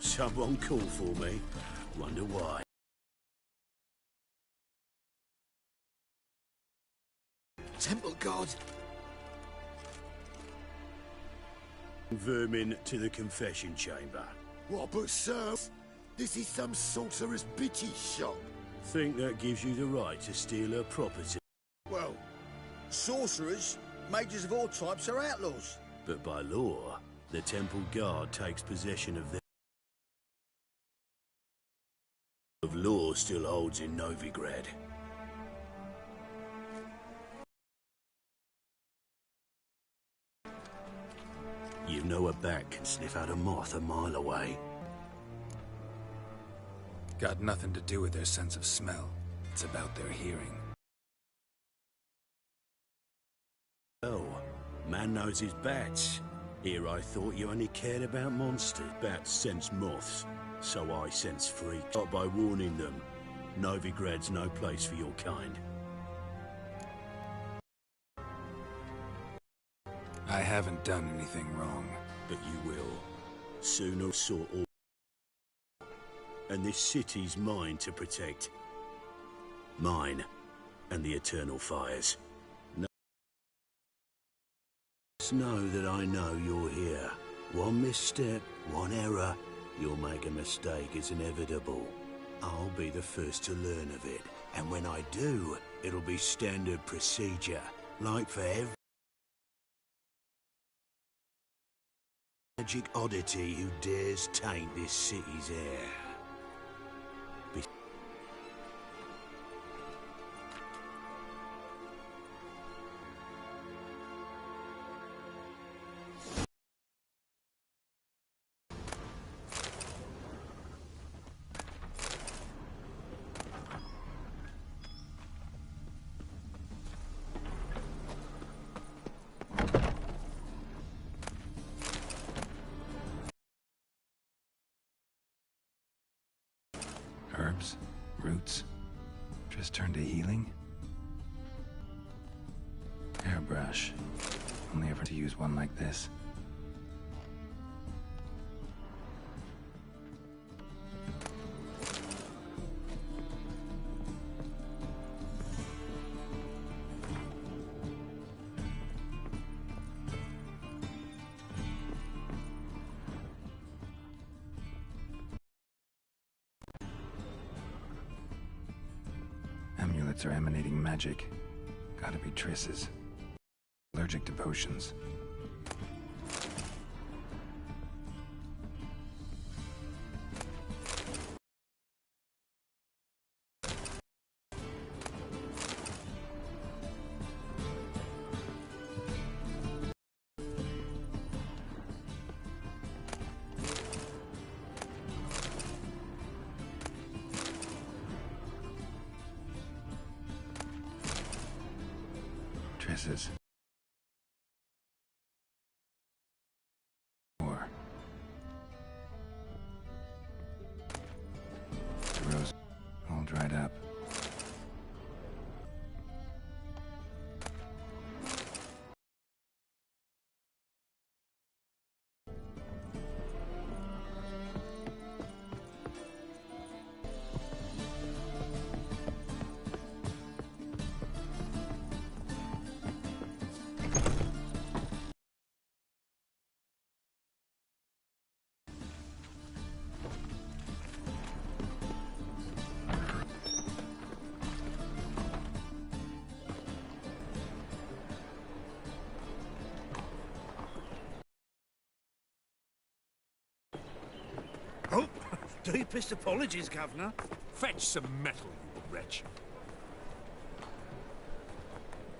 Someone call for me. Wonder why. Temple God. Vermin to the confession chamber. What, but sir, this is some sorcerer's bitchy shop. Think that gives you the right to steal her property? Well, sorcerers, mages of all types are outlaws. But by law, the temple guard takes possession of their... of law still holds in Novigrad. You know a bat can sniff out a moth a mile away. Got nothing to do with their sense of smell. It's about their hearing. Oh, man knows his bats. Here I thought you only cared about monsters. Bats sense moths, so I sense freaks. Not by warning them. Novigrad's no place for your kind. I haven't done anything wrong. But you will. Soon or sort all. And this city's mine to protect. Mine and the eternal fires. Know that I know you're here. One misstep, one error, you'll make a mistake. It's inevitable. I'll be the first to learn of it. And when I do, it'll be standard procedure. Like for every magic oddity who dares taint this city's air. Herbs? Roots? Just turn to healing? Airbrush. Only ever to use one like this. Amulets are emanating magic. Gotta be Triss's. Allergic to potions. Triss's. Or the rose all dried up. Deepest apologies, Governor. Fetch some metal, you wretch.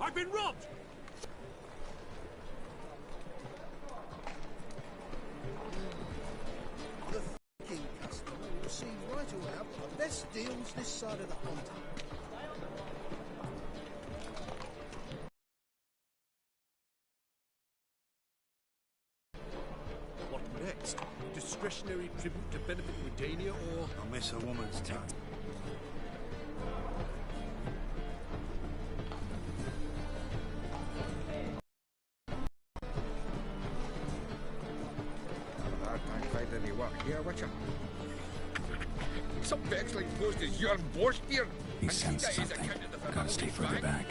I've been robbed! The f***ing customer will receive right away up the best deals this side of the pond. What next? Discretionary tribute to benefit Redania, or... I'll miss a woman's tongue. Here, watch out. Some Bexley post is your borscht here. He sensed something. Gotta stay further back.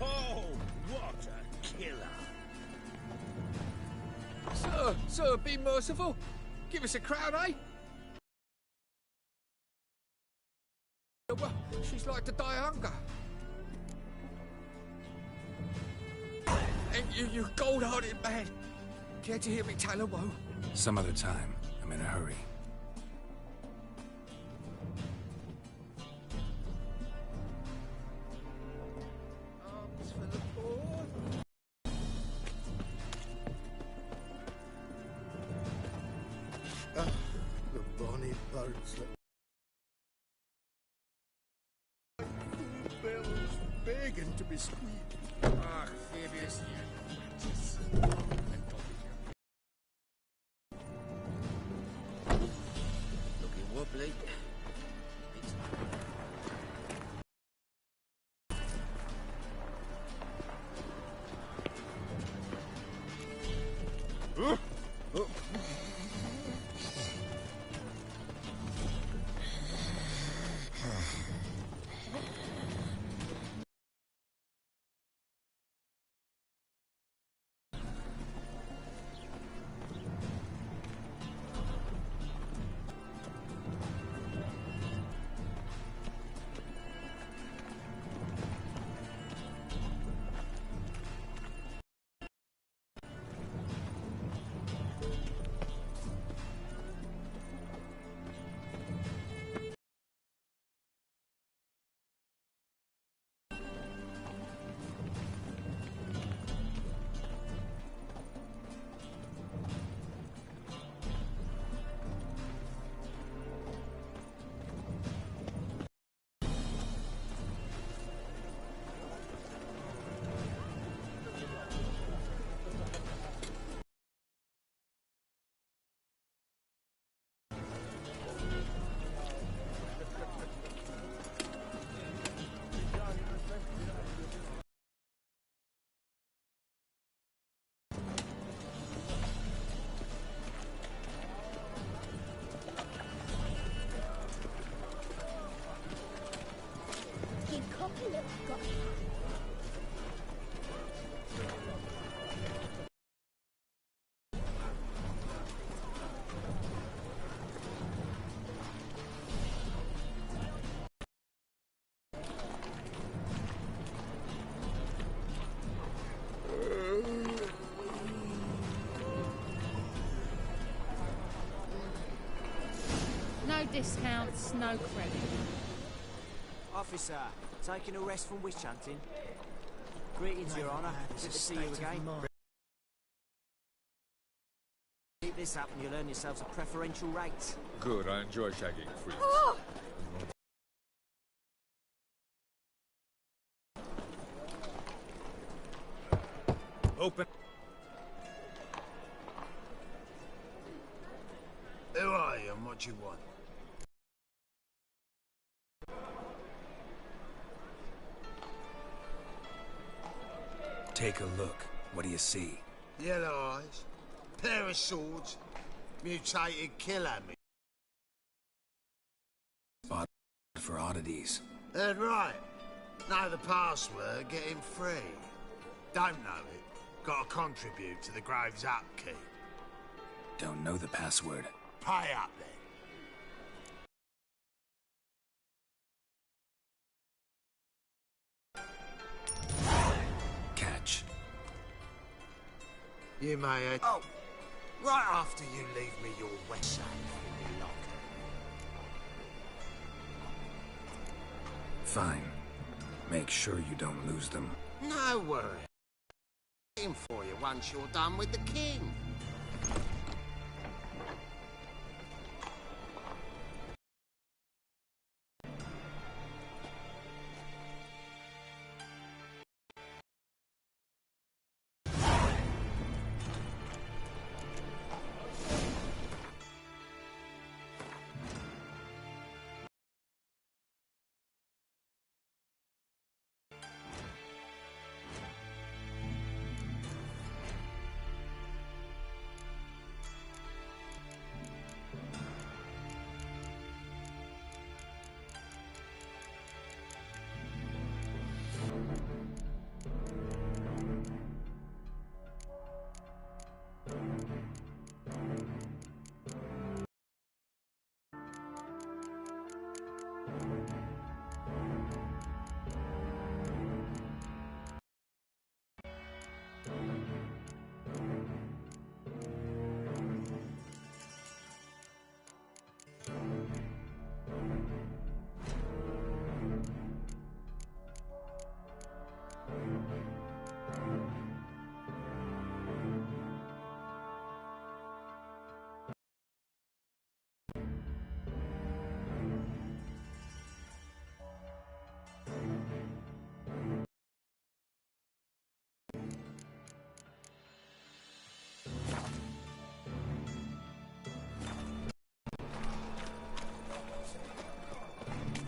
Whoa! What a killer! Sir, be merciful. Give us a crown, eh? Well, she's like to die of hunger. And you gold-hearted man. Care to hear me tell a woe? Some other time. I'm in a hurry. The bonny birds that... bells begging to be squeezed. Ah, Fabius, you wretches. Looking wobbly. No discounts, no credit. Officer, taking a rest from witch hunting. Greetings, Your Honour. Good to see you again. Keep this up and you'll earn yourselves a preferential rate. Good, I enjoy shagging freaks. Oh! Open. Who are you and what do you want? Take a look. What do you see? Yellow eyes, pair of swords, mutated killer me. Spot for oddities. Right. Know the password, get him free. Don't know it, gotta contribute to the Grave's upkeep. Don't know the password. Pay up then. Catch. You may... Oh! Right after you leave me your wet safe in your locker. Fine. Make sure you don't lose them. No worry. Him for you once you're done with the king.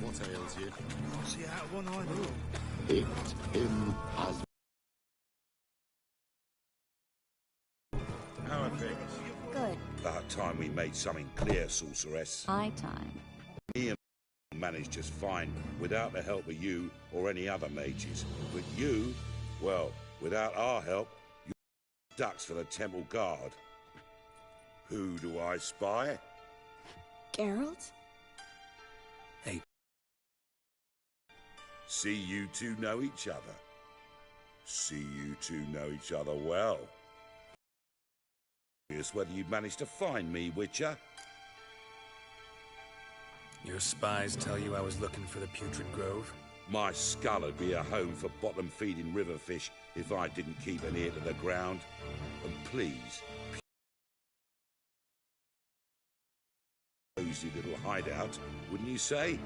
What ails you? Can't see out of one eye. Hit him as... How are things? Good. About time we made something clear, sorceress. High time. Me and managed just fine without the help of you or any other mages. But you, well, without our help, you ducks for the Temple Guard. Who do I spy? Geralt? Hey. See you two know each other. See you two know each other well. Curious whether you'd managed to find me, Witcher. Your spies tell you I was looking for the Putrid Grove? My skull would be a home for bottom-feeding river fish if I didn't keep an ear to the ground. And please, cozy little hideout, wouldn't you say?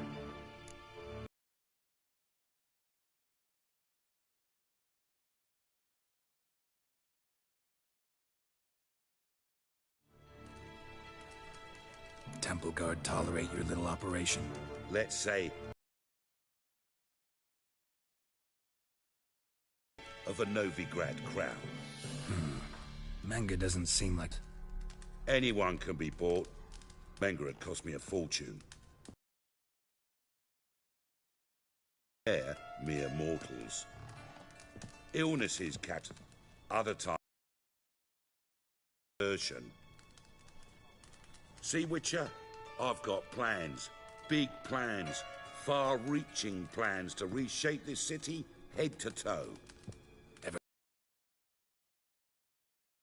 Temple Guard tolerate your little operation? Let's say of a Novigrad crown. Manga doesn't seem like... Anyone can be bought. Manga had cost me a fortune. They're mere mortals. Illnesses, cat. Other times... Version. See, Witcher? I've got plans. Big plans. Far-reaching plans to reshape this city head to toe.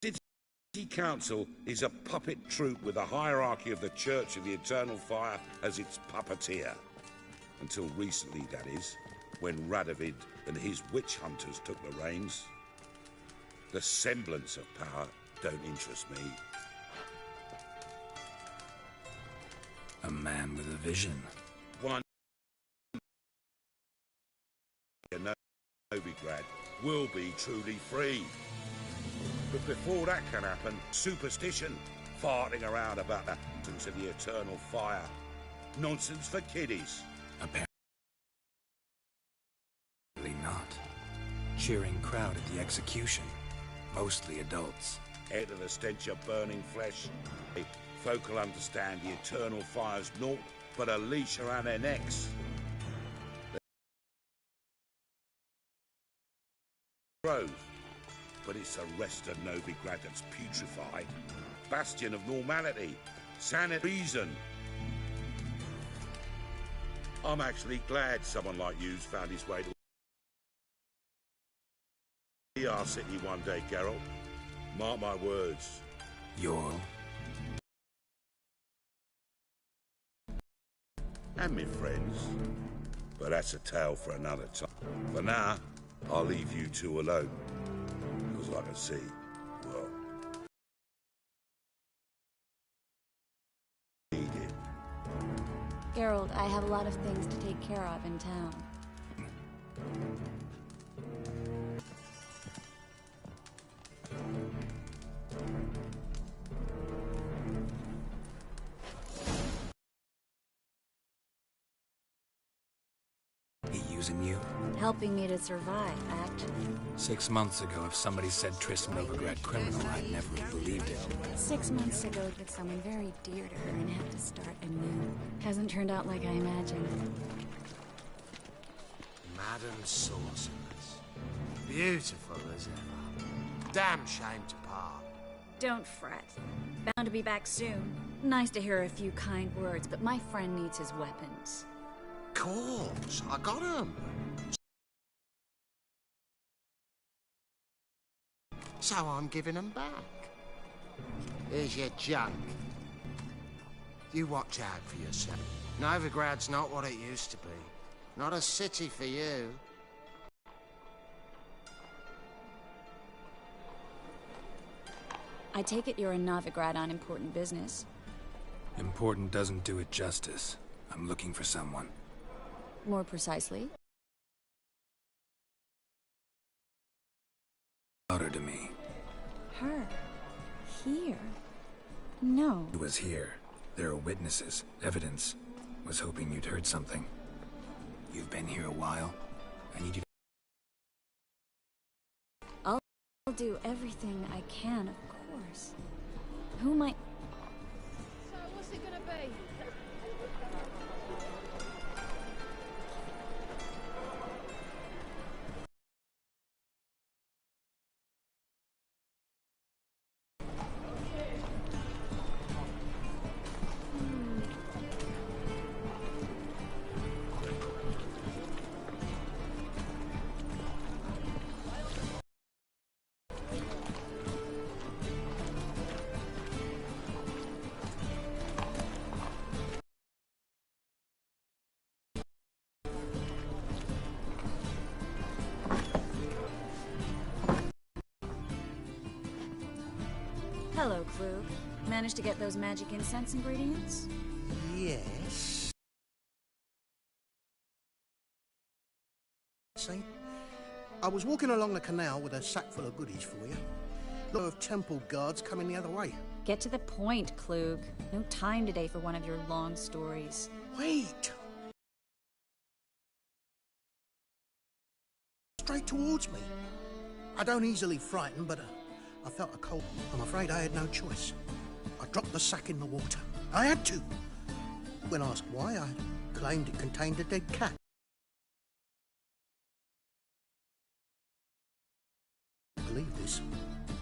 City Council is a puppet troupe with a hierarchy of the Church of the Eternal Fire as its puppeteer. Until recently, that is, when Radovid and his witch hunters took the reins. The semblance of power don't interest me. A man with a vision. One Novigrad will be truly free. But before that can happen, superstition, farting around about the absence of the eternal fire. Nonsense for kiddies. Apparently not. Cheering crowd at the execution. Mostly adults. Head of the stench of burning flesh. Folk will understand the eternal fire's naught but a leash around their necks. Grove. But it's Arresta Novigrad that's putrefied. Bastion of normality. Sanity. Reason. I'm actually glad someone like you's found his way to our city one day, Geralt. Mark my words. You're... And my friends. But that's a tale for another time. For now, I'll leave you two alone. Because I can see, well... need it. Geralt, I have a lot of things to take care of in town. He using you? Helping me to survive, actually. 6 months ago, if somebody said Triss Novigrad criminal, I'd never have believed it. 6 months ago, with someone very dear to her and had to start anew. Hasn't turned out like I imagined. Madam Sorceress. Beautiful as ever. Damn shame to part. Don't fret. Bound to be back soon. Nice to hear a few kind words, but my friend needs his weapons. Course, I got 'em. So I'm giving 'em back. Here's your junk. You watch out for yourself. Novigrad's not what it used to be. Not a city for you. I take it you're in Novigrad on important business. Important doesn't do it justice. I'm looking for someone. More precisely? Daughter to me. Her? Here? No. Who was here? There are witnesses, evidence. Was hoping you'd heard something. You've been here a while. I need you to... I'll do everything I can, of course. Who might... So what's it gonna be? Hello, Klug. Managed to get those magic incense ingredients? Yes. See? I was walking along the canal with a sack full of goodies for you. A lot of temple guards coming the other way. Get to the point, Klug. No time today for one of your long stories. Wait! Straight towards me. I don't easily frighten, but I felt a cold. I'm afraid I had no choice. I dropped the sack in the water. I had to. When asked why, I claimed it contained a dead cat. Believe this,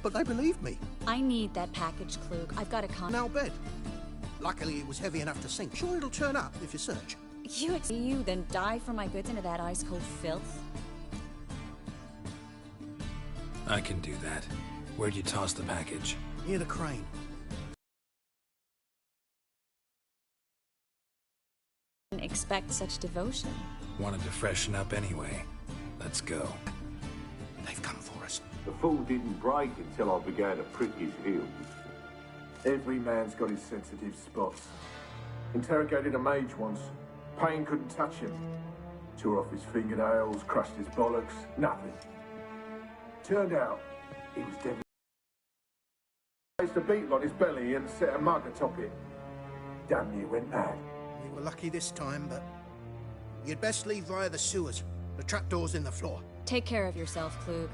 but they believed me. I need that package, Klug. I've got a Now bed. Luckily, it was heavy enough to sink. Sure, it'll turn up if you search. You then dive for my goods into that ice-cold filth? I can do that. Where'd you toss the package? Near the crane. Didn't expect such devotion. Wanted to freshen up anyway. Let's go. They've come for us. The fall didn't break until I began to prick his heels. Every man's got his sensitive spots. Interrogated a mage once. Pain couldn't touch him. Tore off his fingernails, crushed his bollocks, nothing. Turned out, he was dead. Placed a beetle on his belly and set a mug atop it. Damn near went mad. We were lucky this time, but you'd best leave via the sewers. The trapdoor's in the floor. Take care of yourself, Klug.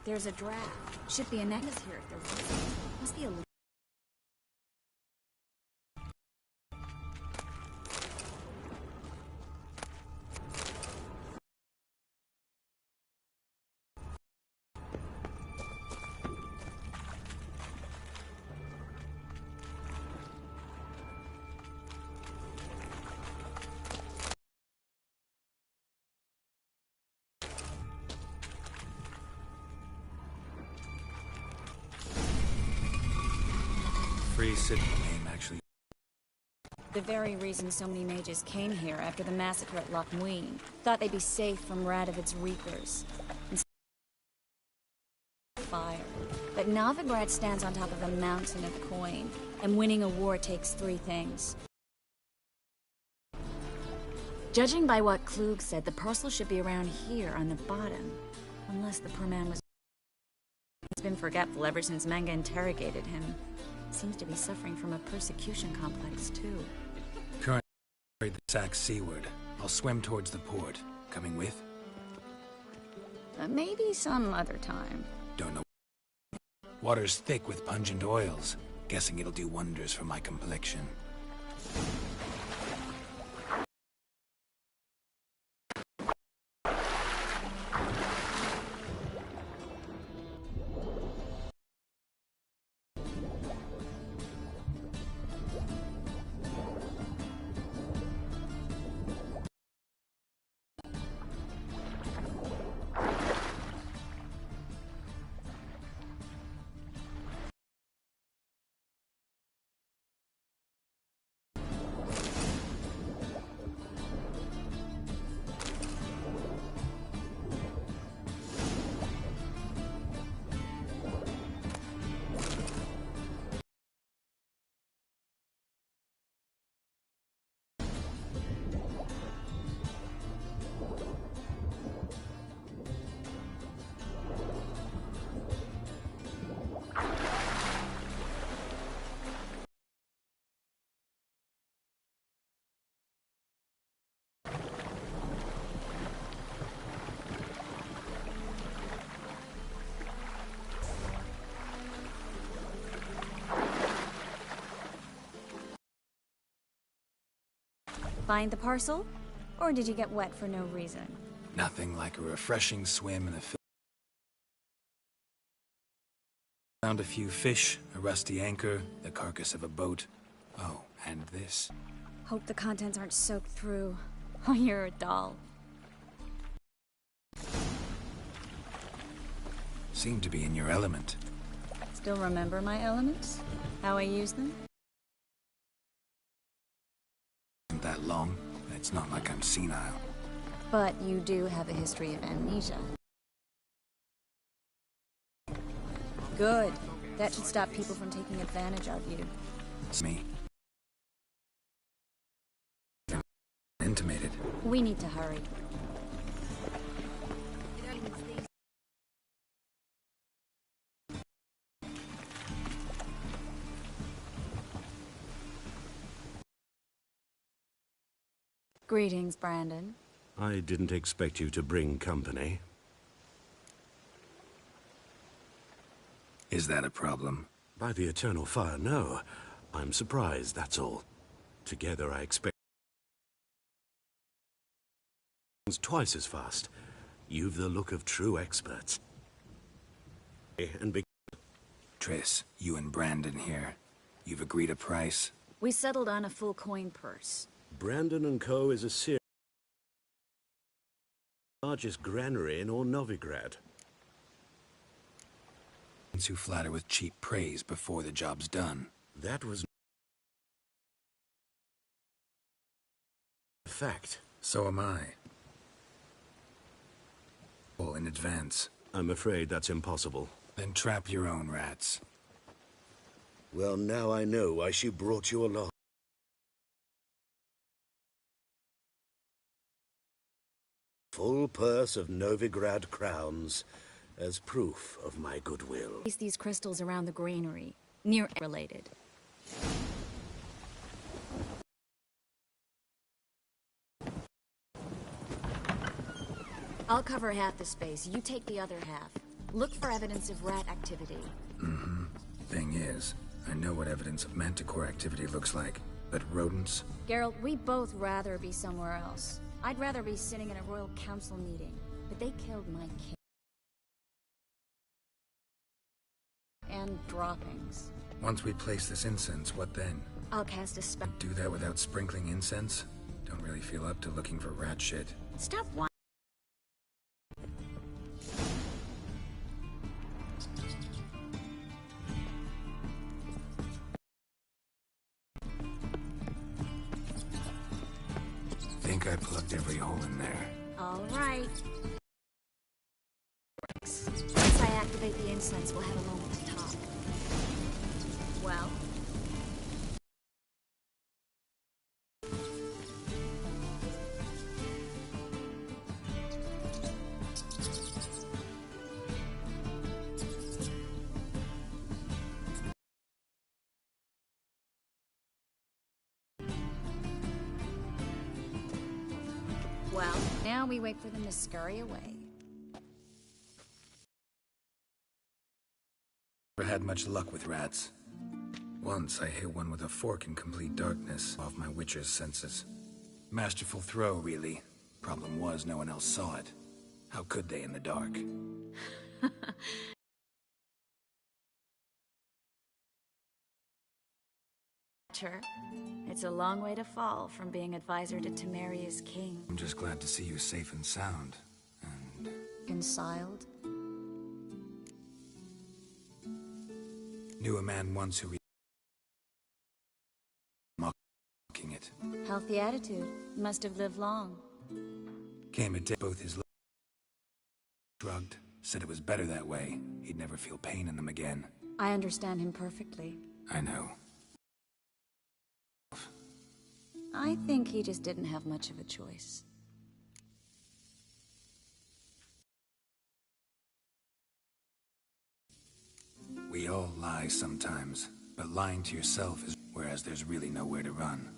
There's a draft. Should be a necklace here if there was. Must be a... Free city name, actually. The very reason so many mages came here after the massacre at Loch Muin. Thought they'd be safe from Radovid's reapers. And fire. But Novigrad stands on top of a mountain of coin, and winning a war takes 3 things. Judging by what Klug said, the parcel should be around here on the bottom. Unless the poor man was... He's been forgetful ever since Manga interrogated him. Seems to be suffering from a persecution complex, too. Currently carried the sack seaward. I'll swim towards the port. Coming with? Maybe some other time. Don't know. Water's thick with pungent oils. Guessing it'll do wonders for my complexion. Find the parcel? Or did you get wet for no reason? Nothing like a refreshing swim in a Found a few fish, a rusty anchor, the carcass of a boat. Oh, and this. Hope the contents aren't soaked through. Oh, you're a doll. Seem to be in your element. Still remember my elements? How I use them? That long, and it's not like I'm senile. But you do have a history of amnesia. Good. That should stop people from taking advantage of you. It's me. Intimated. We need to hurry. Greetings, Brandon. I didn't expect you to bring company. Is that a problem? By the Eternal Fire, no. I'm surprised, that's all. Together I expect twice as fast. You've the look of true experts. And Triss, you and Brandon here. You've agreed a price? We settled on a full coin purse. Brandon & Co. is a serious... largest granary in all Novigrad. Who flatter with cheap praise before the job's done. That was... a fact. So am I. Well, in advance. I'm afraid that's impossible. Then trap your own rats. Well, now I know why she brought you along. Full purse of Novigrad crowns, as proof of my goodwill. Place these crystals around the granary, near related. I'll cover half the space, you take the other half. Look for evidence of rat activity. Mm-hmm. Thing is, I know what evidence of manticore activity looks like, but rodents? Geralt, we'd both rather be somewhere else. I'd rather be sitting in a royal council meeting, but they killed my king. And droppings. Once we place this incense, what then? I'll cast a spell. Do that without sprinkling incense? Don't really feel up to looking for rat shit. Stop whining. Think I plugged every hole in there. All right. Once I activate the incense, we'll have a moment to talk. Well? Well, now we wait for them to scurry away. Never had much luck with rats. Once I hit one with a fork in complete darkness off my witcher's senses. Masterful throw, really. Problem was, no one else saw it. How could they in the dark? It's a long way to fall from being advisor to Temeria's king. I'm just glad to see you safe and sound. And... Ensiled? Knew a man once who... mocking it. Healthy attitude. Must have lived long. Came a day both his legs shrugged, said it was better that way. He'd never feel pain in them again. I understand him perfectly. I know. I think he just didn't have much of a choice. We all lie sometimes, but lying to yourself is... whereas there's really nowhere to run.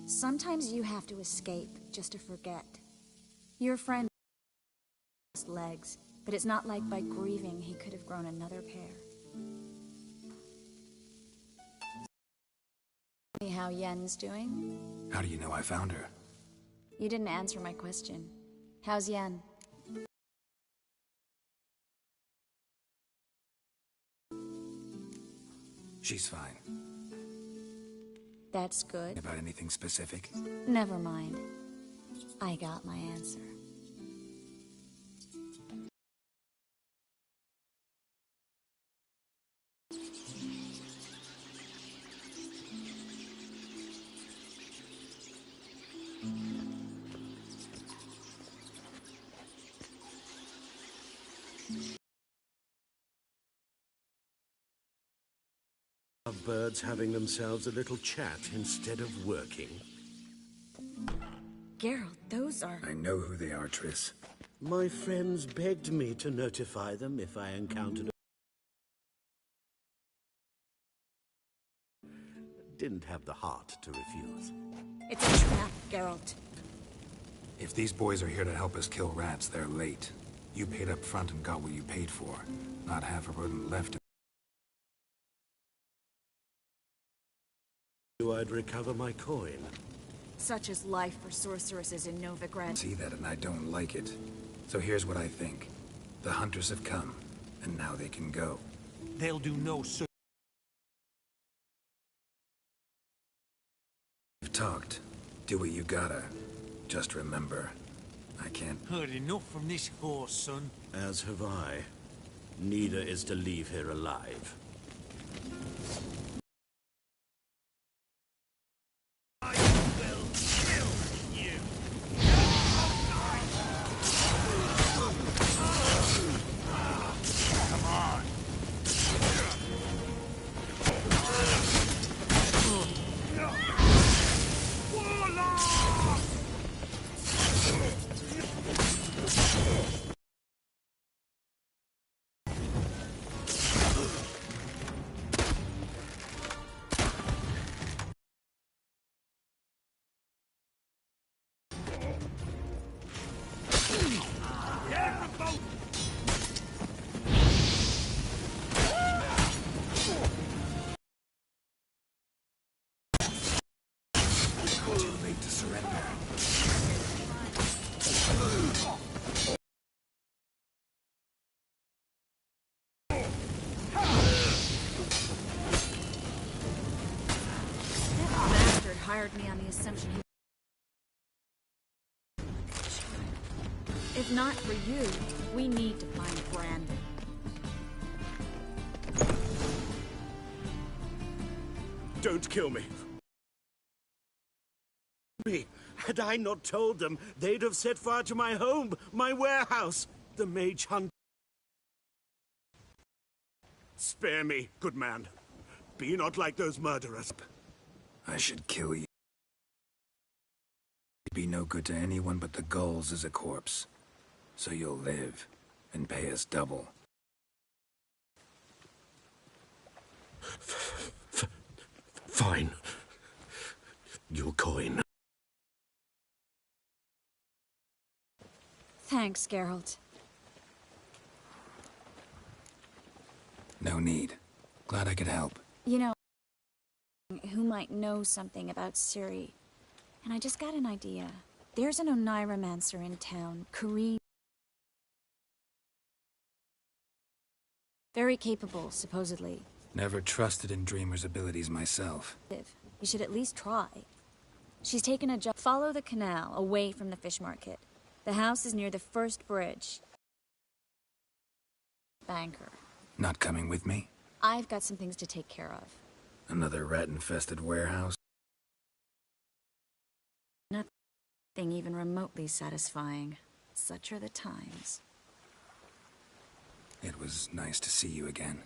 Sometimes you have to escape just to forget. Your friend lost legs, but it's not like by grieving he could have grown another pair. See how Yen's doing? How do you know I found her? You didn't answer my question. How's Yen? She's fine. That's good. About anything specific? Never mind. I got my answer. Of birds having themselves a little chat instead of working. Geralt, those are... I know who they are, Triss. My friends begged me to notify them if I encountered a... Didn't have the heart to refuse. It's a trap, Geralt. If these boys are here to help us kill rats, they're late. You paid up front and got what you paid for. Not half a rodent left. I'd recover my coin. Such is life for sorceresses in Novigrad. See that and I don't like it. So here's what I think. The hunters have come, and now they can go. They'll do no such. You've talked. Do what you gotta. Just remember, I can't... Heard enough from this horse, son. As have I. Neither is to leave here alive. hired me on the assumption he... If not for you, we need to find Brandon. Don't kill me. Had I not told them, they'd have set fire to my home, my warehouse. The mage hunt. Spare me, good man. Be not like those murderers. I should kill you. You'd be no good to anyone but the gulls as a corpse. So you'll live, and pay us double. Fine. Your coin. Thanks, Geralt. No need. Glad I could help. You know, who might know something about Ciri. And I just got an idea. There's an Oneiromancer in town, Corrine. Very capable, supposedly. Never trusted in Dreamer's abilities myself. You should at least try. She's taken a job. Follow the canal, away from the fish market. The house is near the first bridge. Banker. Not coming with me? I've got some things to take care of. Another rat-infested warehouse? Nothing even remotely satisfying. Such are the times. It was nice to see you again.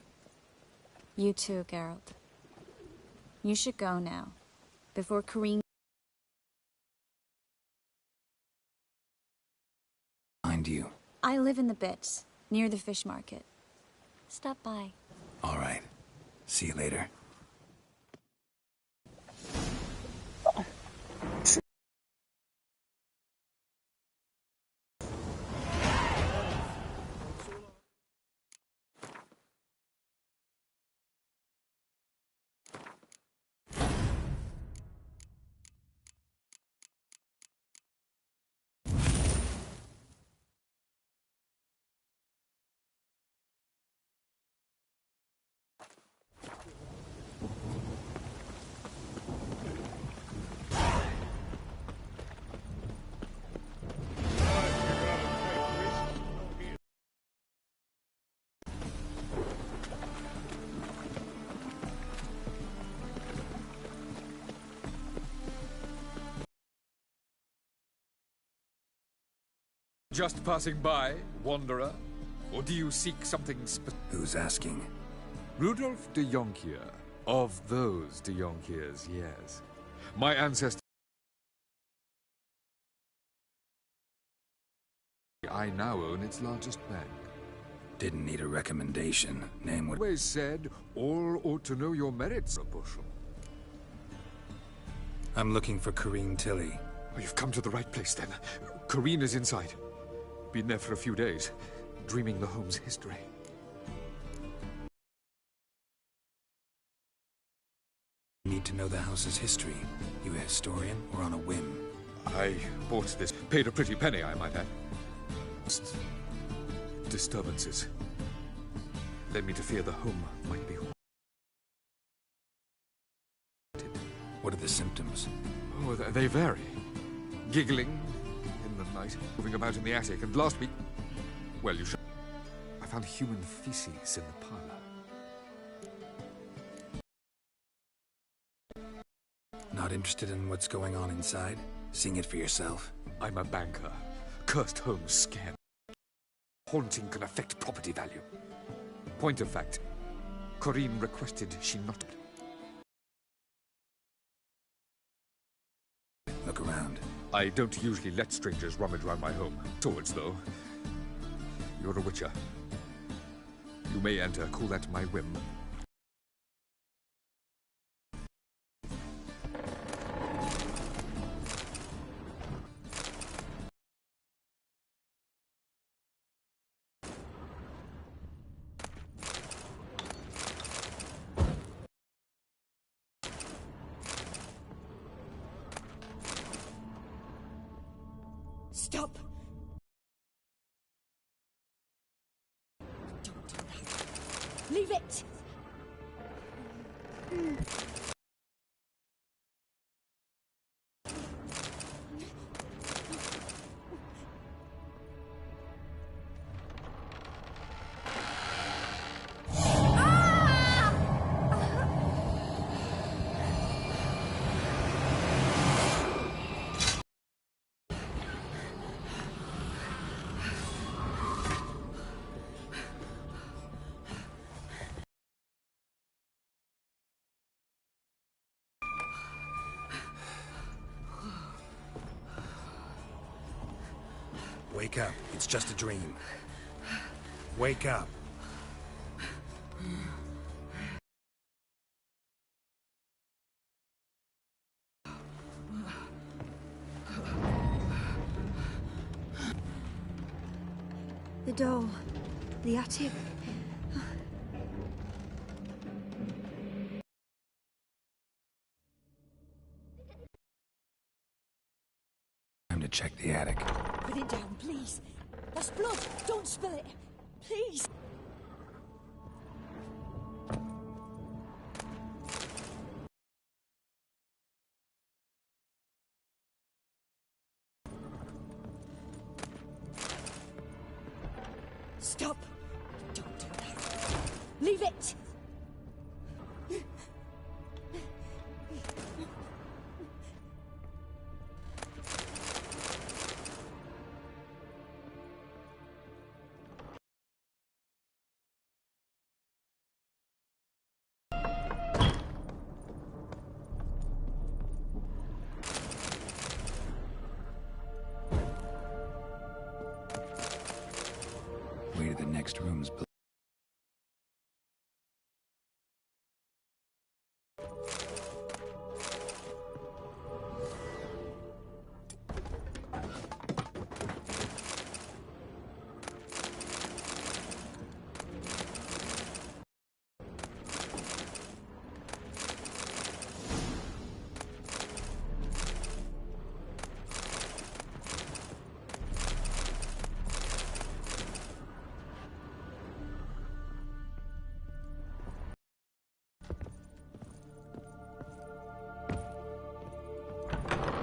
You too, Geralt. You should go now, before Corrine... Find you. I live in the Bits, near the fish market. Stop by. All right. See you later. Just passing by, wanderer? Or do you seek something Who's asking? Rudolf de Jonkier. Of those de Jonkiers, yes. My ancestor... I now own its largest bank. Didn't need a recommendation. Name would... Always said, all ought to know your merits, a bushel. I'm looking for Corrine Tilly. Oh, you've come to the right place, then. Corrine is inside. Been there for a few days, dreaming the home's history. Need to know the house's history. You a historian or on a whim? I bought this. Paid a pretty penny, I might add. Disturbances led me to fear the home might be haunted. What are the symptoms? Oh, they vary. Giggling in the night, moving about in the attic, and last week... Well, you should... I found human feces in the parlor. Not interested in what's going on inside? Seeing it for yourself? I'm a banker. Cursed homes scare me. Haunting can affect property value. Point of fact, Corrine requested she not... Look around. I don't usually let strangers rummage around my home. Swords, though. You're a witcher. You may enter, call that my whim. Stop! Don't do that. Leave it! up. It's just a dream. Wake up. The doll. The attic. Time to check the attic. Put it down, please. That's blood. Don't spill it. Please. Stop. Don't do that. Leave it. Way to the next room's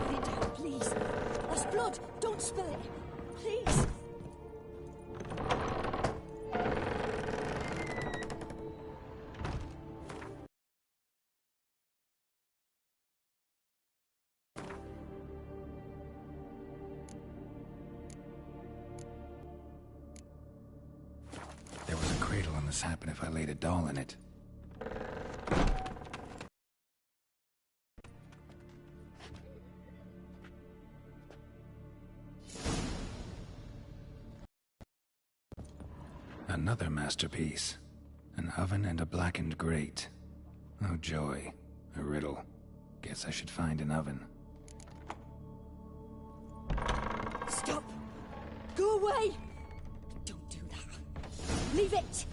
Put it down, please. That's blood. Don't spill it. Please. There was a cradle on the sapling if I laid a doll in it. Another masterpiece. An oven and a blackened grate. Oh joy. A riddle. Guess I should find an oven. Stop. Go away. Don't do that. Leave it.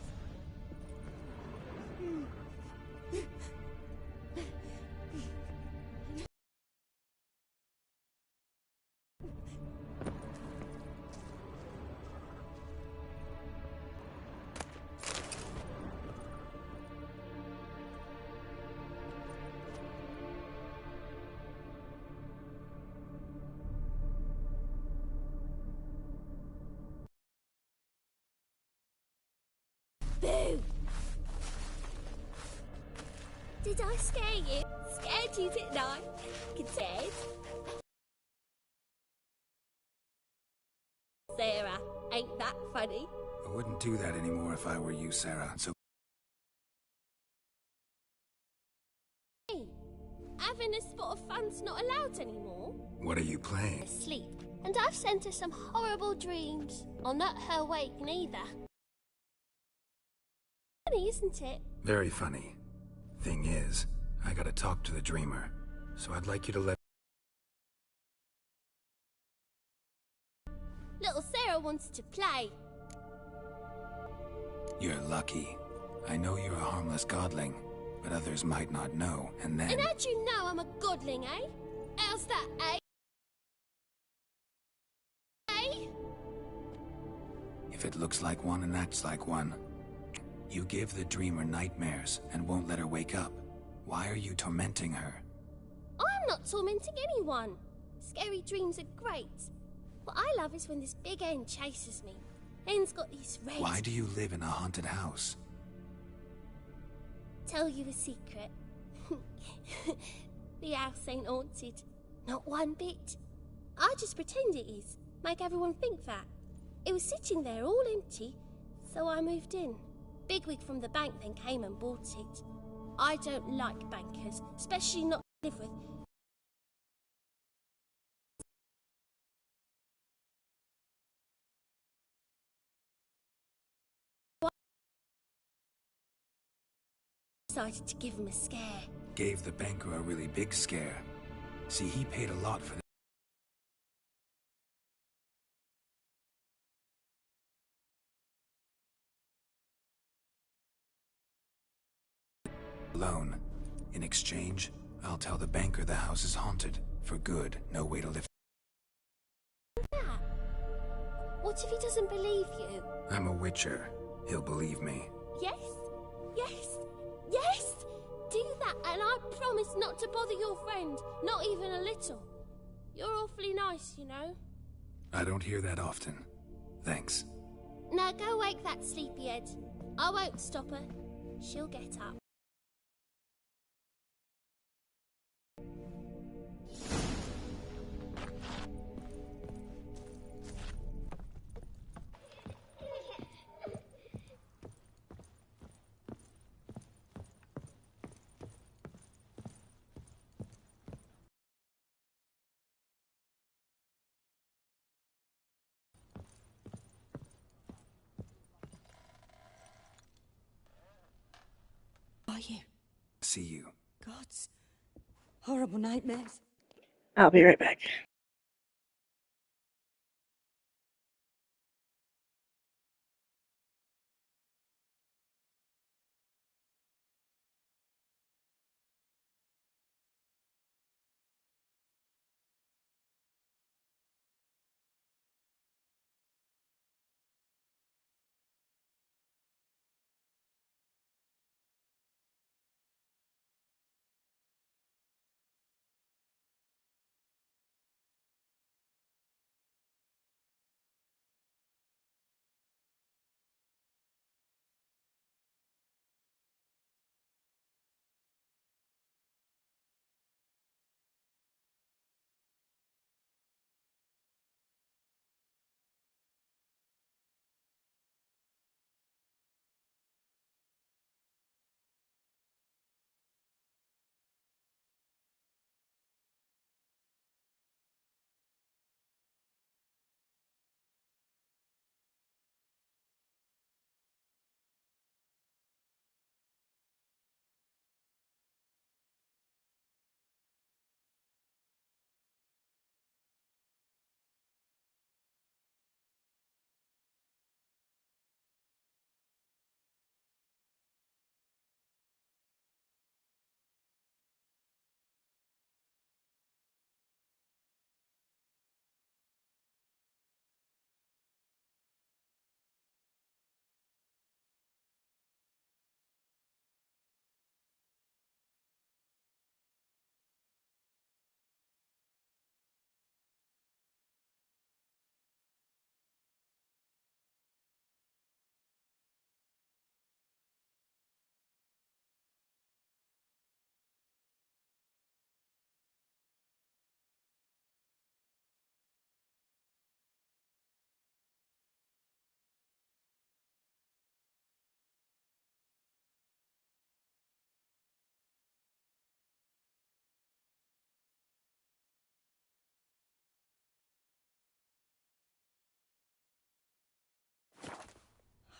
Boo! Did I scare you? Scared you, didn't I? Scared? Sarah, ain't that funny? I wouldn't do that anymore if I were you, Sarah. So Hey, having a spot of fun's not allowed anymore. what are you playing? Asleep. And I've sent her some horrible dreams. I'll not her wake neither. Funny, isn't it? Very funny. Thing is, I gotta talk to the dreamer. So I'd like you to let... Little Sarah wants to play. You're lucky. I know you're a harmless godling, but others might not know, and then... And how'd you know I'm a godling, eh? How's that, eh? Eh? If it looks like one and acts like one, you give the dreamer nightmares and won't let her wake up. Why are you tormenting her? I'm not tormenting anyone. Scary dreams are great. What I love is when this big hen chases me. Hen's got these red... Why do you live in a haunted house? Tell you a secret. The house ain't haunted. Not one bit. I just pretend it is. Make everyone think that. It was sitting there all empty, so I moved in. Bigwig from the bank then came and bought it. I don't like bankers, especially not to live with. decided to give him a scare. Gave the banker a really big scare. See, he paid a lot for the loan. In exchange, I'll tell the banker the house is haunted. For good, no way to live. What if he doesn't believe you? I'm a witcher. He'll believe me. Yes? Yes? Yes! Do that, and I promise not to bother your friend. Not even a little. You're awfully nice, you know. I don't hear that often. Thanks. Now go wake that sleepyhead. I won't stop her. She'll get up. Are you? See you. God's horrible nightmares. I'll be right back.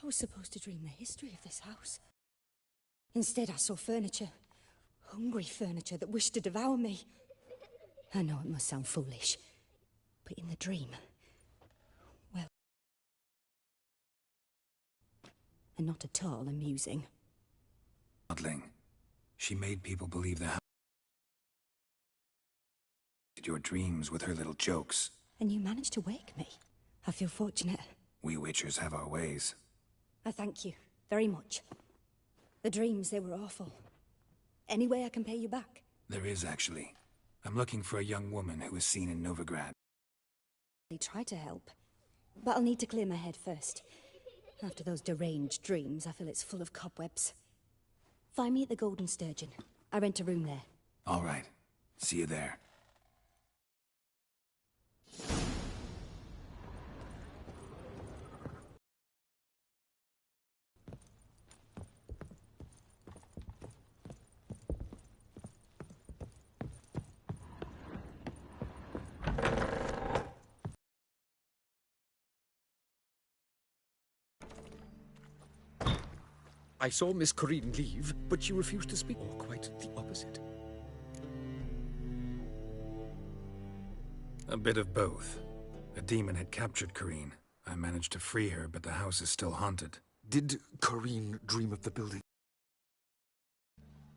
I was supposed to dream the history of this house. Instead, I saw furniture. Hungry furniture that wished to devour me. I know it must sound foolish, but in the dream, well, and not at all amusing. Modeling. She made people believe the house. Your dreams with her little jokes. And you managed to wake me. I feel fortunate. We witchers have our ways. I thank you very much. The dreams, they were awful. Any way I can pay you back? There is, actually. I'm looking for a young woman who was seen in Novigrad. I try to help, but I'll need to clear my head first. After those deranged dreams, I feel it's full of cobwebs. Find me at the Golden Sturgeon. I rent a room there. All right. See you there. I saw Miss Corinne leave, but she refused to speak, or quite the opposite. A bit of both. A demon had captured Corinne. I managed to free her, but the house is still haunted. Did Corinne dream of the building?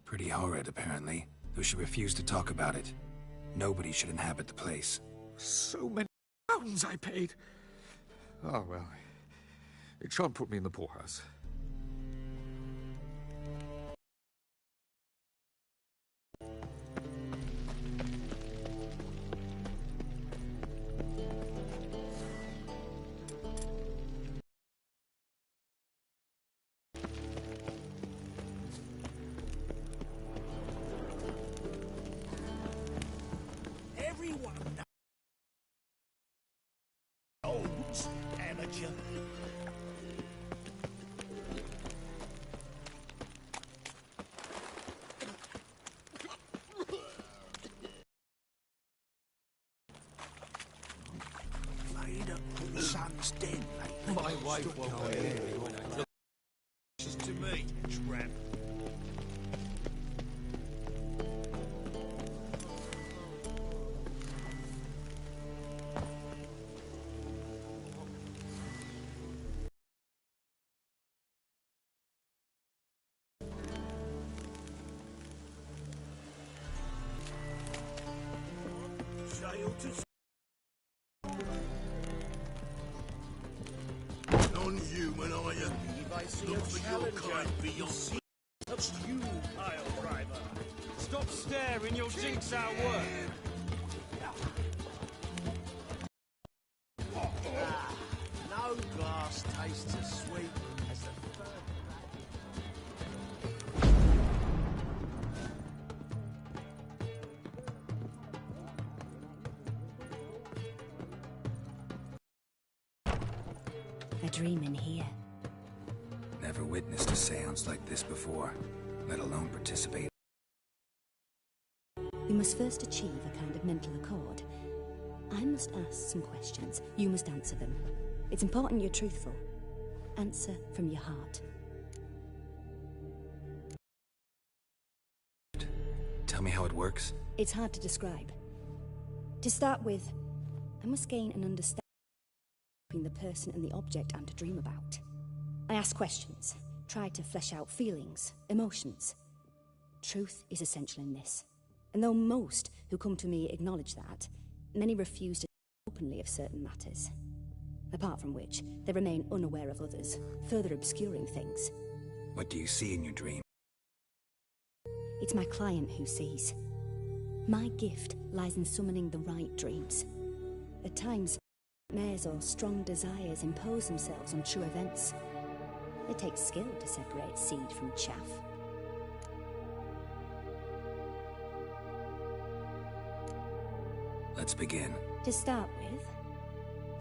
Pretty horrid, apparently, though she refused to talk about it. Nobody should inhabit the place. So many pounds I paid. Oh, well. It shan't put me in the poorhouse. Amateur. Laid up till the sun's dead, mate. My wife won't go in. Just to me, tramp. Non-human, are you? If I see Look a for your challenger, kind beyond. touched you, pile driver. Stop staring, you'll jinx our work. No glass tastes as sweet as the third. A dream in here. Never witnessed a seance like this before, let alone participate. We must first achieve a kind of mental accord. I must ask some questions. You must answer them. It's important you're truthful. Answer from your heart. Tell me how it works. It's hard to describe. To start with, I must gain an understanding between the person and the object I'm to dream about. I ask questions, try to flesh out feelings, emotions. Truth is essential in this. And though most who come to me acknowledge that, many refuse to speak openly of certain matters. Apart from which, they remain unaware of others, further obscuring things. What do you see in your dream? It's my client who sees. My gift lies in summoning the right dreams. At times, nightmares or strong desires impose themselves on true events. It takes skill to separate seed from chaff. Let's begin. To start with,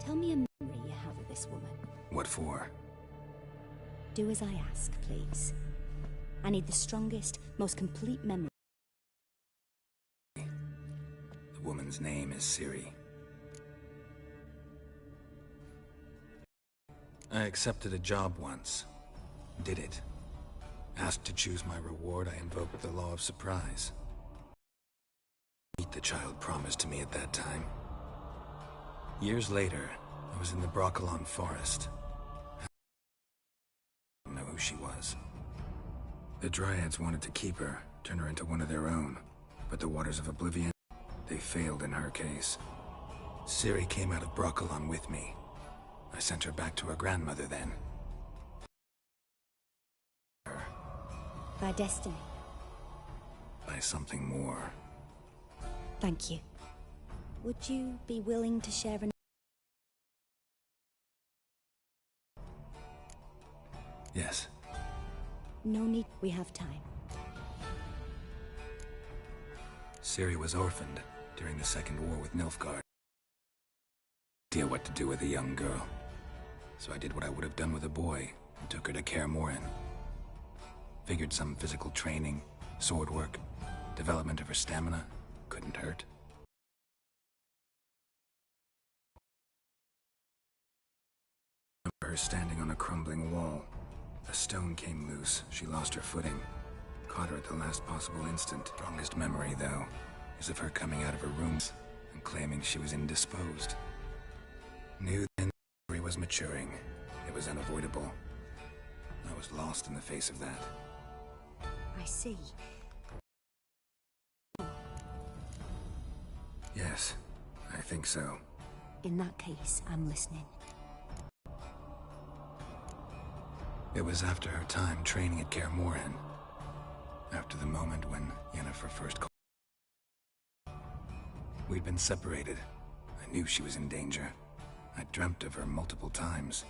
tell me a memory you have of this woman. What for? Do as I ask, please. I need the strongest, most complete memory. The woman's name is Ciri. I accepted a job once. Did it. Asked to choose my reward, I invoked the law of surprise. Meet the child promised to me at that time. Years later, I was in the Broccolon forest. I didn't know who she was. The Dryads wanted to keep her, turn her into one of their own. But the Waters of Oblivion, they failed in her case. Ciri came out of Broccolon with me. I sent her back to her grandmother then. By destiny. By something more. Thank you. Would you be willing to share an... Yes. No need. We have time. Ciri was orphaned during the Second War with Nilfgaard. Idea what to do with a young girl. So I did what I would have done with a boy and took her to Kaer Morhen. Figured some physical training, sword work, development of her stamina couldn't hurt. I remember her standing on a crumbling wall, A stone came loose. She lost her footing. Caught her at the last possible instant. Strongest memory, though, is of her coming out of her rooms and claiming she was indisposed. Knew then the story was maturing. It was unavoidable. I was lost in the face of that. I see. Yes, I think so. In that case, I'm listening. It was after her time training at Kaer Morhen. After the moment when Yennefer first called. We'd been separated. I knew she was in danger. I dreamt of her multiple times.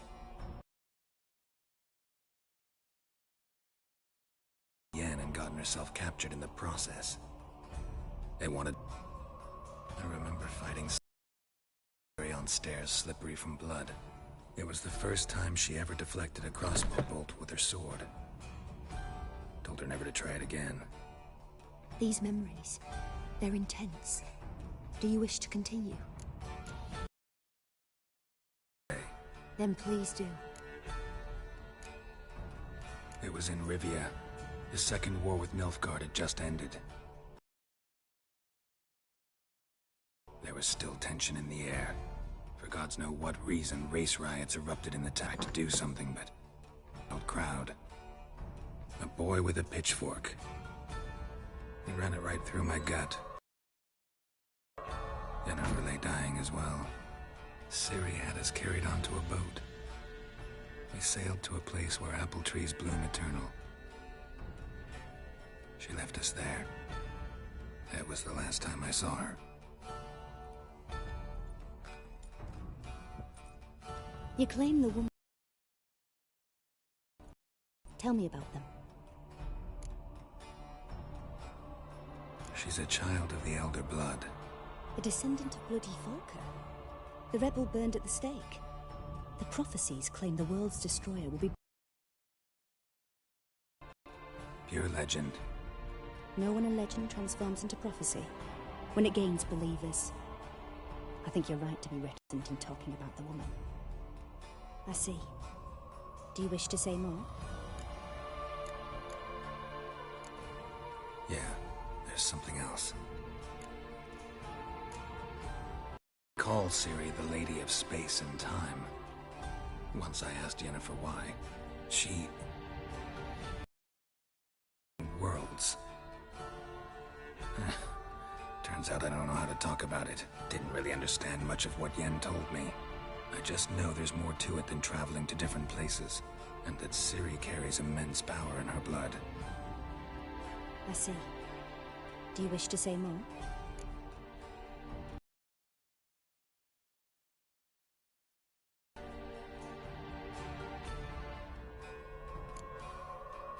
Yen and gotten herself captured in the process. They wanted... I remember fighting on stairs slippery from blood. It was the first time she ever deflected a crossbow bolt with her sword. Told her never to try it again. These memories, they're intense. Do you wish to continue? Then please do. It was in Rivia. The second war with Nilfgaard had just ended. There was still tension in the air. For gods know what reason, race riots erupted in the town to do something, but... old crowd. A boy with a pitchfork. He ran it right through my gut. Yennefer lay dying as well. Ciri had us carried onto a boat. We sailed to a place where apple trees bloom eternal. She left us there. That was the last time I saw her. You claim the woman... Tell me about them. She's a child of the Elder Blood. A descendant of Bloody Volker. The rebel burned at the stake. The prophecies claim the world's destroyer will be... Pure legend. Know when a legend transforms into prophecy? When it gains believers. I think you're right to be reticent in talking about the woman. I see. Do you wish to say more? Yeah, there's something else. Call Ciri the Lady of Space and Time. Once I asked Yennefer why. She... worlds. Turns out I don't know how to talk about it. Didn't really understand much of what Yen told me. I just know there's more to it than traveling to different places, and that Ciri carries immense power in her blood. I see. Do you wish to say more?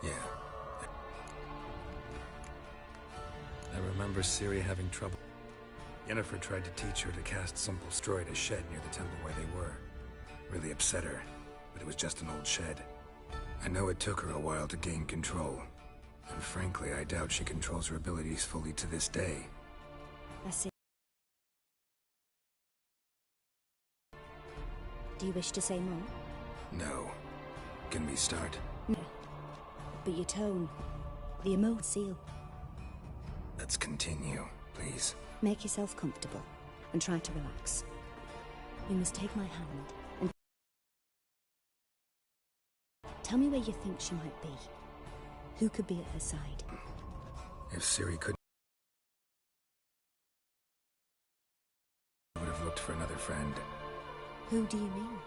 Yeah. I remember Ciri having trouble. Yennefer tried to teach her to cast simple destroy at a shed near the temple where they were. Really upset her, but it was just an old shed. I know it took her a while to gain control, and frankly, I doubt she controls her abilities fully to this day. I see. Do you wish to say more? No. Can we start? No. But your tone, the emote seal. Let's continue, please. Make yourself comfortable and try to relax. You must take my hand and tell me where you think she might be. Who could be at her side? If Ciri could, I would have looked for another friend. Who do you mean?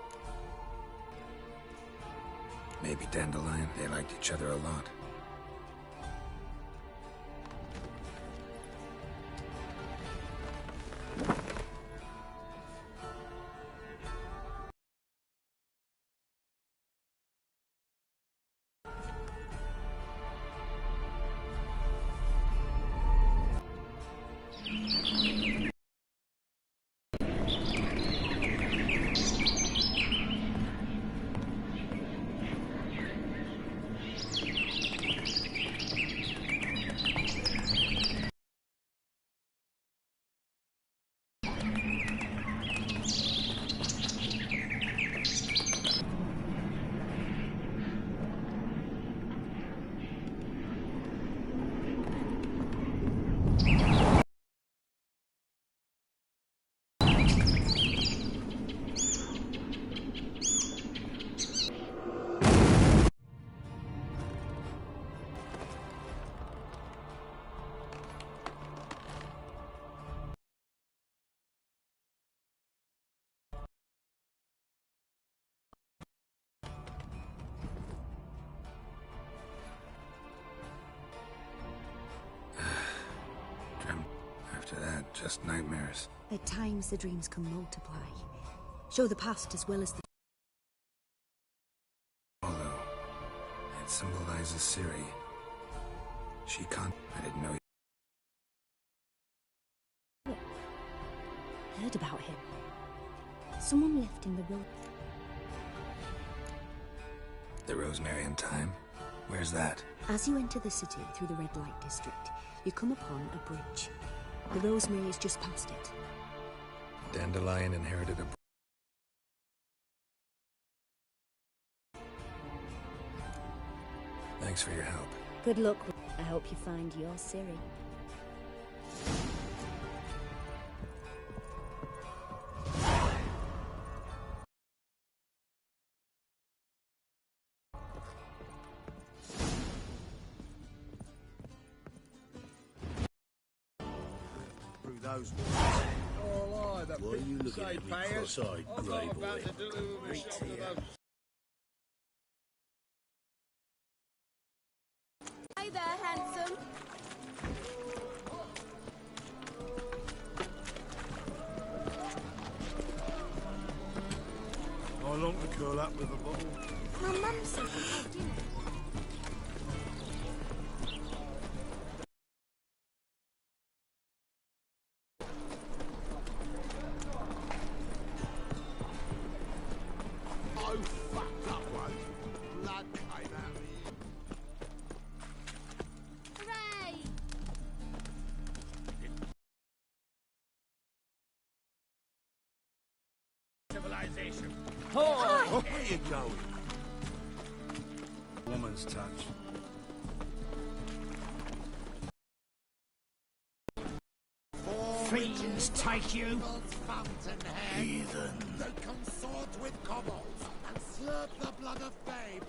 Maybe Dandelion. They liked each other a lot. just nightmares. At times, the dreams can multiply. Show the past as well as the... Although, it symbolizes Ciri. She can't... I didn't know... Heard about him. Someone left in the road. The Rosemary Time? Where's that? As you enter the city through the red light district, you come upon a bridge. The Rosemary is just past it. Dandelion inherited a... Thanks for your help. Good luck. I hope you find your Ciri. Those Why are you looking at me cross-eyed, grey boy? Hey there, handsome. I long to curl up with a bottle. My mum said we had dinner. Civilization. Oh, where you going? Woman's touch. Fiends take you! Heathen. They consort with kobolds and slurp the blood of babes.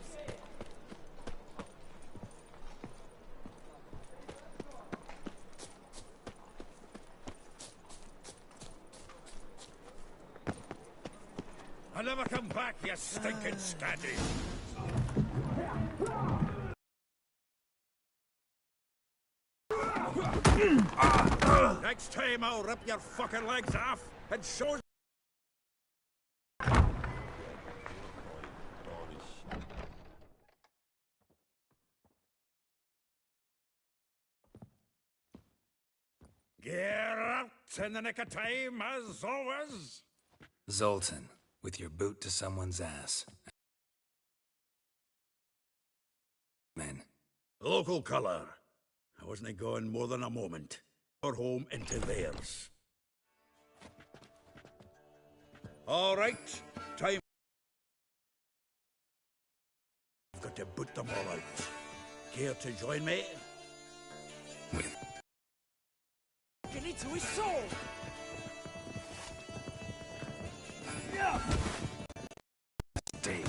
I'll never come back, you stinking scatty! Next time I'll rip your fucking legs off and show... Get out in the nick of time, as always! Zoltan, with your boot to someone's ass. Men. Local colour. I wasn't going more than a moment. Or home into theirs. All right, time. I've got to boot them all out. Care to join me? Get into his soul! Stay.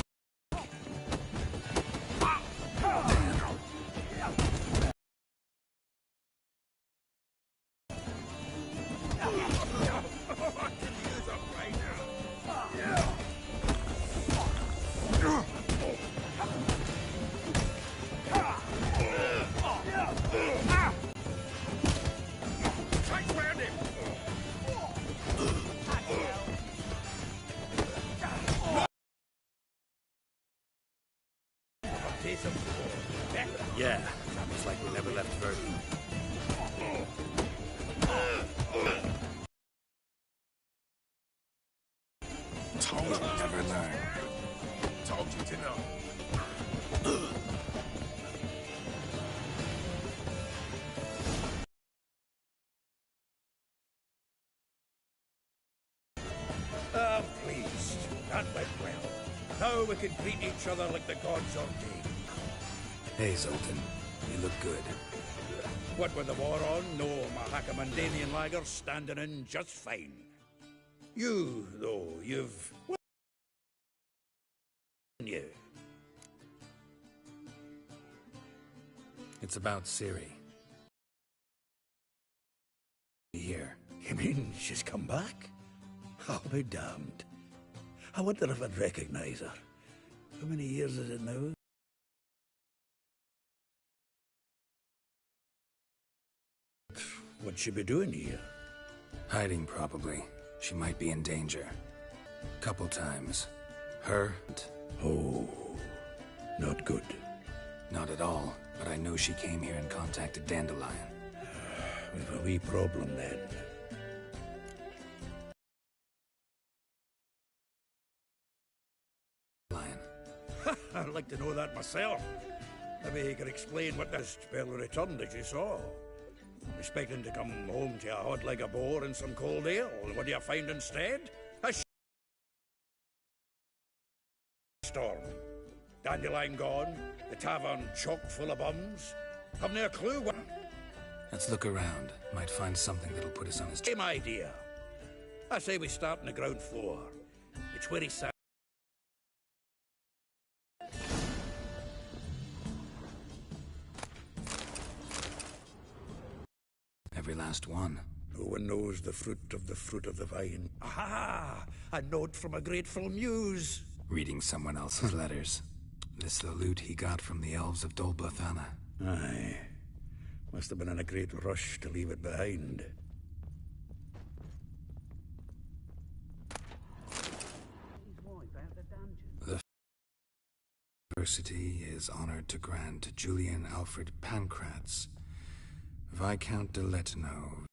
Yeah, sounds like we never left Verdun. Told you never learn. Told you to know. Ah, pleased. That went well. Now we can greet each other like the gods ordained. Hey, Zoltan. You look good. What with the war on, no Mahakamandanian lager standing in just fine. You, though, you've... You. It's about Ciri. Here. You mean she's come back? I'll be damned. I wonder if I'd recognize her. How many years is it now? What'd she be doing here? Hiding, probably. She might be in danger. Couple times. Her... Oh, not good. Not at all, but I know she came here and contacted Dandelion. We've a wee problem then. I'd like to know that myself. Maybe he could explain what this spell returned as you saw. Expecting to come home to a hod like a boar and some cold ale. What do you find instead? A storm. Dandelion gone, the tavern chock full of bums. Haven't a clue what... Let's look around. Might find something that'll put us on his... Same idea. I say we start on the ground floor. It's where he sat. Every last one. No one knows the fruit of the vine. Aha! A note from a grateful muse. Reading someone else's letters. This the loot he got from the elves of Dol Blathanna. Aye. Must have been in a great rush to leave it behind. The University is honored to grant Julian Alfred Pancratz, Viscount de Letno,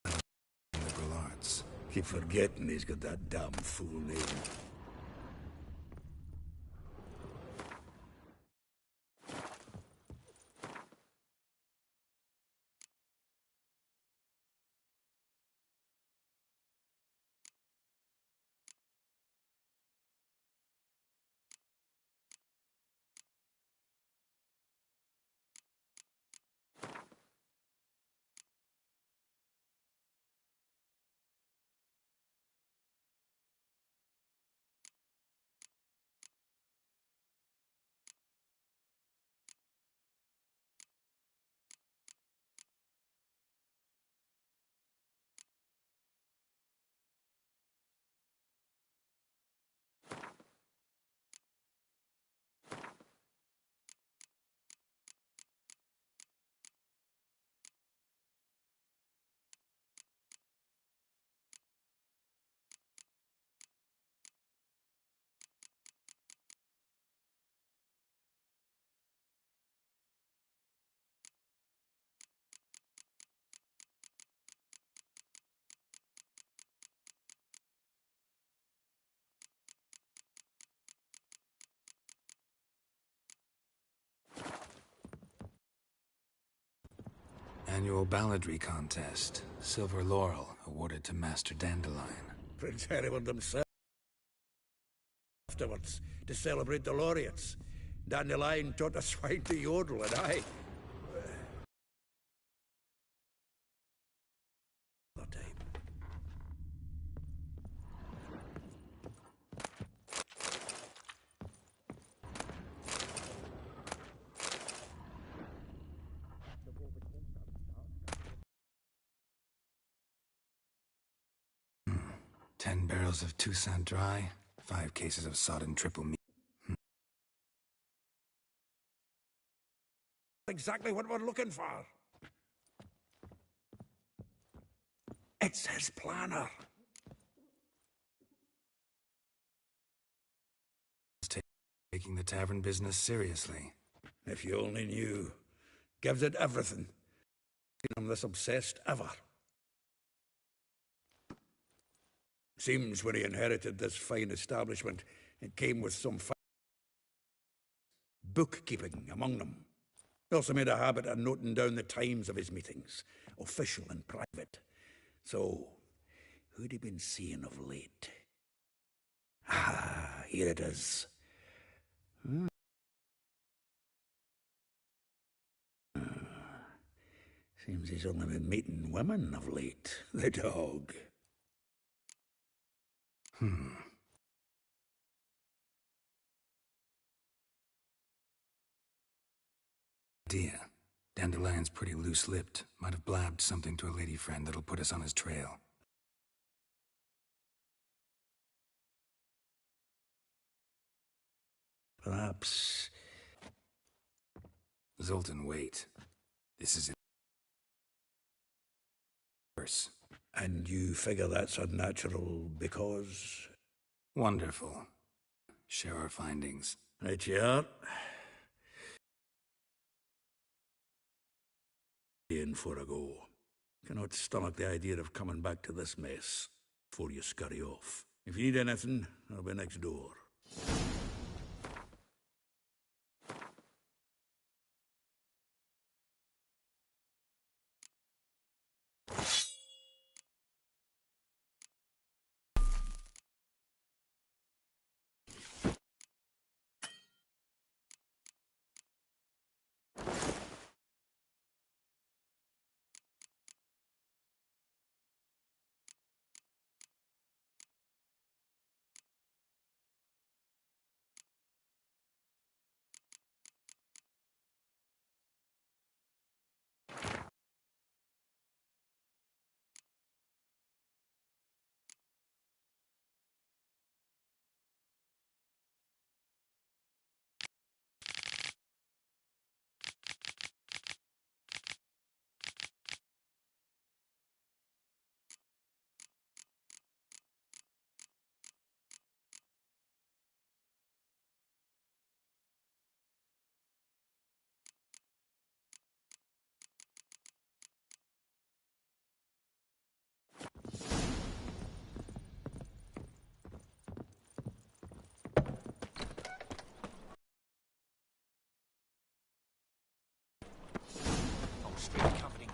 liberal arts. Keep forgetting he's got that damn fool name. Annual balladry contest. Silver Laurel awarded to Master Dandelion. Prince Hereward himself. Afterwards, to celebrate the laureates. Dandelion taught a swine to yodel, and I... Ten barrels of Toussaint Dry, 5 cases of sodden triple meat. Exactly what we're looking for. It's his planner. Taking the tavern business seriously. If you only knew. Gives it everything. I'm this obsessed ever. Seems when he inherited this fine establishment, it came with some bookkeeping among them. He also made a habit of noting down the times of his meetings, official and private. So, who'd he been seeing of late? Ah, here it is. Seems he's only been meeting women of late, the dog. Idea. Dandelion's pretty loose-lipped. Might have blabbed something to a lady friend that'll put us on his trail. Perhaps... Zoltan, wait. This is And you figure that's unnatural because... Wonderful. Share our findings. Right you are. In for a go. Cannot stomach the idea of coming back to this mess before you scurry off. If you need anything, I'll be next door.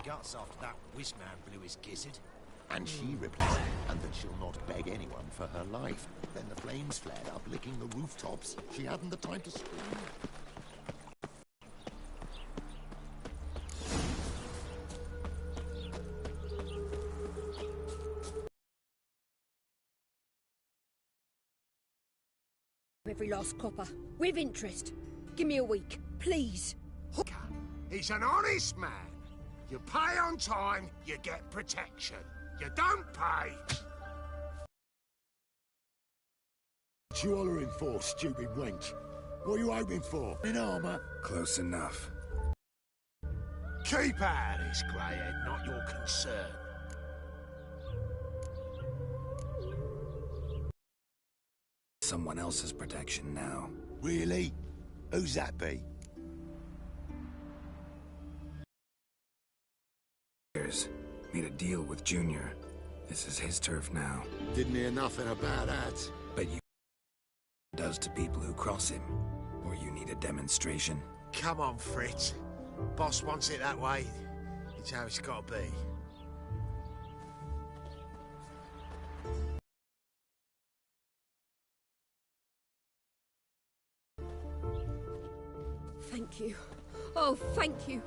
Guts after that whiz-man blew his gizzard. And she replied, and that she'll not beg anyone for her life. Then the flames flared up, licking the rooftops. She hadn't the time to scream. Every last copper, with interest. Give me a week, please. He's an honest man. You pay on time, you get protection. You don't pay. What you hollering for, stupid wench? What are you hoping for? In armour? Close enough. Keep out of this, Greyhead, not your concern. Someone else's protection now. Really? Who's that be? Made a deal with Junior. This is his turf now. Didn't hear nothing about that. But you does to people who cross him. Or you need a demonstration. Come on, Fritz. Boss wants it that way. It's how it's got to be. Thank you. Oh, thank you.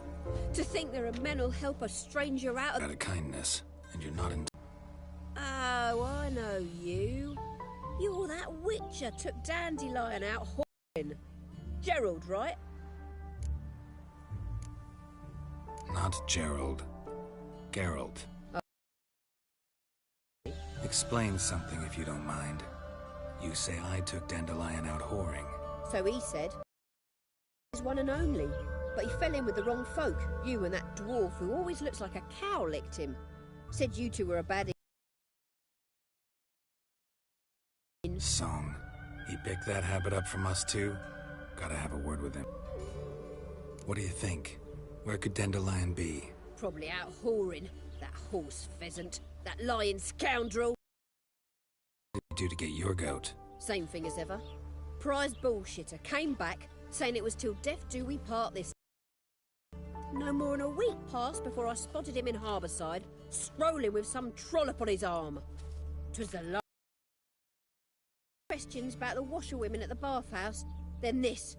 To think there are men who'll help a stranger out of kindness, and you're not in... Oh, I know you. You're that witcher took Dandelion out whoring. Gerald, right? Not Gerald. Geralt. Oh. Explain something if you don't mind. You say I took Dandelion out whoring. So he said. His one and only. But he fell in with the wrong folk. You and that dwarf who always looks like a cow licked him. Said you two were a bad... Song. He picked that habit up from us too? Gotta have a word with him. What do you think? Where could Dandelion be? Probably out whoring. That horse pheasant. That lying scoundrel. What did you do to get your goat? Same thing as ever. Prize bullshitter came back, saying it was till death do we part this. No more than a week passed before I spotted him in Harbourside, strolling with some trollop on his arm. 'Twas the last questions about the washerwomen at the bathhouse, then this.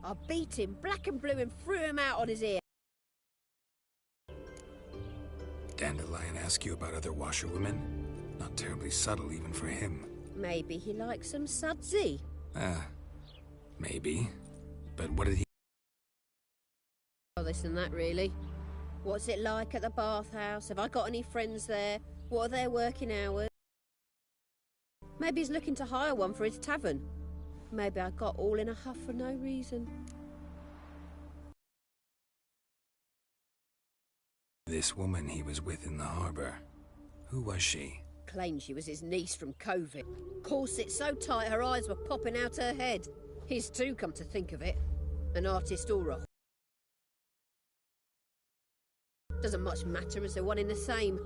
I beat him black and blue and threw him out on his ear. Dandelion ask you about other washerwomen? Not terribly subtle even for him. Maybe he likes some sudsy. Maybe. But what did he... Oh, this and that, really. What's it like at the bathhouse? Have I got any friends there? What are their working hours? Maybe he's looking to hire one for his tavern. Maybe I got all in a huff for no reason. This woman he was with in the harbour. Who was she? Claimed she was his niece from COVID. Corset so tight her eyes were popping out her head. His too, come to think of it. An artist or a... Doesn't much matter as they're one in the same.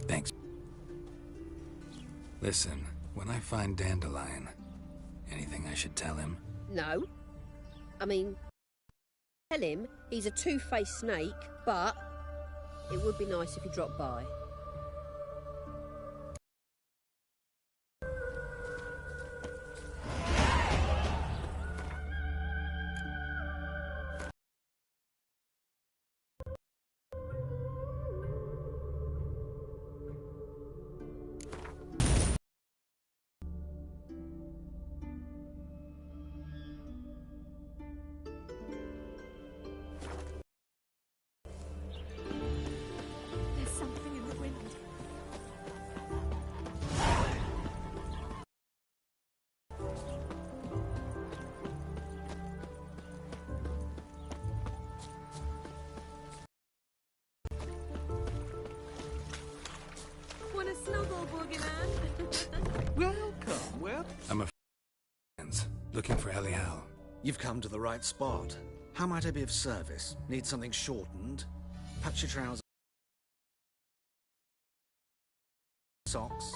Thanks. Listen, when I find Dandelion, anything I should tell him? No. I mean, tell him he's a two-faced snake, but it would be nice if he dropped by. There's something in the wind. Want a snuggle, boogeyman? Welcome. Well, I'm a friends looking for Elial. you've come to the right spot. How might I be of service? Need something shortened? Patch your trousers. Socks?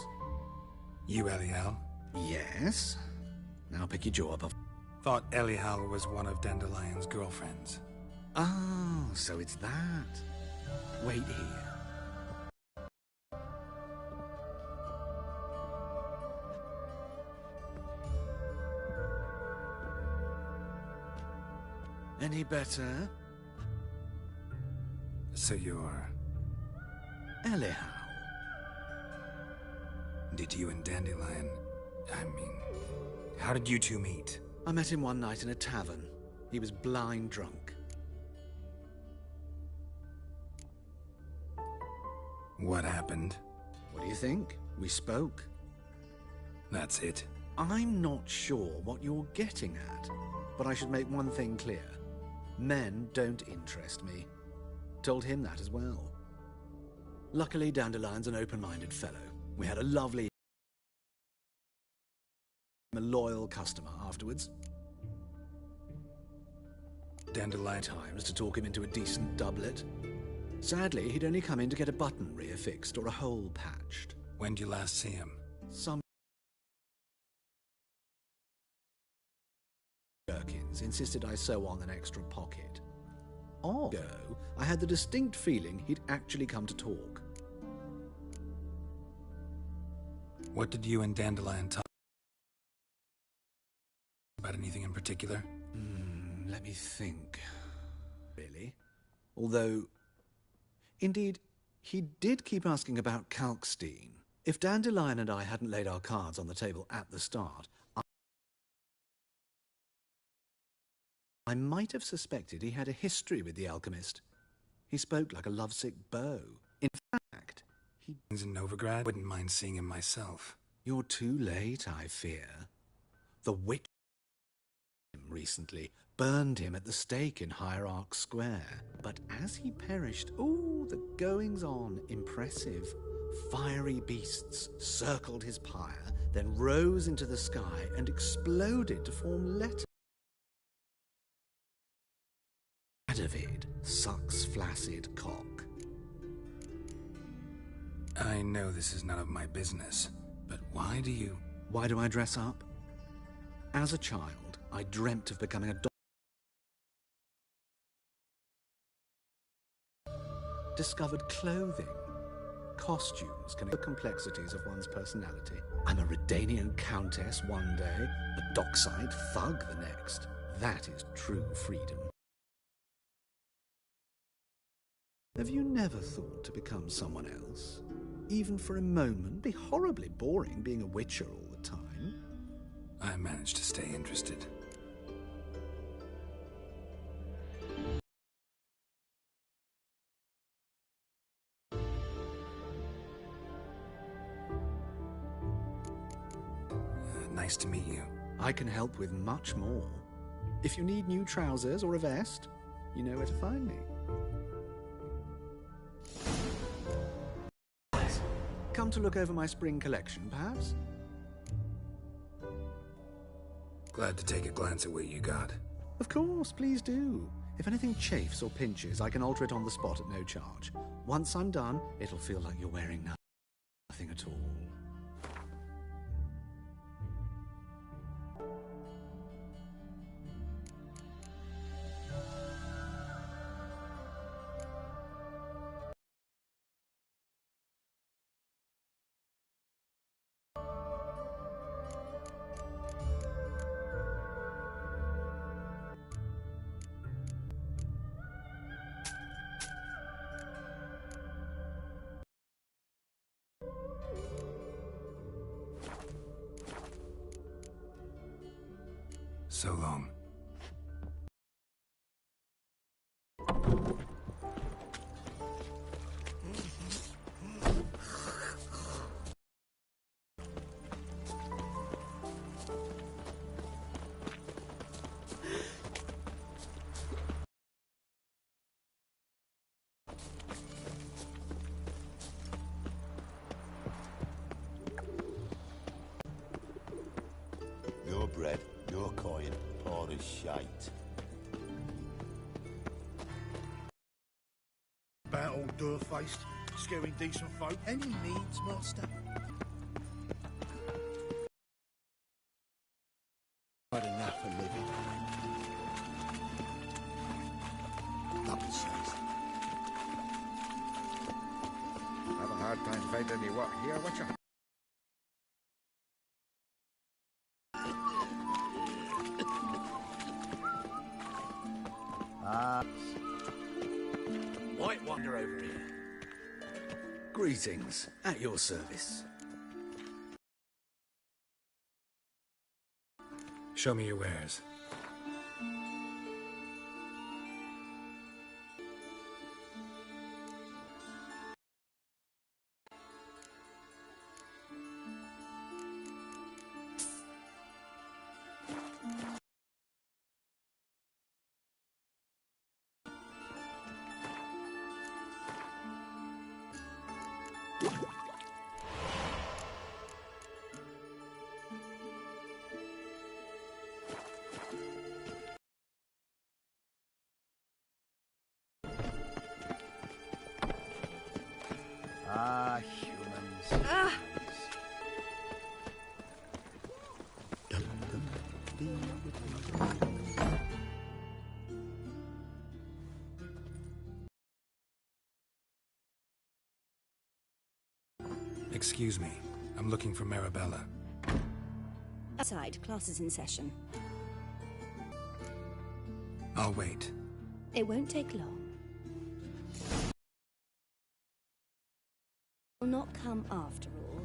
You Elial? Yes. Now pick your jaw up. Thought Elial was one of Dandelion's girlfriends. Oh, so it's that. Wait here. Any better? So you're... Elial. Did you and Dandelion... I mean... How did you two meet? I met him one night in a tavern. He was blind drunk. What happened? What do you think? We spoke. That's it. I'm not sure what you're getting at, but I should make one thing clear. Men don't interest me. Told him that as well. Luckily, Dandelion's an open-minded fellow. We had a lovely... a loyal customer afterwards. Dandelion... times to talk him into a decent doublet. Sadly, he'd only come in to get a button reaffixed or a hole patched. When did you last see him? Some... Perkins insisted I sew on an extra pocket. Ago, I had the distinct feeling he'd actually come to talk. What did you and Dandelion talk about? Anything in particular? Let me think. Really? Although... Indeed, he did keep asking about Kalkstein. If Dandelion and I hadn't laid our cards on the table at the start, I might have suspected he had a history with the alchemist. He spoke like a lovesick beau. In fact, he's in Novigrad. Wouldn't mind seeing him myself. You're too late, I fear. The witch recently burned him at the stake in Hierarch Square. But as he perished, the goings-on impressive. Fiery beasts circled his pyre, then rose into the sky and exploded to form letters. Radovid sucks flaccid cock. I know this is none of my business, but why do you... Why do I dress up? As a child, I dreamt of becoming a doctor. Discovered clothing. Costumes can the complexities of one's personality. I'm a Redanian countess one day, a dockside thug the next. That is true freedom. Have you never thought to become someone else? Even for a moment? Be horribly boring being a witcher all the time. I managed to stay interested. Nice to meet you. I can help with much more. If you need new trousers or a vest, you know where to find me. Come to look over my spring collection, perhaps? Glad to take a glance at what you got. Of course, please do. If anything chafes or pinches, I can alter it on the spot at no charge. Once I'm done, it'll feel like you're wearing nothing at all. So long. Your bread, your coin, all is shite. About old door-faced, scaring decent folk. Any needs, master? Had enough of living. Double says. Have a hard time finding any work here, Witcher. Might wander over here. Greetings. At your service. Show me your wares. Ah, humans. Excuse me. I'm looking for Marabella. Outside, class is in session. I'll wait. It won't take long. Will not come after all.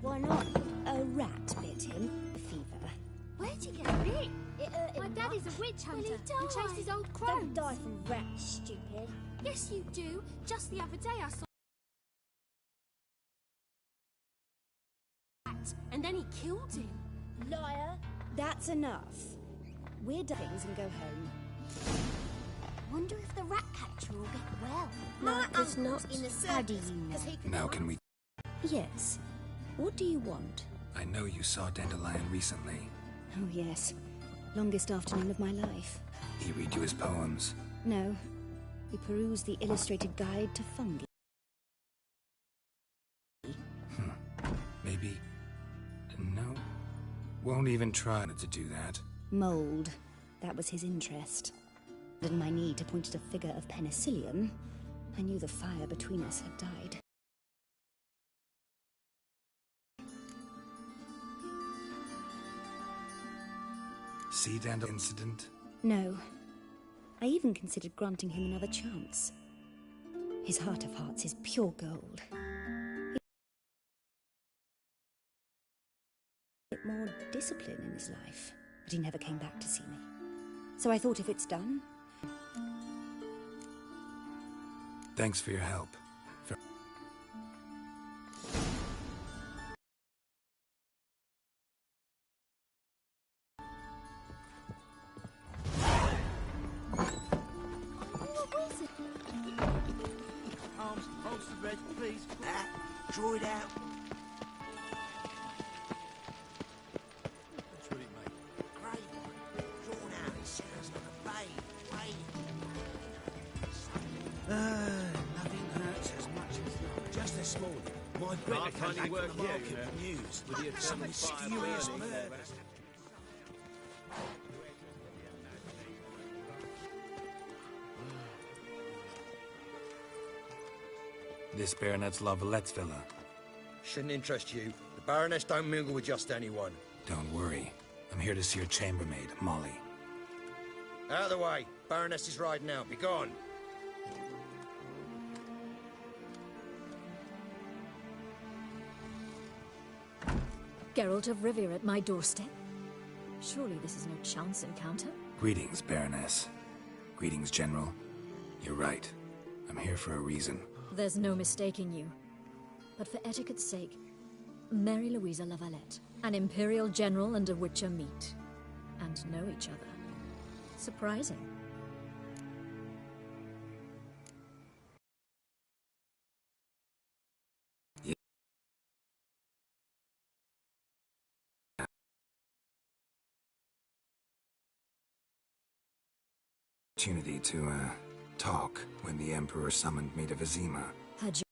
Why not? A rat bit him. Fever. Where'd you get bit? It hurt him. My daddy's a witch hunter and chased his old crows. Don't die from rats, stupid. Yes, you do. Just the other day I saw a rat, and then he killed him. Liar. That's enough. We're done things and go home. Wonder if the rat catcher will get well. My uncle's not. in the How do circus, you know? 'cause he can Now can we... Yes. What do you want? I know you saw Dandelion recently. Oh, yes. Longest afternoon of my life. He read you his poems. No. We perused the illustrated guide to fungi. Maybe... No. Won't even try to do that. Mold. That was his interest. And my need to point at a figure of penicillium, I knew the fire between us had died. See Dandelion incident? No. I even considered granting him another chance. His heart of hearts is pure gold. A bit more discipline in his life, but he never came back to see me. So I thought if it's done... Thanks for your help. Arms, holster red, please. Draw it out. this morning. My brother came back from the market with news. Some mysterious murders. This Baronet's La Valette's villa. Shouldn't interest you. The Baroness don't mingle with just anyone. Don't worry. I'm here to see your chambermaid, Molly. Out of the way. Baroness is riding out. Be gone. Geralt of Rivia at my doorstep? Surely this is no chance encounter? Greetings, Baroness. Greetings, General. You're right. I'm here for a reason. There's no mistaking you. But for etiquette's sake, Mary Louisa La Valette, an Imperial General and a Witcher meet. And know each other. Surprising. Opportunity to, talk when the Emperor summoned me to Vizima. Had you...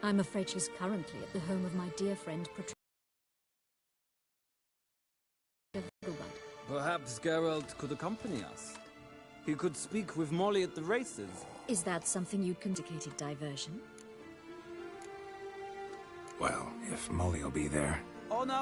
I'm afraid she's currently at the home of my dear friend Patricia. Perhaps Geralt could accompany us. He could speak with Molly at the races. Is that something you'd indicated diversion? Well, if Molly will be there. Oh no!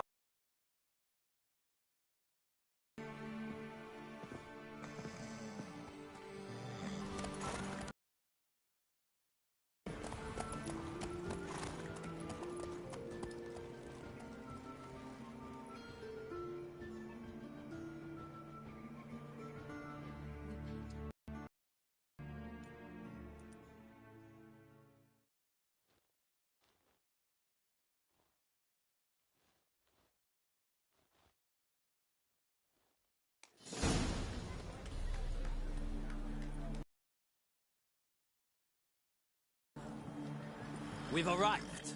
We've arrived.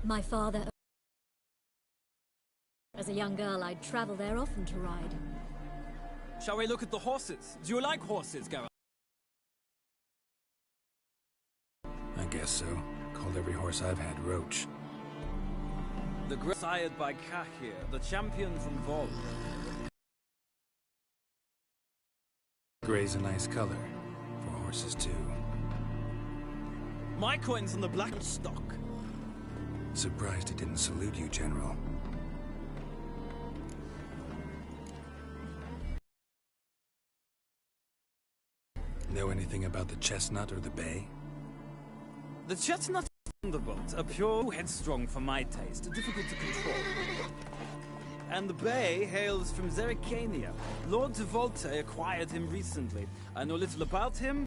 My father... As a young girl, I'd travel there often to ride. Shall we look at the horses? Do you like horses, Geralt? I guess so. Called every horse I've had Roach. The Grey sired by Kahir, the champion from Vol. Grey's a nice color. For horses, too. My coin's on the black stock. Surprised he didn't salute you, General. Know anything about the Chestnut or the Bay? The Chestnut Thunderbolt, a pure headstrong for my taste, difficult to control. And the Bay hails from Zerrikania. Lord de Volte acquired him recently. I know little about him.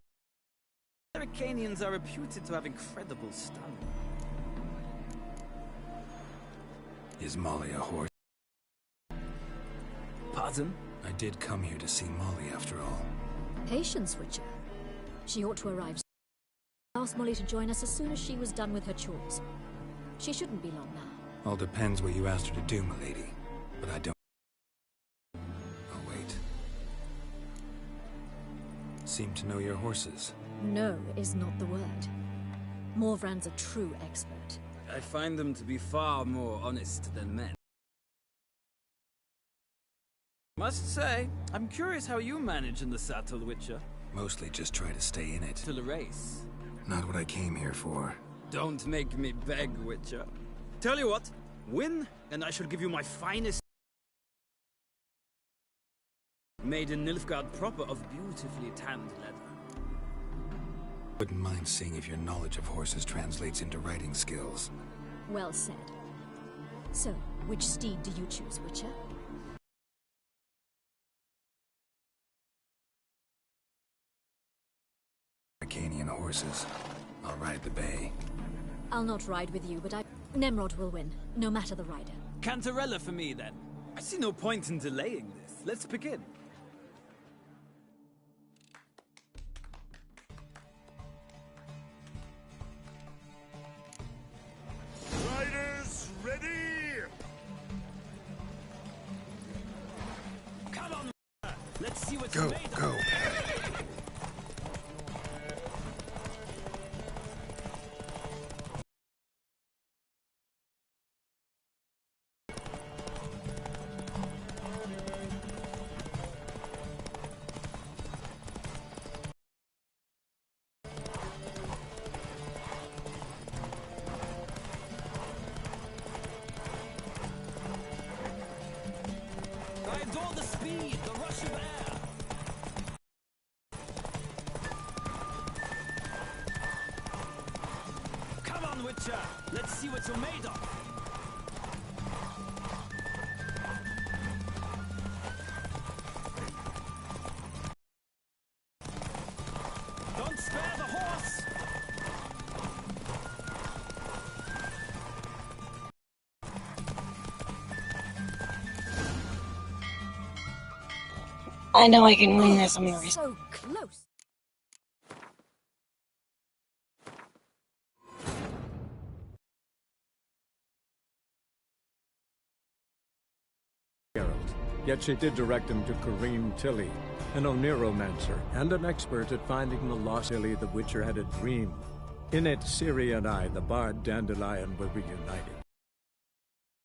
Zerrikanians are reputed to have incredible stamina. Is Molly a horse? Pardon? I did come here to see Molly, after all. Patience, Witcher. She ought to arrive. Asked Molly to join us as soon as she was done with her chores. She shouldn't be long now. All depends what you asked her to do, milady. But I don't... Oh, wait. Seem to know your horses. No is not the word. Morvran's a true expert. I find them to be far more honest than men. Must say, I'm curious how you manage in the saddle, Witcher. Mostly just try to stay in it. Till a race. Not what I came here for. Don't make me beg, Witcher. Tell you what, win, and I shall give you my finest... Made in Nilfgaard proper of beautifully tanned leather. Wouldn't mind seeing if your knowledge of horses translates into riding skills. Well said. So, which steed do you choose, Witcher? Arcanian horses. I'll ride the Bay. I'll not ride with you, but Nemrod will win, no matter the rider. Cantarella for me, then. I see no point in delaying this. Let's begin. Riders ready! see what Go, you're made go. of. I adore the speed, the rush of air. Come on, Witcher. Let's see what you're made of. Don't spare the horse. I know I can win this. I'm gonna risk. So close. Geralt. Yet she did direct him to Kareem Tilly, an Oniromancer and an expert at finding the lost Tilly the Witcher had a dream. In it, Ciri and I, the bard Dandelion, were reunited.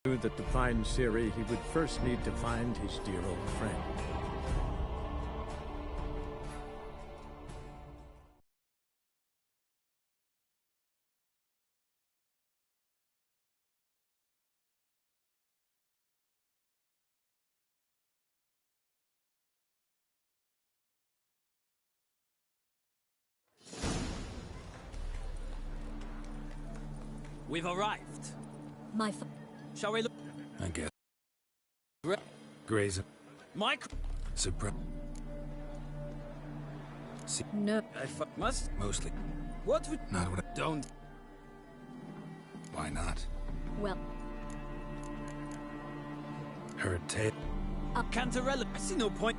He knew that to find Ciri, he would first need to find his dear old friend. We've arrived. Shall we look? I guess. Graze. Mike? Surprise. See, No. Must. mostly. What would... Not what I... Don't. Why not? Well, Her tail. Cantarella. I see no point.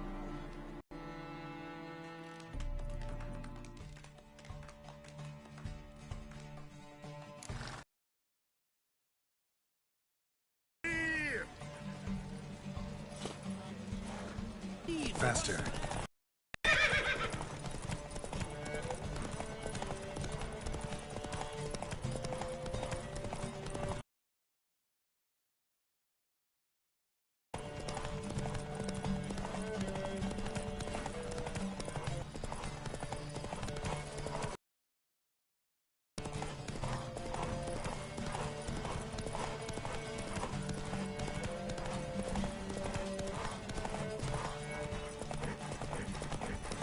Faster.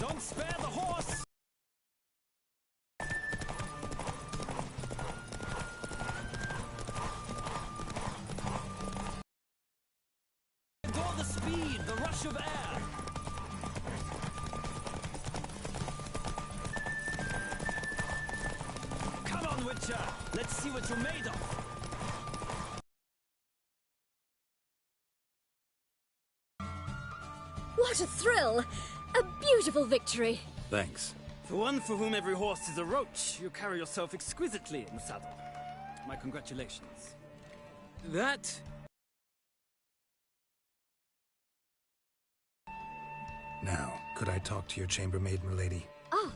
Don't spare the horse! Adore the speed, the rush of air! Come on, Witcher! Let's see what you're made of! what a thrill! A beautiful victory. Thanks. For one for whom every horse is a roach, you carry yourself exquisitely in the saddle. My congratulations. That... Now, could I talk to your chambermaid, milady? Ah,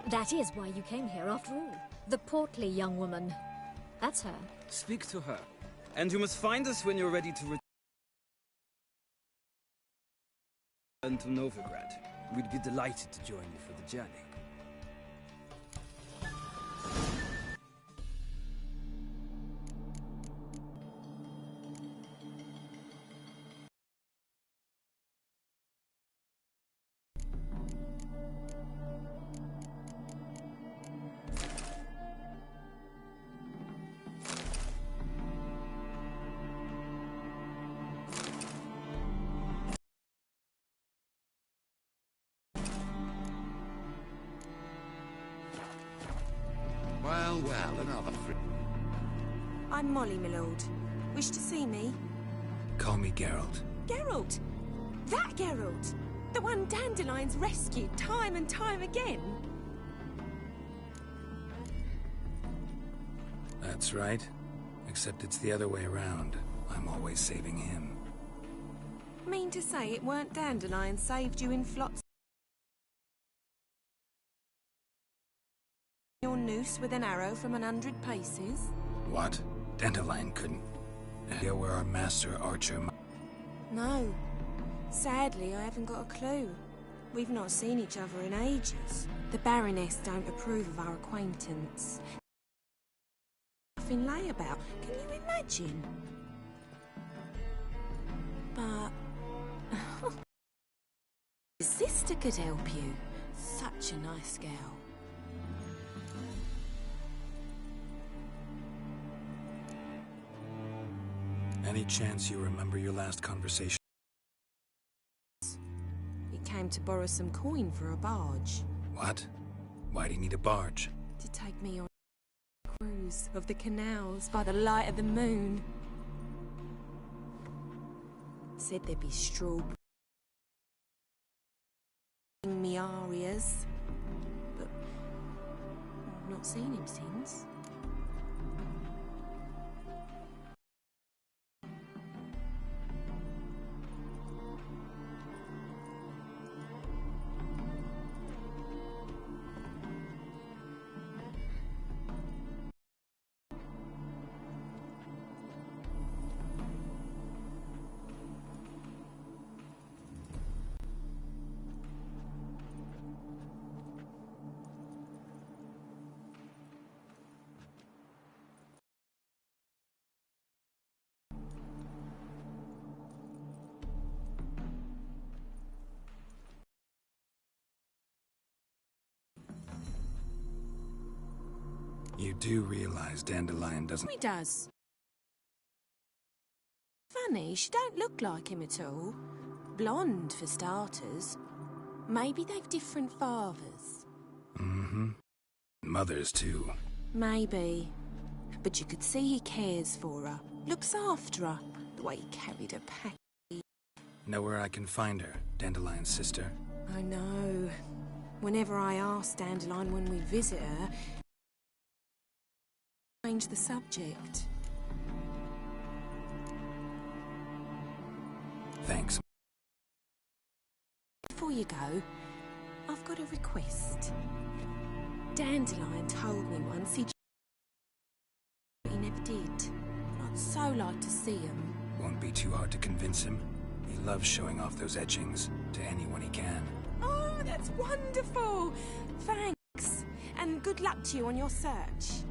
that is why you came here after all. The portly young woman. That's her. Speak to her. And you must find us when you're ready to return to Novigrad. We'd be delighted to join you for the journey. Well, another free. I'm Molly, my lord. Wish to see me? Call me Geralt. Geralt! That Geralt! The one Dandelion's rescued time and time again. That's right. Except it's the other way around. I'm always saving him. Mean to say it weren't Dandelion saved you in Flots? Your noose with an arrow from 100 paces? What? Dandelion couldn't. Know where our master archer. No. Sadly, I haven't got a clue. We've not seen each other in ages. The Baroness don't approve of our acquaintance. Nothing lay about. Can you imagine? But... His sister could help you. Such a nice girl. Any chance you remember your last conversation? He came to borrow some coin for a barge. What? Why do you need a barge? To take me on a cruise of the canals by the light of the moon. Said there'd be strawberry me arias, but I've not seen him since. You do realize Dandelion doesn't... He does. Funny, she don't look like him at all. Blonde, for starters. Maybe they've different fathers. Mm-hmm. Mothers, too. Maybe. But you could see he cares for her. Looks after her. The way he carried her pack. Know where I can find her, Dandelion's sister? I know. Whenever I ask Dandelion when we visit her, change the subject. Thanks. Before you go, I've got a request. Dandelion told me once but he never did. I'd so like to see him. Won't be too hard to convince him. He loves showing off those etchings to anyone he can. Oh, that's wonderful! Thanks. And good luck to you on your search.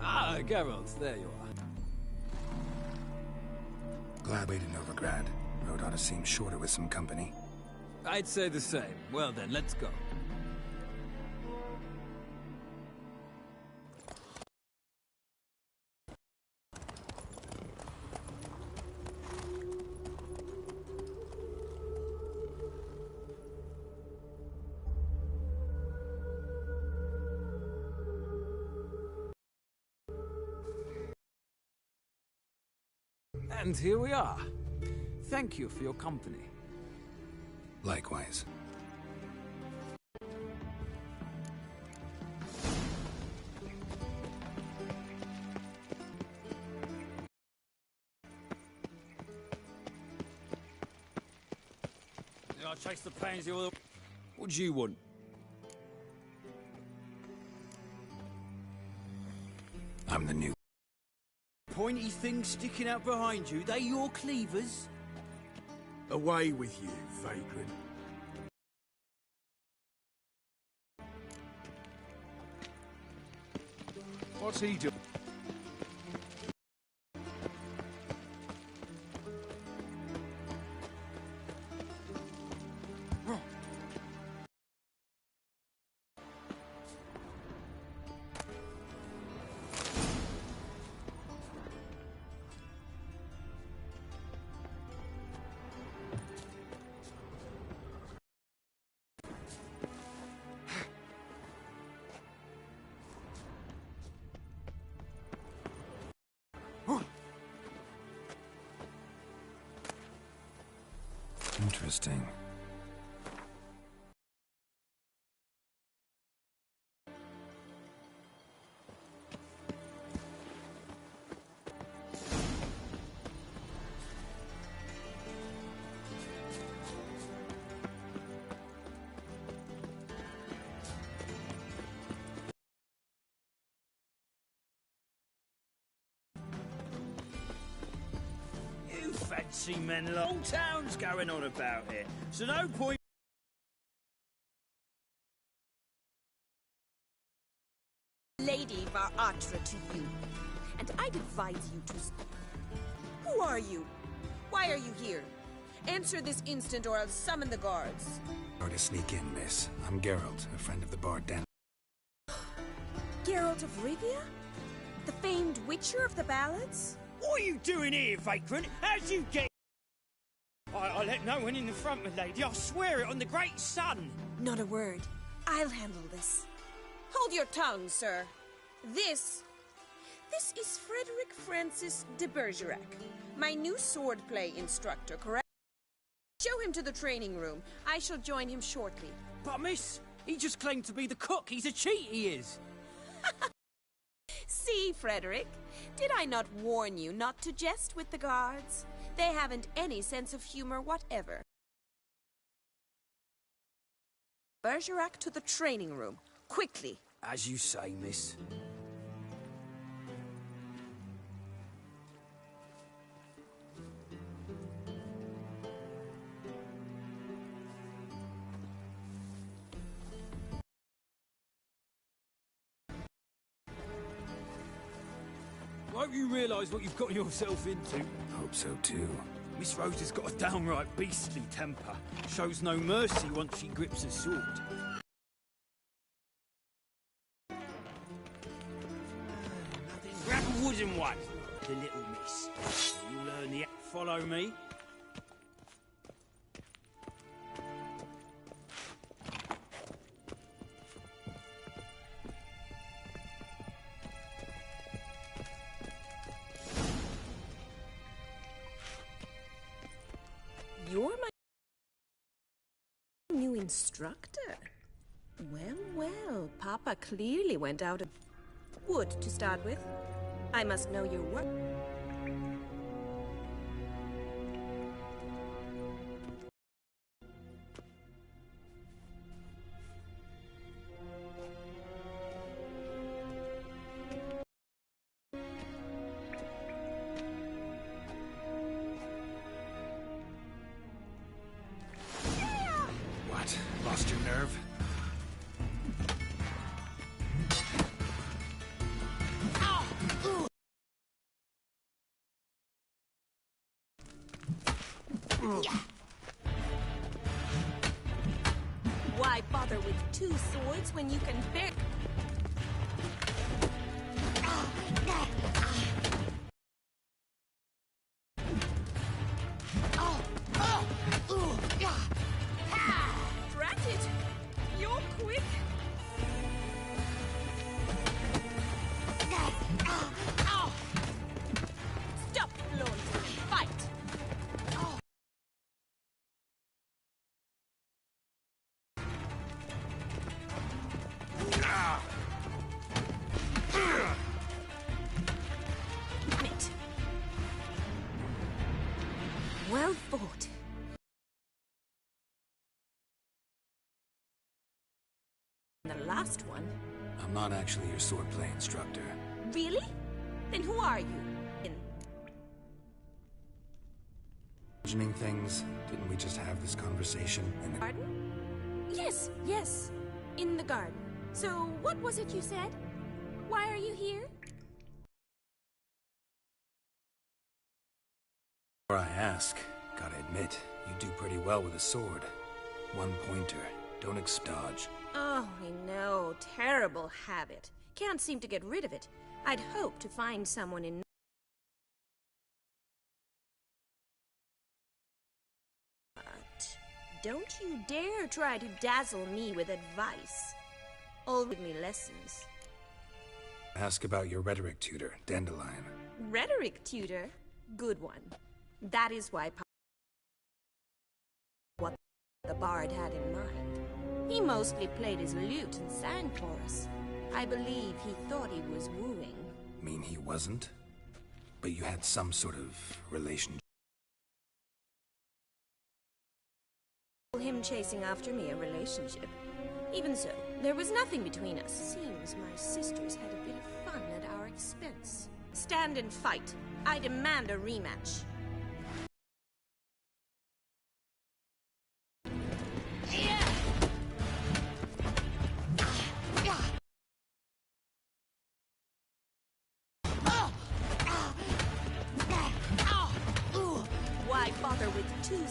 Ah, Geralt, there you are. Glad way to Novigrad. Road ought to seem shorter with some company. I'd say the same. Well then, let's go. And here we are. Thank you for your company. Likewise. I'll chase the pains you all. What do you want? I'm the new... Pointy things sticking out behind you, they your cleavers? Away with you, vagrant. What's he doing? Interesting. You fancy men, the whole town's going on about it, so no point. Lady Var-Atra to you, and I'd advise you to... Who are you? Why are you here? Answer this instant or I'll summon the guards. Or to sneak in, miss. I'm Geralt, a friend of the bard Dan. Geralt of Rivia? The famed witcher of the ballads? What are you doing here, vagrant? How'd you get... I let no one in the front, my lady. I swear it on the great sun. Not a word. I'll handle this. Hold your tongue, sir. This is Frederick Francis de Bergerac, my new swordplay instructor, correct? Show him to the training room. I shall join him shortly. But miss, he just claimed to be the cook. He's a cheat, he is. See, Frederick, did I not warn you not to jest with the guards? They haven't any sense of humor whatever. Bergerac to the training room, quickly. As you say, miss. Hope you realise what you've got yourself into. Hope so too. Miss Rose has got a downright beastly temper. Shows no mercy once she grips a sword. Grab a wooden one, the little miss. You learn the... Follow me. You're my new instructor? Well, well, Papa clearly went out of wood to start with. I must know your work. What? Lost your nerve? Why bother with two swords when you can bear... Drat it! You're quick! Stop, Lord! Fight! It. Well fought. The last one? I'm not actually your swordplay instructor. Really? Then who are you? Imagining things? Didn't we just have this conversation in the garden? Yes, yes. In the garden. So, what was it you said? Why are you here? Before I ask, gotta admit, you do pretty well with a sword. One pointer. Don't dodge. Oh, I know. Terrible habit. Can't seem to get rid of it. I'd hope to find someone in... But don't you dare try to dazzle me with advice. Or give me lessons. Ask about your rhetoric tutor, Dandelion. Rhetoric tutor? Good one. That is why the bard had in mind. He mostly played his lute and sang for us. I believe he thought he was wooing. Mean he wasn't? But you had some sort of relationship. Him chasing after me a relationship. Even so, there was nothing between us. Seems my sisters had a bit of fun at our expense. Stand and fight. I demand a rematch. Why bother with two?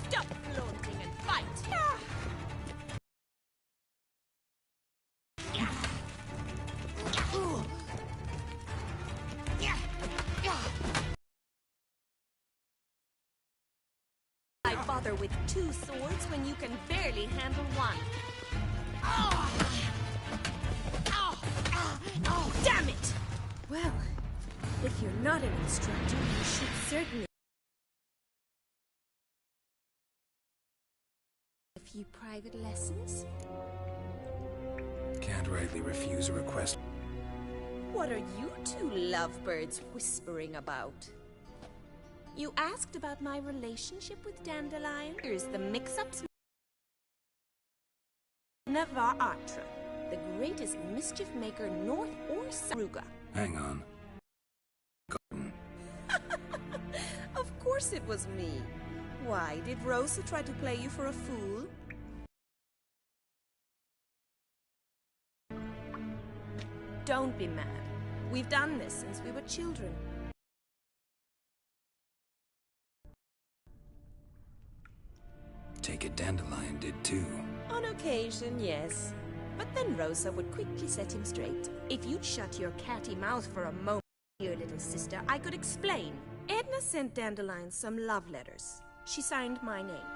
Stop flaunting and fight! Why bother with two swords when you can barely handle one? Damn it! Well, if you're not an instructor, you should certainly... A few private lessons? Can't rightly refuse a request. What are you two lovebirds whispering about? You asked about my relationship with Dandelion? Here's the mix-ups. Navarre Artra, the greatest mischief maker north or south. Ruga. Hang on. Of course it was me. Why, did Rosa try to play you for a fool? Don't be mad. We've done this since we were children. Take it Dandelion did too. On occasion, yes. But then Rosa would quickly set him straight. If you'd shut your catty mouth for a moment, dear little sister, I could explain. Edna sent Dandelion some love letters. She signed my name.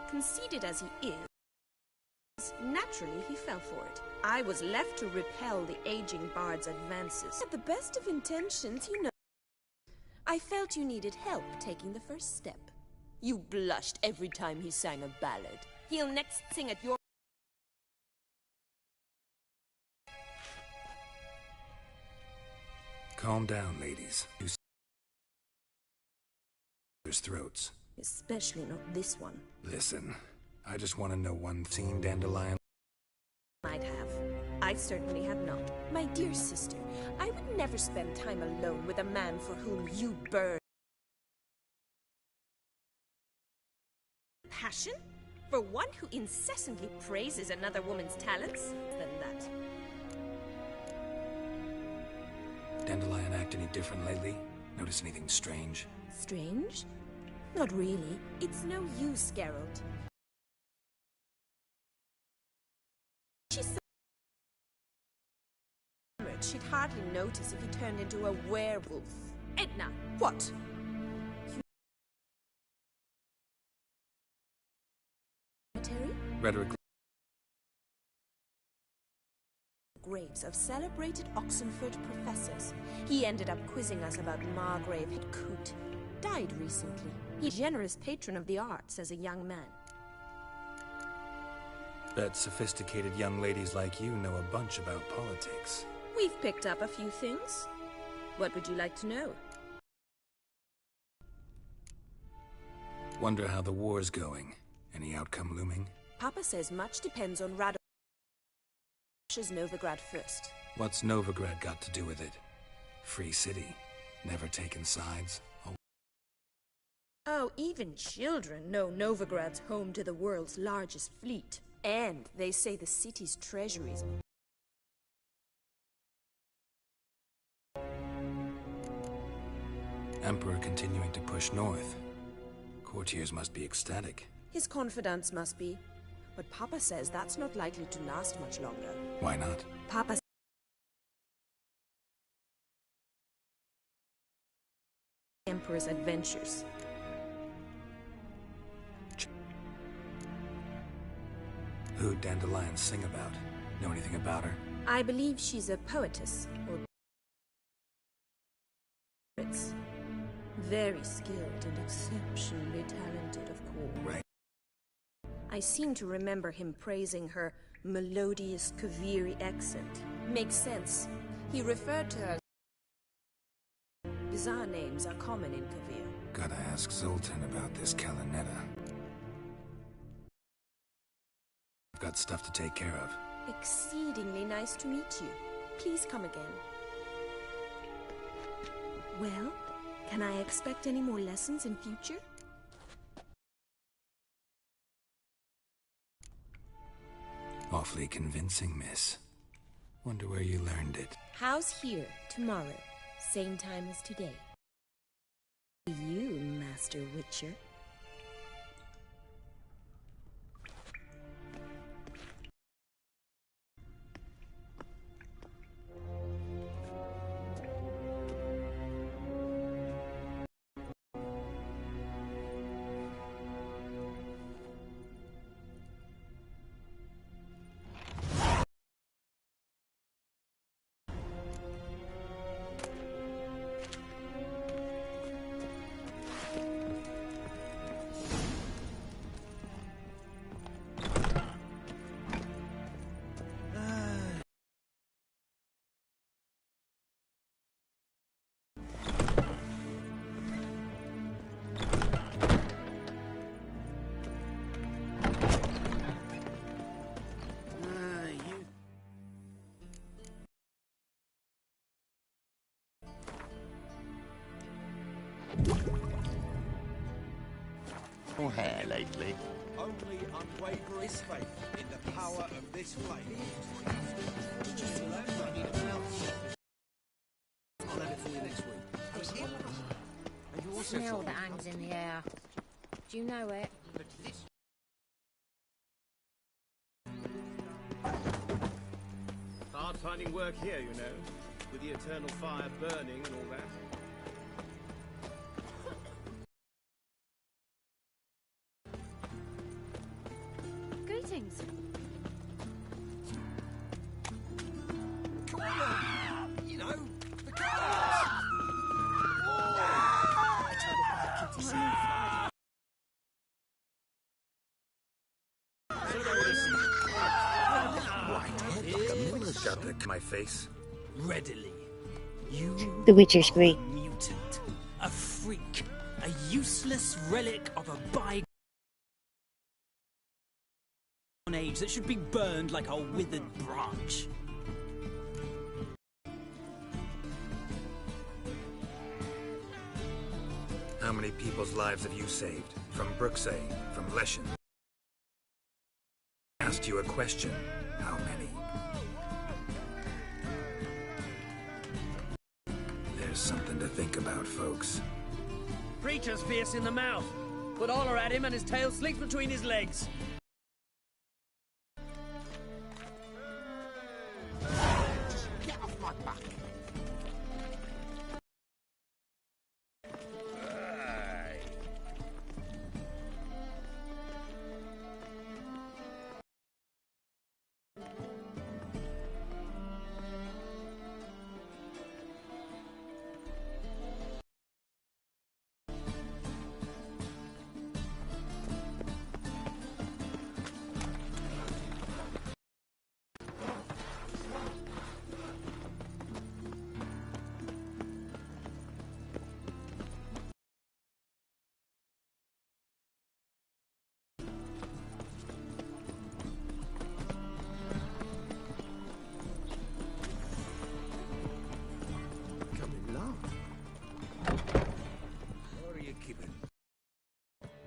Conceited as he is, naturally he fell for it. I was left to repel the aging bard's advances. At the best of intentions, you know. I felt you needed help taking the first step. You blushed every time he sang a ballad. He'll next sing at your... Calm down, ladies. You there's throats. Especially not this one. Listen, I just want to know one thing, Dandelion. Might have. I certainly have not. My dear sister, I would never spend time alone with a man for whom you burn. Passion? For one who incessantly praises another woman's talents? Than that. Dandelion act any different lately? Notice anything strange? Strange? Not really. It's no use, Geralt. She'd hardly notice if he turned into a werewolf. Edna, what? Rhetoric. Graves of celebrated Oxenford professors. He ended up quizzing us about Margrave Coot. Died recently. He's a generous patron of the arts as a young man. Bet sophisticated young ladies like you know a bunch about politics. We've picked up a few things. What would you like to know? Wonder how the war's going. Any outcome looming? Papa says much depends on Rado's Novigrad first. What's Novigrad got to do with it? Free city. Never taken sides. Oh, even children know Novigrad's home to the world's largest fleet. And they say the city's treasuries. Emperor continuing to push north. Courtiers must be ecstatic. His confidants must be. But Papa says that's not likely to last much longer. Why not? Papa Emperor's adventures. Who'd Dandelion sing about? Know anything about her? I believe she's a poetess, or it's very skilled and exceptionally talented, of course. Right. I seem to remember him praising her melodious Kaviri accent. Makes sense. He referred to her as bizarre names are common in Kavir. Gotta ask Zoltan about this Kalanetta. I've got stuff to take care of. Exceedingly nice to meet you. Please come again. Well, can I expect any more lessons in future? Awfully convincing, miss. Wonder where you learned it. How's here tomorrow? Same time as today. You, Master Witcher. Or hair lately. Only unwavering faith in the power of this flame. I'll have it for you next week. The smell that hangs in the air. Do you know it? Hard finding work here, you know, with the eternal fire burning and all that. Greetings. Come on! You know, the colours! Shut my face. Readily. You The Witcher are a scream. mutant, a freak, a useless relic of a bygone age that should be burned like a withered branch. How many people's lives have you saved? From Bruxay, from Leshen? Asked you a question. How many? There's something to think about, folks. Preacher's fierce in the mouth. Put holler at him and his tail slinks between his legs. Get off my back.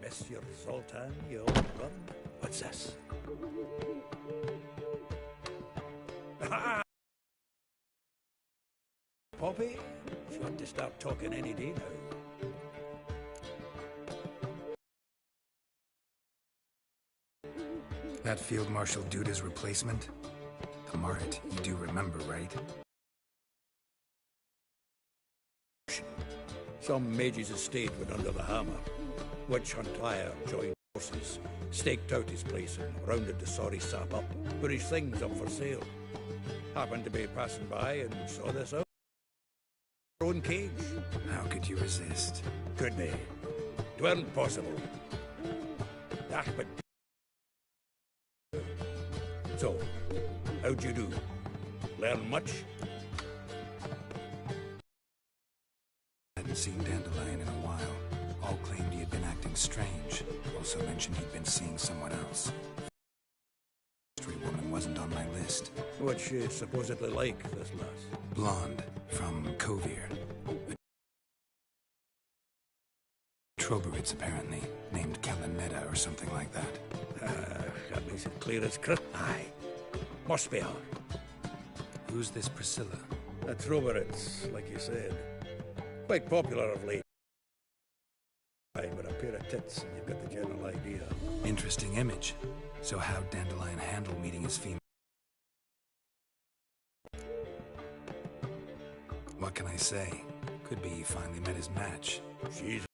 Monsieur Zoltan, you old gun. What's this? Poppy, if you want to start talking any day now. That Field Marshal Duda's replacement? The Marit, you do remember, right? Some mage's estate went under the hammer. Witch Hunt Lyre joined. horses, staked out his place and rounded the sorry sap up, put his things up for sale. Happened to be passing by and saw this out. Our own cage. How could you resist? Could me. 'Tweren't possible. Ah, but... So, how'd you do? Learn much? Hadn't seen Dandelion in a while. All claimed he had been acting strange. Also mentioned he'd been seeing someone else. The mystery woman wasn't on my list. What's she supposedly like, this lass? Blonde, from Kovir. Trobowitz, apparently. Named Kalanetta or something like that. That makes it clear as crystal. Aye. Must be her. Who's this Priscilla? A Trobowitz, like you said. Quite popular of late. Aye, with a pair of tits, and you've got the general idea. Interesting image. So how'd Dandelion handle meeting his female? What can I say? Could be he finally met his match. She's...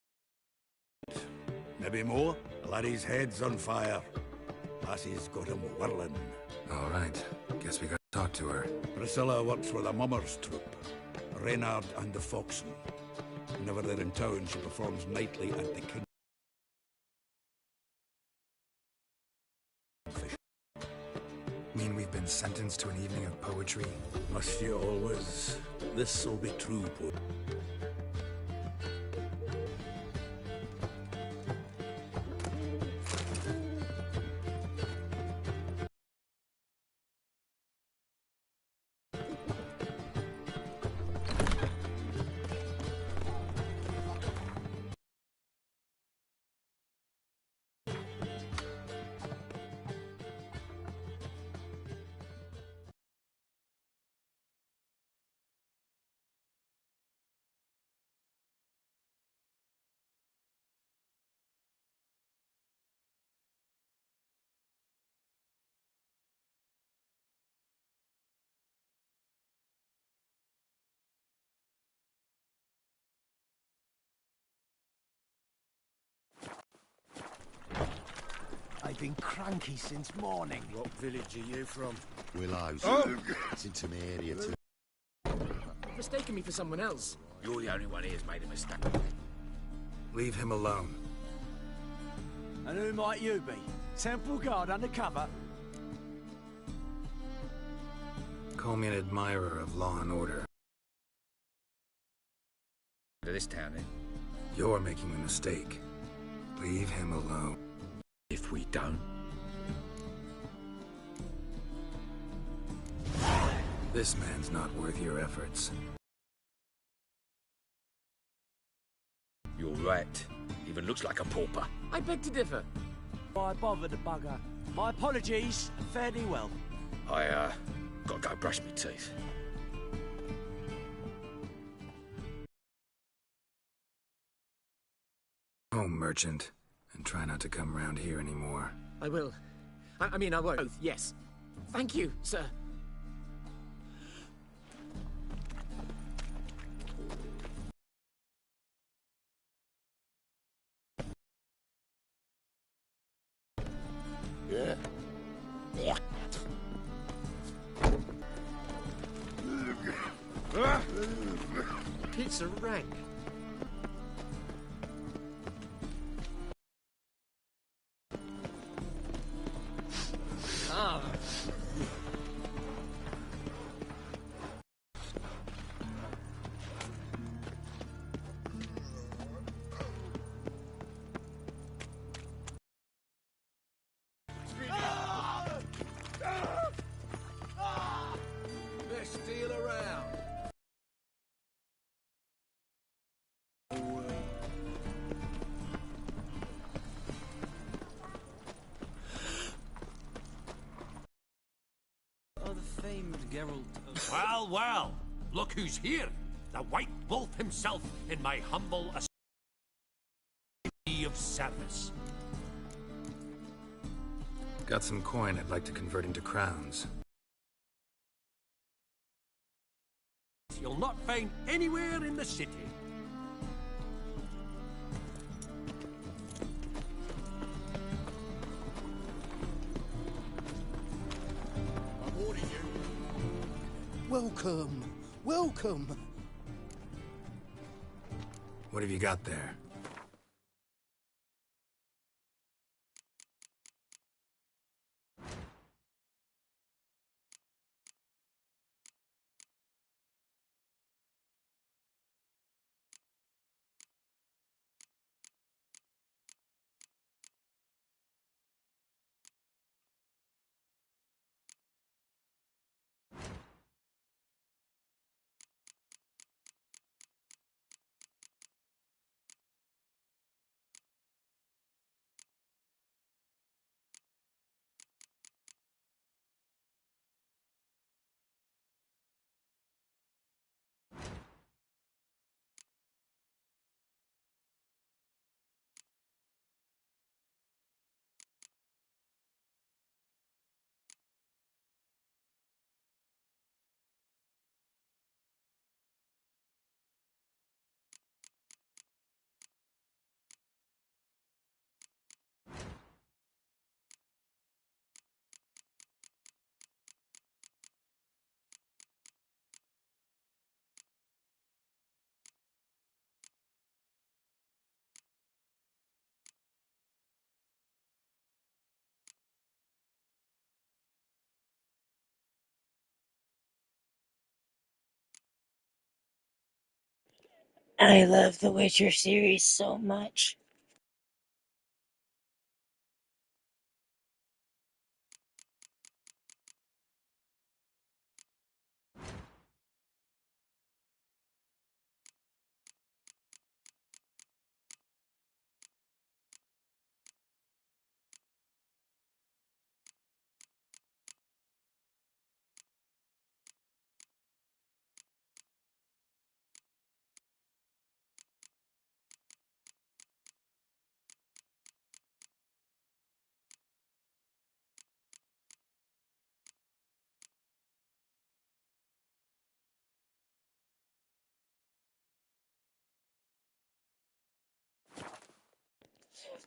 maybe more. The laddie's head's on fire. Lassie's got him whirling. All right. Guess we gotta talk to her. Priscilla works for the Mummers troupe. Reynard and the Foxen. Whenever they're in town, she performs nightly at the King. Mean we've been sentenced to an evening of poetry? Must you always? This'll be true, poet. I've been cranky since morning. What village are you from? Willows. Oh! It's into my area too. You've mistaken me for someone else. You're the only one here's made a mistake. Leave him alone. And who might you be? Temple Guard undercover? Call me an admirer of law and order. To this town, eh? You're making a mistake. Leave him alone. If we don't... This man's not worth your efforts. You're right. Even looks like a pauper. I beg to differ. Why bother the bugger? My apologies. Fare thee well. I, gotta go brush my teeth. Home, merchant. And try not to come round here anymore. I will. I mean, I won't. Both, yes. Thank you, sir. Yeah. Pizza rank. Ah. Let's steal around. Well, well, look who's here. The White Wolf himself in my humble of service. Got some coin I'd like to convert into crowns. You'll not find anywhere in the city. Welcome. Welcome. What have you got there? I love the Witcher series so much.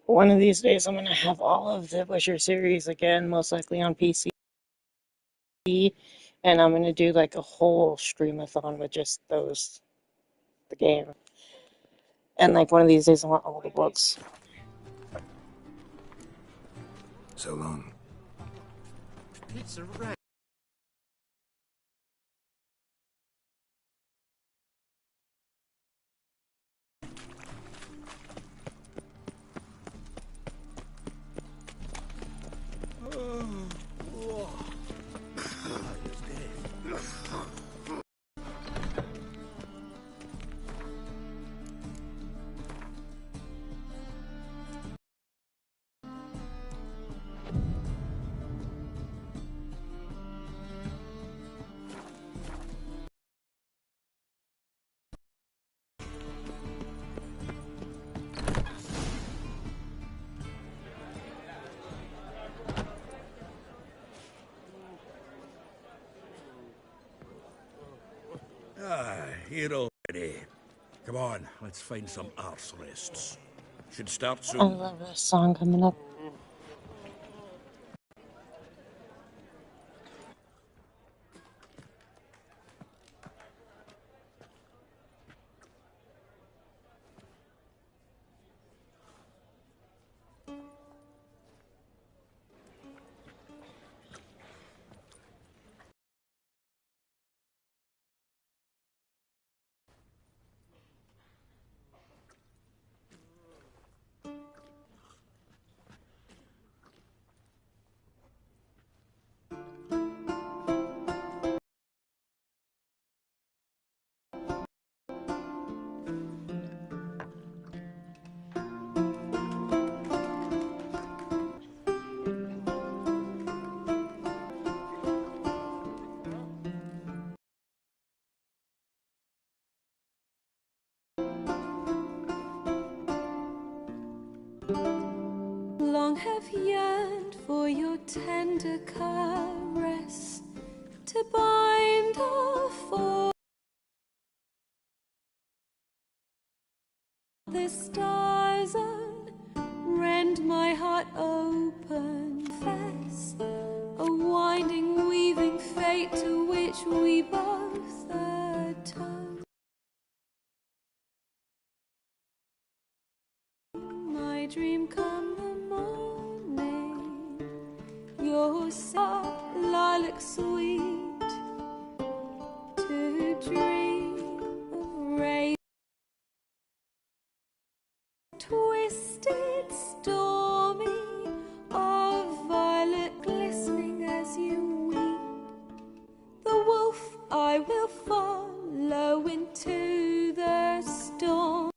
One of these days, I'm gonna have all of the Witcher series again, most likely on PC, and I'm gonna do like a whole streamathon with just those, the game. And like one of these days, I want all the books. So long. Pizza red. Here already. Come on, let's find some arse rests. Should start I soon. love this song coming up. Long have yearned for your tender caress to bind our forth. The stars rend my heart open fast. A binding, weaving fate to which we both atone. My dream come the morning, your soft lilac sweet, to dream of rain. Twisted, stormy, of violet glistening as you weep. The wolf I will follow into the storm,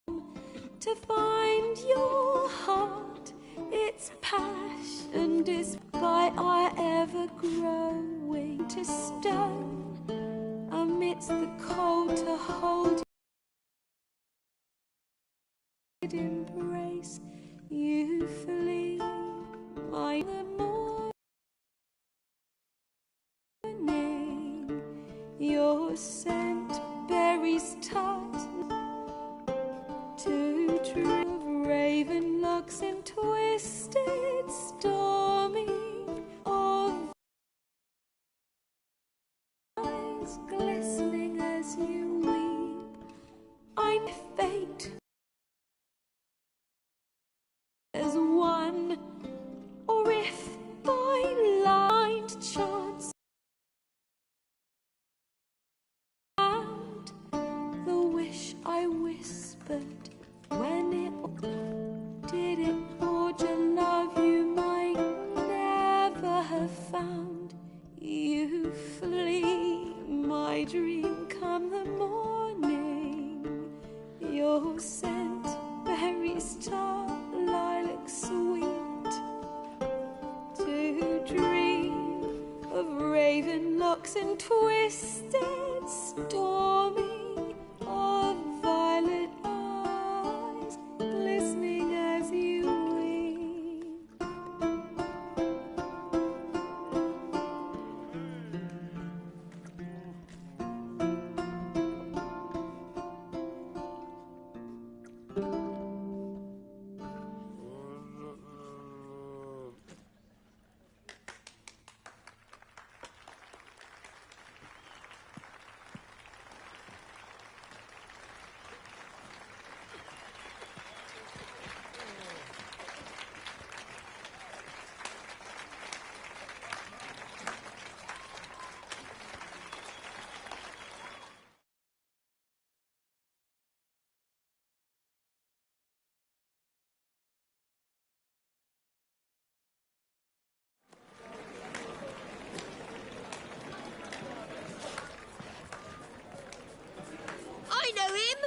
to find your heart, its passion, despite I ever growing to stone, amidst the cold to hold embrace you flee. My morning, your scent berries tart, to dream of raven locks and twisted, stormy, of eyes glistening as you weep. I'm fate as one, or if by blind chance found the wish I whispered when it did it forge a love you might never have found. You flee, my dream come the morning, your scent berries tart, lilac sweet, to dream of raven locks and twisted, stormy, of violet eyes glistening as you weep. I know him!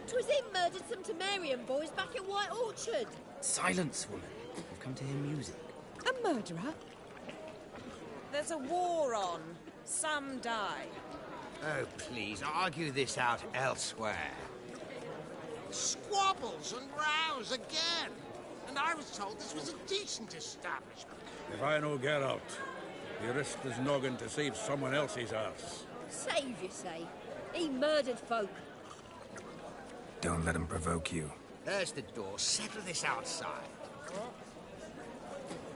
'Twas him murdered some Temerian boys back at White Orchard. Silence, woman. We've come to hear music. A murderer? There's a war on. Some die. Oh, please, argue this out elsewhere. Squabbles and rows again. And I was told this was a decent establishment. If I know Geralt, he risked his noggin to save someone else's arse. Save, you say? He murdered folk. Don't let him provoke you. There's the door. Settle this outside.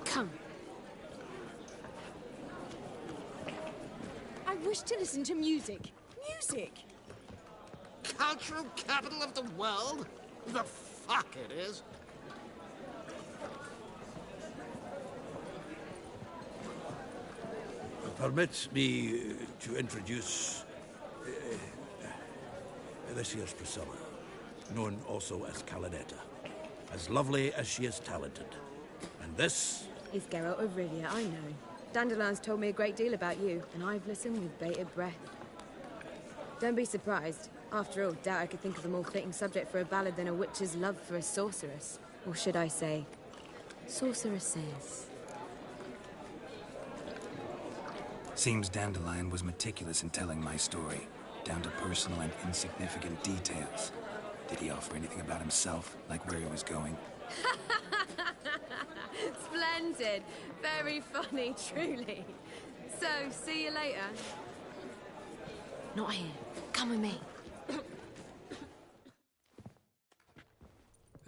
Come. I wish to listen to music. Music! Cultural capital of the world? The fuck it is. Permit me to introduce this here's Priscilla, known also as Calinetta. As lovely as she is talented. And this is Geralt of Rivia, I know. Dandelion's told me a great deal about you, and I've listened with bated breath. Don't be surprised. After all, doubt I could think of a more fitting subject for a ballad than a witch's love for a sorceress. Or should I say, sorceresses. Seems Dandelion was meticulous in telling my story, down to personal and insignificant details. Did he offer anything about himself, like where he was going? Splendid. Very funny, truly. So, see you later. Not here. Come with me.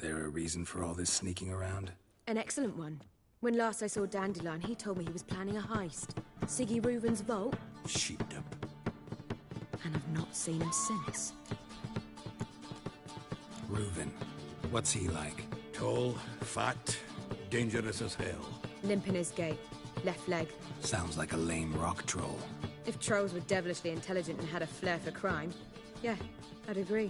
There a reason for all this sneaking around? An excellent one. When last I saw Dandelion, he told me he was planning a heist. Siggy Reuven's vault. Sheepdom. And I've not seen him since. Reuven. What's he like? Tall, fat, dangerous as hell. Limp in his gait. Left leg. Sounds like a lame rock troll. If trolls were devilishly intelligent and had a flair for crime, yeah, I'd agree.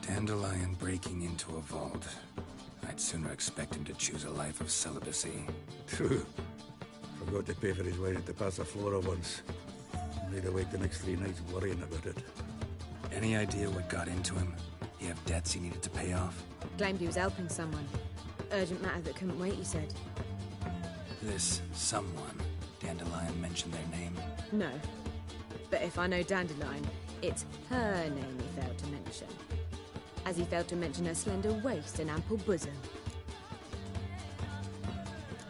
Dandelion breaking into a vault. I'd sooner expect him to choose a life of celibacy. True. Forgot to pay for his way to Passiflora once. Laid awake the next 3 nights worrying about it. Any idea what got into him? He have debts he needed to pay off? Claimed he was helping someone. Urgent matter that couldn't wait, he said. This someone, Dandelion mentioned their name? No. But if I know Dandelion, it's her name he failed to mention. As he failed to mention her slender waist and ample bosom.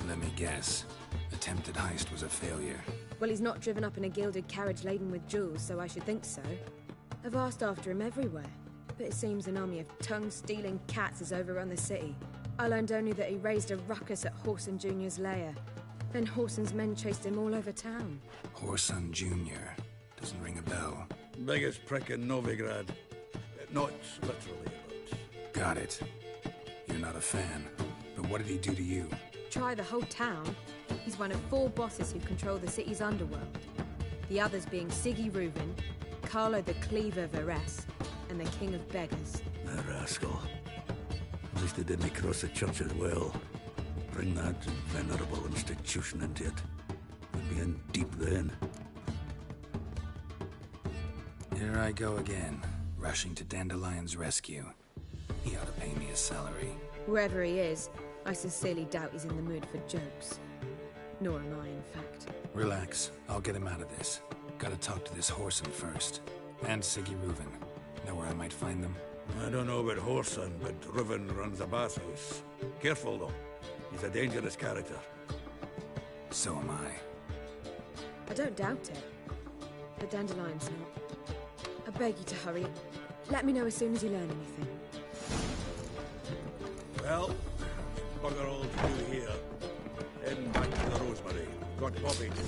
Let me guess. Attempted heist was a failure. Well, he's not driven up in a gilded carriage laden with jewels, so I should think so. I've asked after him everywhere, but it seems an army of tongue-stealing cats has overrun the city. I learned only that he raised a ruckus at Whoreson Jr.'s lair. Then Whoreson's men chased him all over town. Whoreson Jr. Doesn't ring a bell. Biggest prick in Novigrad. Not literally, but... Got it. You're not a fan. But what did he do to you? Try the whole town. He's one of 4 bosses who control the city's underworld. The others being Siggy Reuven, Carlo the Cleaver Varese, and the King of Beggars. The rascal. At least they didn't cross the church as well. Bring that venerable institution into it. We'd be in deep then. Here I go again, rushing to Dandelion's rescue. He ought to pay me a salary. Wherever he is, I sincerely doubt he's in the mood for jokes. Nor am I, in fact. Relax. I'll get him out of this. Gotta talk to this Whoreson first. And Siggy Reuven. Know where I might find them? I don't know about Whoreson, but Reuven runs a bathhouse. Careful, though. He's a dangerous character. So am I. I don't doubt it. But Dandelion's not. I beg you to hurry. Let me know as soon as you learn anything. Well, bugger all to do here. Heading back to the Rosemary. Got Bobby to do.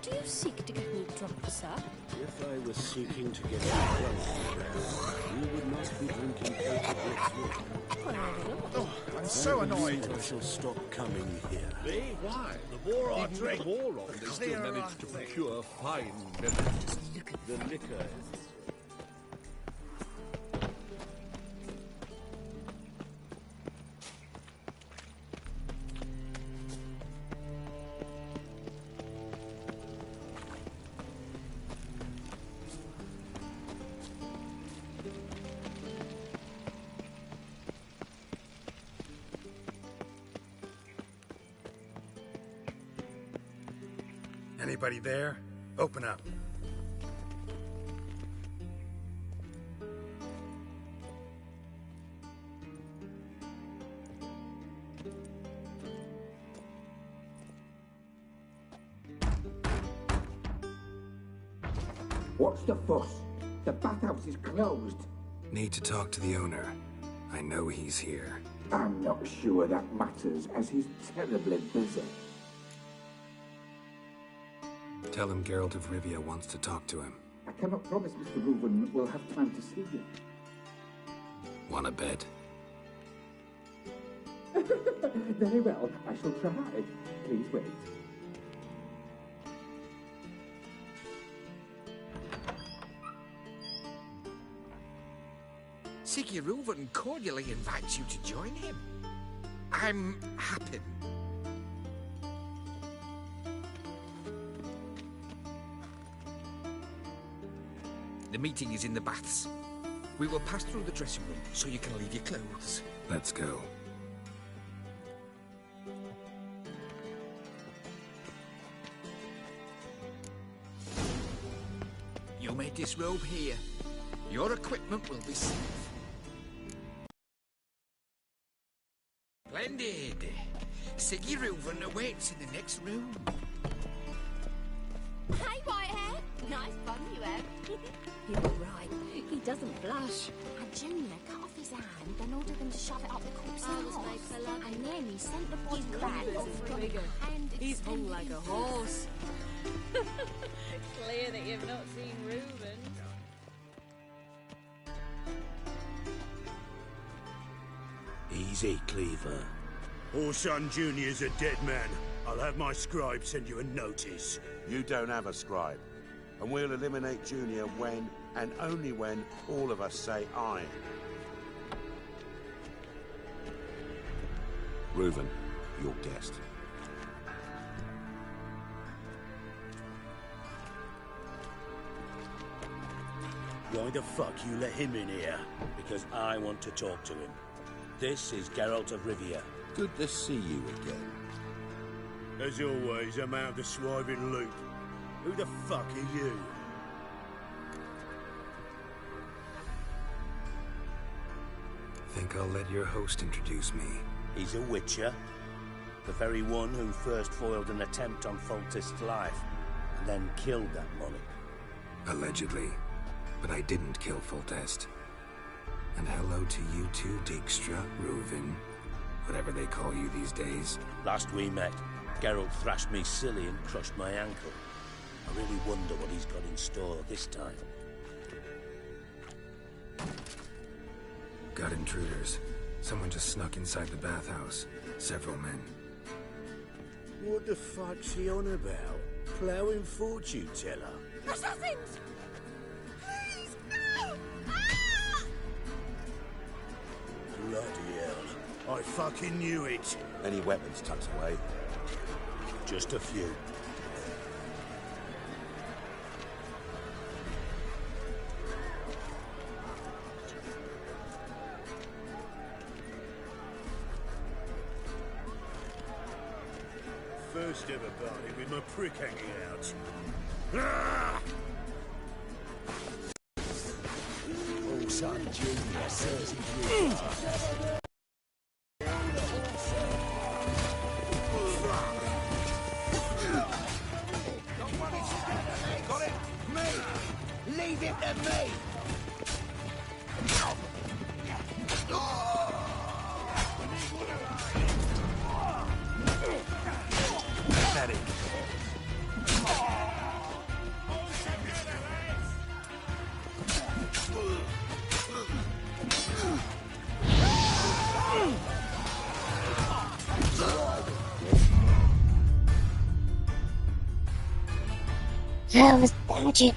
Do you seek to get me drunk, sir? If I was seeking to get you drunk, you would not be drinking Oh, I'm so annoyed. I shall stop coming here. Me? Why? The more I drink, and they still manage to procure fine beverages. The liquor. Anybody there? Open up. What's the fuss? The bathhouse is closed. Need to talk to the owner. I know he's here. I'm not sure that matters, as he's terribly busy. Tell him Geralt of Rivia wants to talk to him. I cannot promise Mr. Reuven will have time to see you. Wanna bet? Very well, I shall try. Please wait. Siggy Reuven cordially invites you to join him. I'm happy. The meeting is in the baths. We will pass through the dressing room so you can leave your clothes. Let's go. You may disrobe here. Your equipment will be safe. Splendid. Siggy Reuven awaits in the next room. Hey, Whitehair! Nice bun you have. You're right. He doesn't blush. And Junior cut off his hand, then ordered them to shove it up the corpse's arse. And then he sent the body back from the hand. He's hung like a horse. Clear that you've not seen Reuven. Easy, Cleaver. Orson Jr.'s a dead man. I'll have my scribe send you a notice. You don't have a scribe. And we'll eliminate Junior when, and only when, all of us say aye. Reuven, your guest. Why the fuck you let him in here? Because I want to talk to him. This is Geralt of Rivia. Good to see you again. As always, I'm out of the swiving loop. Who the fuck are you? Think I'll let your host introduce me. He's a witcher. The very one who first foiled an attempt on Foltest's life, and then killed that monarch. Allegedly. But I didn't kill Foltest. And hello to you too, Dijkstra, Reuven, whatever they call you these days. Last we met, Geralt thrashed me silly and crushed my ankle. I really wonder what he's got in store this time. Got intruders. Someone just snuck inside the bathhouse. Several men. What the fuck's he on about? Ploughing fortune teller? Assassins! Please, no! Bloody hell. I fucking knew it. Any weapons tucked away? Just a few. First ever party with my prick hanging out. Ah! Orson Jr. says he's Got it? Me! Leave it to me! Pathetic. That was magic.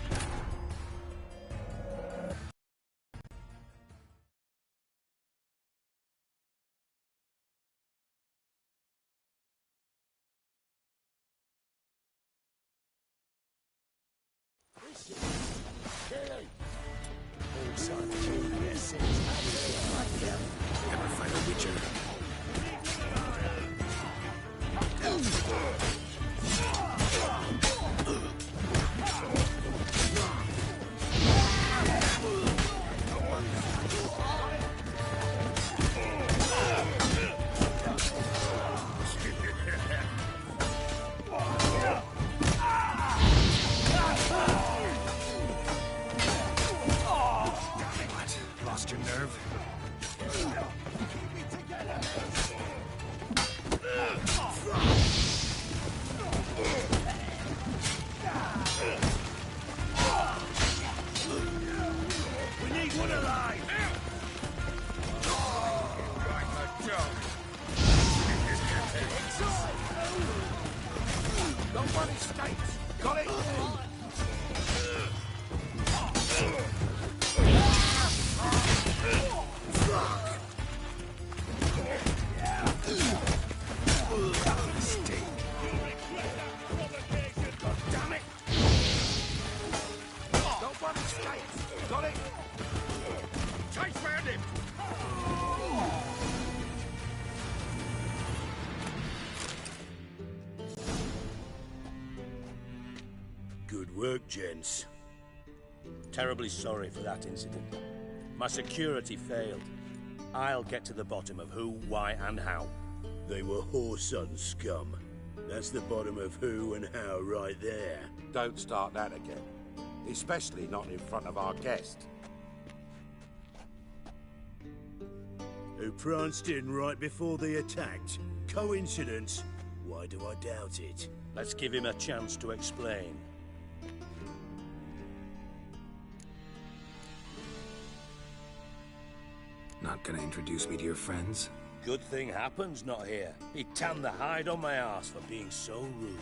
Ever fight a witcher? What? Lost your nerve? We need one alive! Nobody escapes! Got it? Good work, gents. Terribly sorry for that incident. My security failed. I'll get to the bottom of who, why, and how. They were Whoreson scum. That's the bottom of who and how right there. Don't start that again. Especially not in front of our guest. Who pranced in right before they attacked. Coincidence? Why do I doubt it? Let's give him a chance to explain. Not gonna introduce me to your friends? Good thing Happen's not here. He tanned the hide on my arse for being so rude.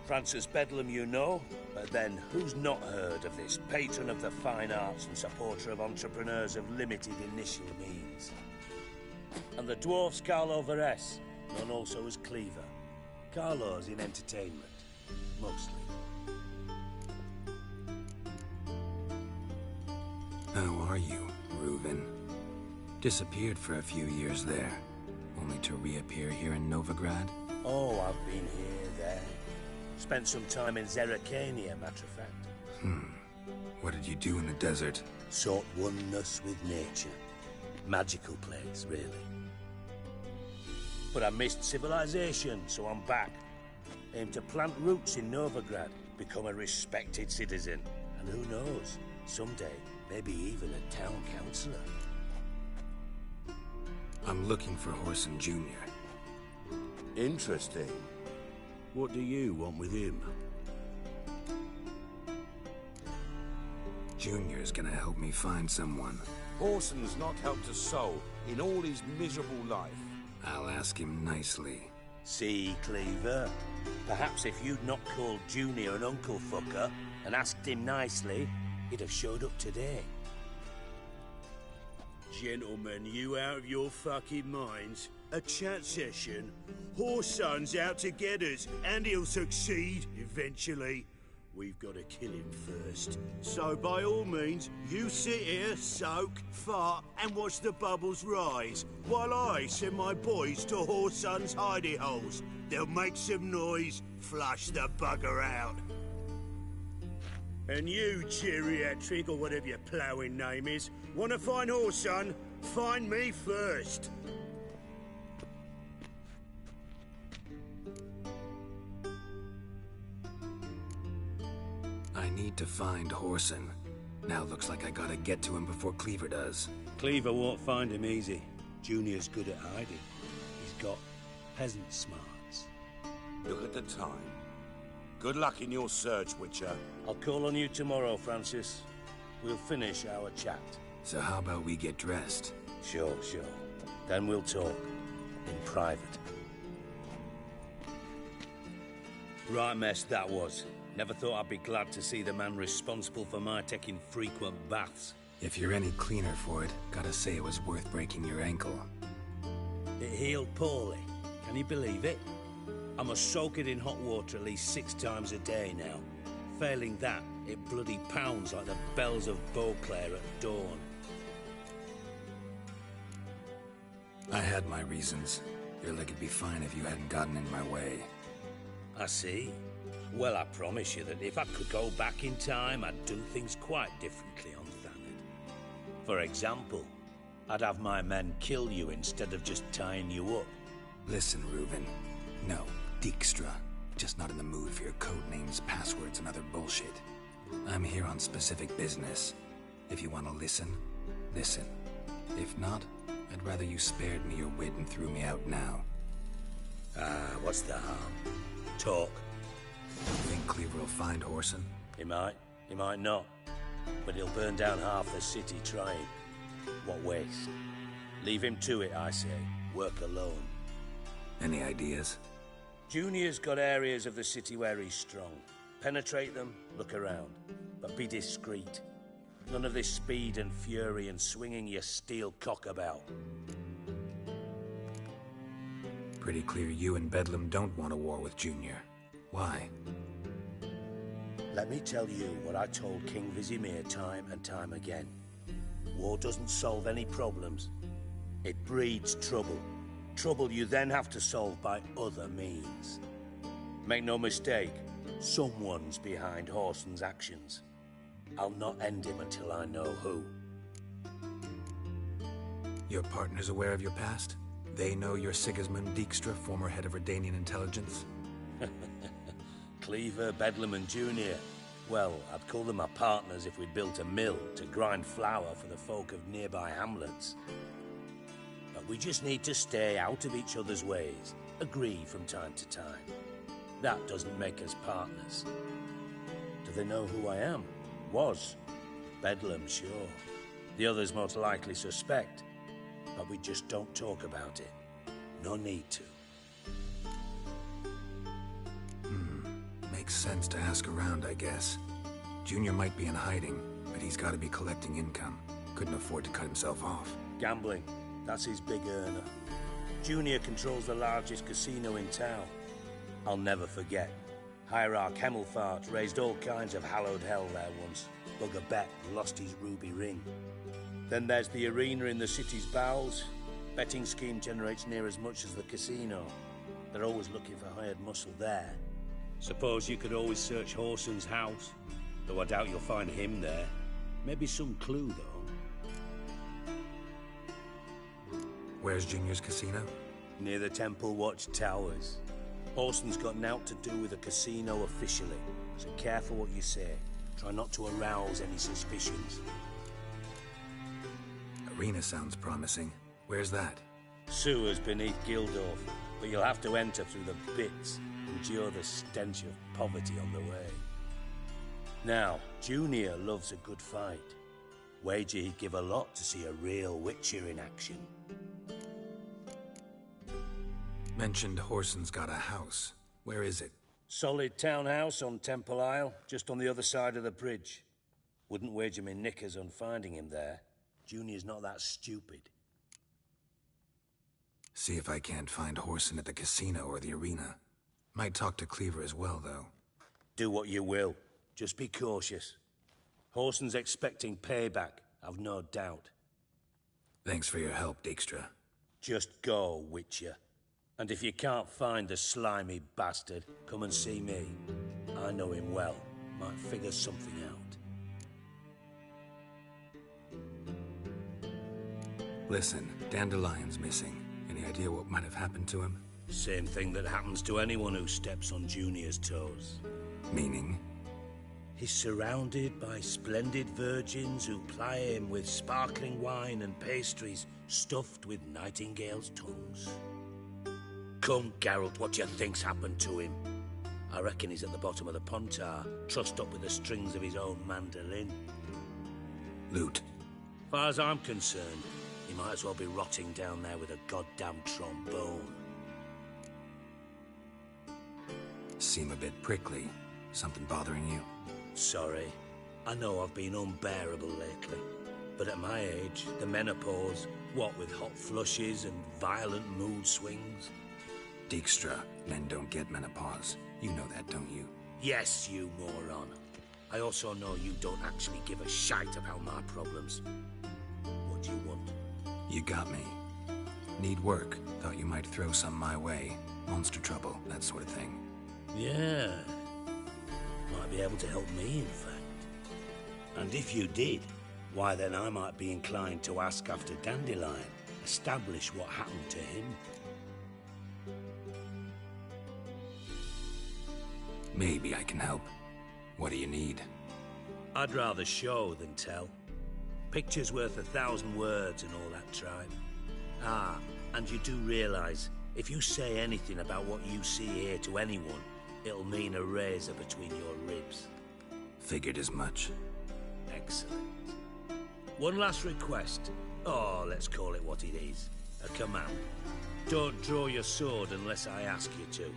Francis Bedlam you know, but then who's not heard of this patron of the fine arts and supporter of entrepreneurs of limited initial means? And the dwarf's Carlo Veres, known also as Cleaver. Carlo's in entertainment, mostly. How are you, Reuven? Disappeared for a few years there, only to reappear here in Novigrad? Oh, I've been here, there. Spent some time in Zerrikania, matter of fact. What did you do in the desert? Sought oneness with nature. Magical place, really. But I missed civilization, so I'm back. Aim to plant roots in Novigrad, become a respected citizen. And who knows, someday, maybe even a town councillor. I'm looking for Whoreson Jr. Interesting. What do you want with him? Junior's gonna help me find someone. Whoreson's not helped a soul in all his miserable life. I'll ask him nicely. See, Cleaver? Perhaps if you'd not called Junior an uncle fucker and asked him nicely, he'd have showed up today. Gentlemen, you out of your fucking minds? A chat session? Whoreson's out to get us, and he'll succeed, eventually. We've got to kill him first. So by all means, you sit here, soak, fart, and watch the bubbles rise, while I send my boys to Whoreson's hidey holes. They'll make some noise, flush the bugger out. And you, geriatric, or whatever your ploughing name is, want to find Whoreson? Find me first. I need to find Whoreson. Now looks like I gotta get to him before Cleaver does. Cleaver won't find him easy. Junior's good at hiding. He's got peasant smarts. Look at the time. Good luck in your search, Witcher. I'll call on you tomorrow, Francis. We'll finish our chat. So how about we get dressed? Sure. Then we'll talk. In private. Right mess that was. Never thought I'd be glad to see the man responsible for my taking frequent baths. If you're any cleaner for it, gotta say it was worth breaking your ankle. It healed poorly. Can you believe it? I must soak it in hot water at least 6 times a day now. Failing that, it bloody pounds like the bells of Beauclair at dawn. I had my reasons. Your leg would be fine if you hadn't gotten in my way. I see. Well, I promise you that if I could go back in time, I'd do things quite differently on Thanedd. For example, I'd have my men kill you instead of just tying you up. Listen, Reuven. No, Dijkstra. Just not in the mood for your code names, passwords, and other bullshit. I'm here on specific business. If you want to listen, listen. If not, I'd rather you spared me your wit and threw me out now. What's the harm? Talk. Think Cleaver will find Whoreson? He might not. But he'll burn down half the city trying. What waste? Leave him to it, I say. Work alone. Any ideas? Junior's got areas of the city where he's strong. Penetrate them, look around. But be discreet. None of this speed and fury and swinging your steel cock about. Pretty clear you and Bedlam don't want a war with Junior. Why? Let me tell you what I told King Vizimir time and time again. War doesn't solve any problems. It breeds trouble. Trouble you then have to solve by other means. Make no mistake, Someone's behind Horson's actions. I'll not end him until I know who. Your partner's aware of your past? They know you're Sigismund Dijkstra, former head of Redanian intelligence? Cleaver, Bedlam and Junior. Well, I'd call them my partners if we'd built a mill to grind flour for the folk of nearby hamlets. But we just need to stay out of each other's ways, agree from time to time. That doesn't make us partners. Do they know who I am? Was. Bedlam, sure. The others most likely suspect. But we just don't talk about it. No need to. Makes sense to ask around, I guess. Junior might be in hiding, but he's got to be collecting income. Couldn't afford to cut himself off. Gambling. That's his big earner. Junior controls the largest casino in town. I'll never forget. Hierarch Hemmelfart raised all kinds of hallowed hell there once. Bugger bet lost his ruby ring. Then there's the arena in the city's bowels. Betting scheme generates near as much as the casino. They're always looking for hired muscle there. Suppose you could always search Horson's house. Though I doubt you'll find him there. Maybe some clue, though. Where's Junior's casino? Near the Temple Watch Towers. Horson's got naught to do with the casino officially. So careful what you say. Try not to arouse any suspicions. Arena sounds promising. Where's that? Sewers beneath Gildorf, but you'll have to enter through the pits, endure the stench of poverty on the way. Now, Junior loves a good fight. Wager he'd give a lot to see a real Witcher in action. Mentioned Horson's got a house. Where is it? Solid townhouse on Temple Isle, just on the other side of the bridge. Wouldn't wager me knickers on finding him there. Junior's not that stupid. See if I can't find Horson at the casino or the arena. Might talk to Cleaver as well, though. Do what you will. Just be cautious. Horson's expecting payback, I've no doubt. Thanks for your help, Dijkstra. Just go, Witcher. And if you can't find the slimy bastard, come and see me. I know him well. Might figure something out. Listen, Dandelion's missing. Any idea what might have happened to him? Same thing that happens to anyone who steps on Junior's toes. Meaning? He's surrounded by splendid virgins who ply him with sparkling wine and pastries stuffed with nightingales' tongues. Come, Geralt, what do you think's happened to him? I reckon he's at the bottom of the Pontar, trussed up with the strings of his own mandolin. Loot. Far as I'm concerned, he might as well be rotting down there with a goddamn trombone. Seem a bit prickly. Something bothering you? Sorry. I know I've been unbearable lately. But at my age, the menopause, what with hot flushes and violent mood swings... Dijkstra, men don't get menopause. You know that, don't you? Yes, you moron. I also know you don't actually give a shite about my problems. What do you want? You got me. Need work. Thought you might throw some my way. Monster trouble, that sort of thing. Yeah. Might be able to help me, in fact. And if you did, why then I might be inclined to ask after Dandelion. Establish what happened to him. Maybe I can help. What do you need? I'd rather show than tell. Picture's worth 1,000 words and all that tribe. Ah, and you do realize, if you say anything about what you see here to anyone, it'll mean a razor between your ribs. Figured as much. Excellent. One last request. Oh, let's call it what it is. A command. Don't draw your sword unless I ask you to.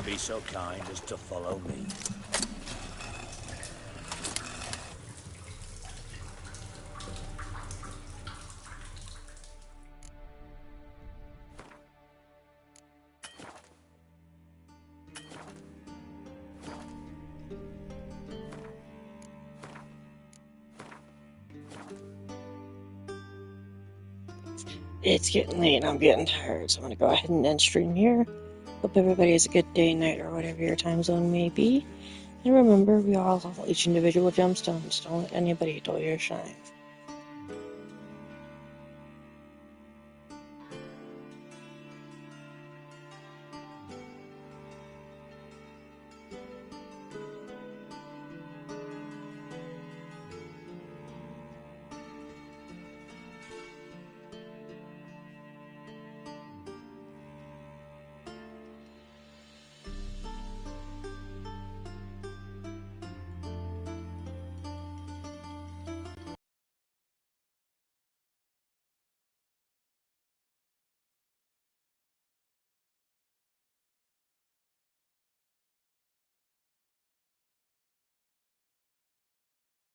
Be so kind as to follow me. it's getting late and I'm getting tired, so I'm going to go ahead and end stream here. Hope everybody has a good day, night, or whatever your time zone may be. And remember, we all have each individual gemstones. Don't let anybody dull your shine.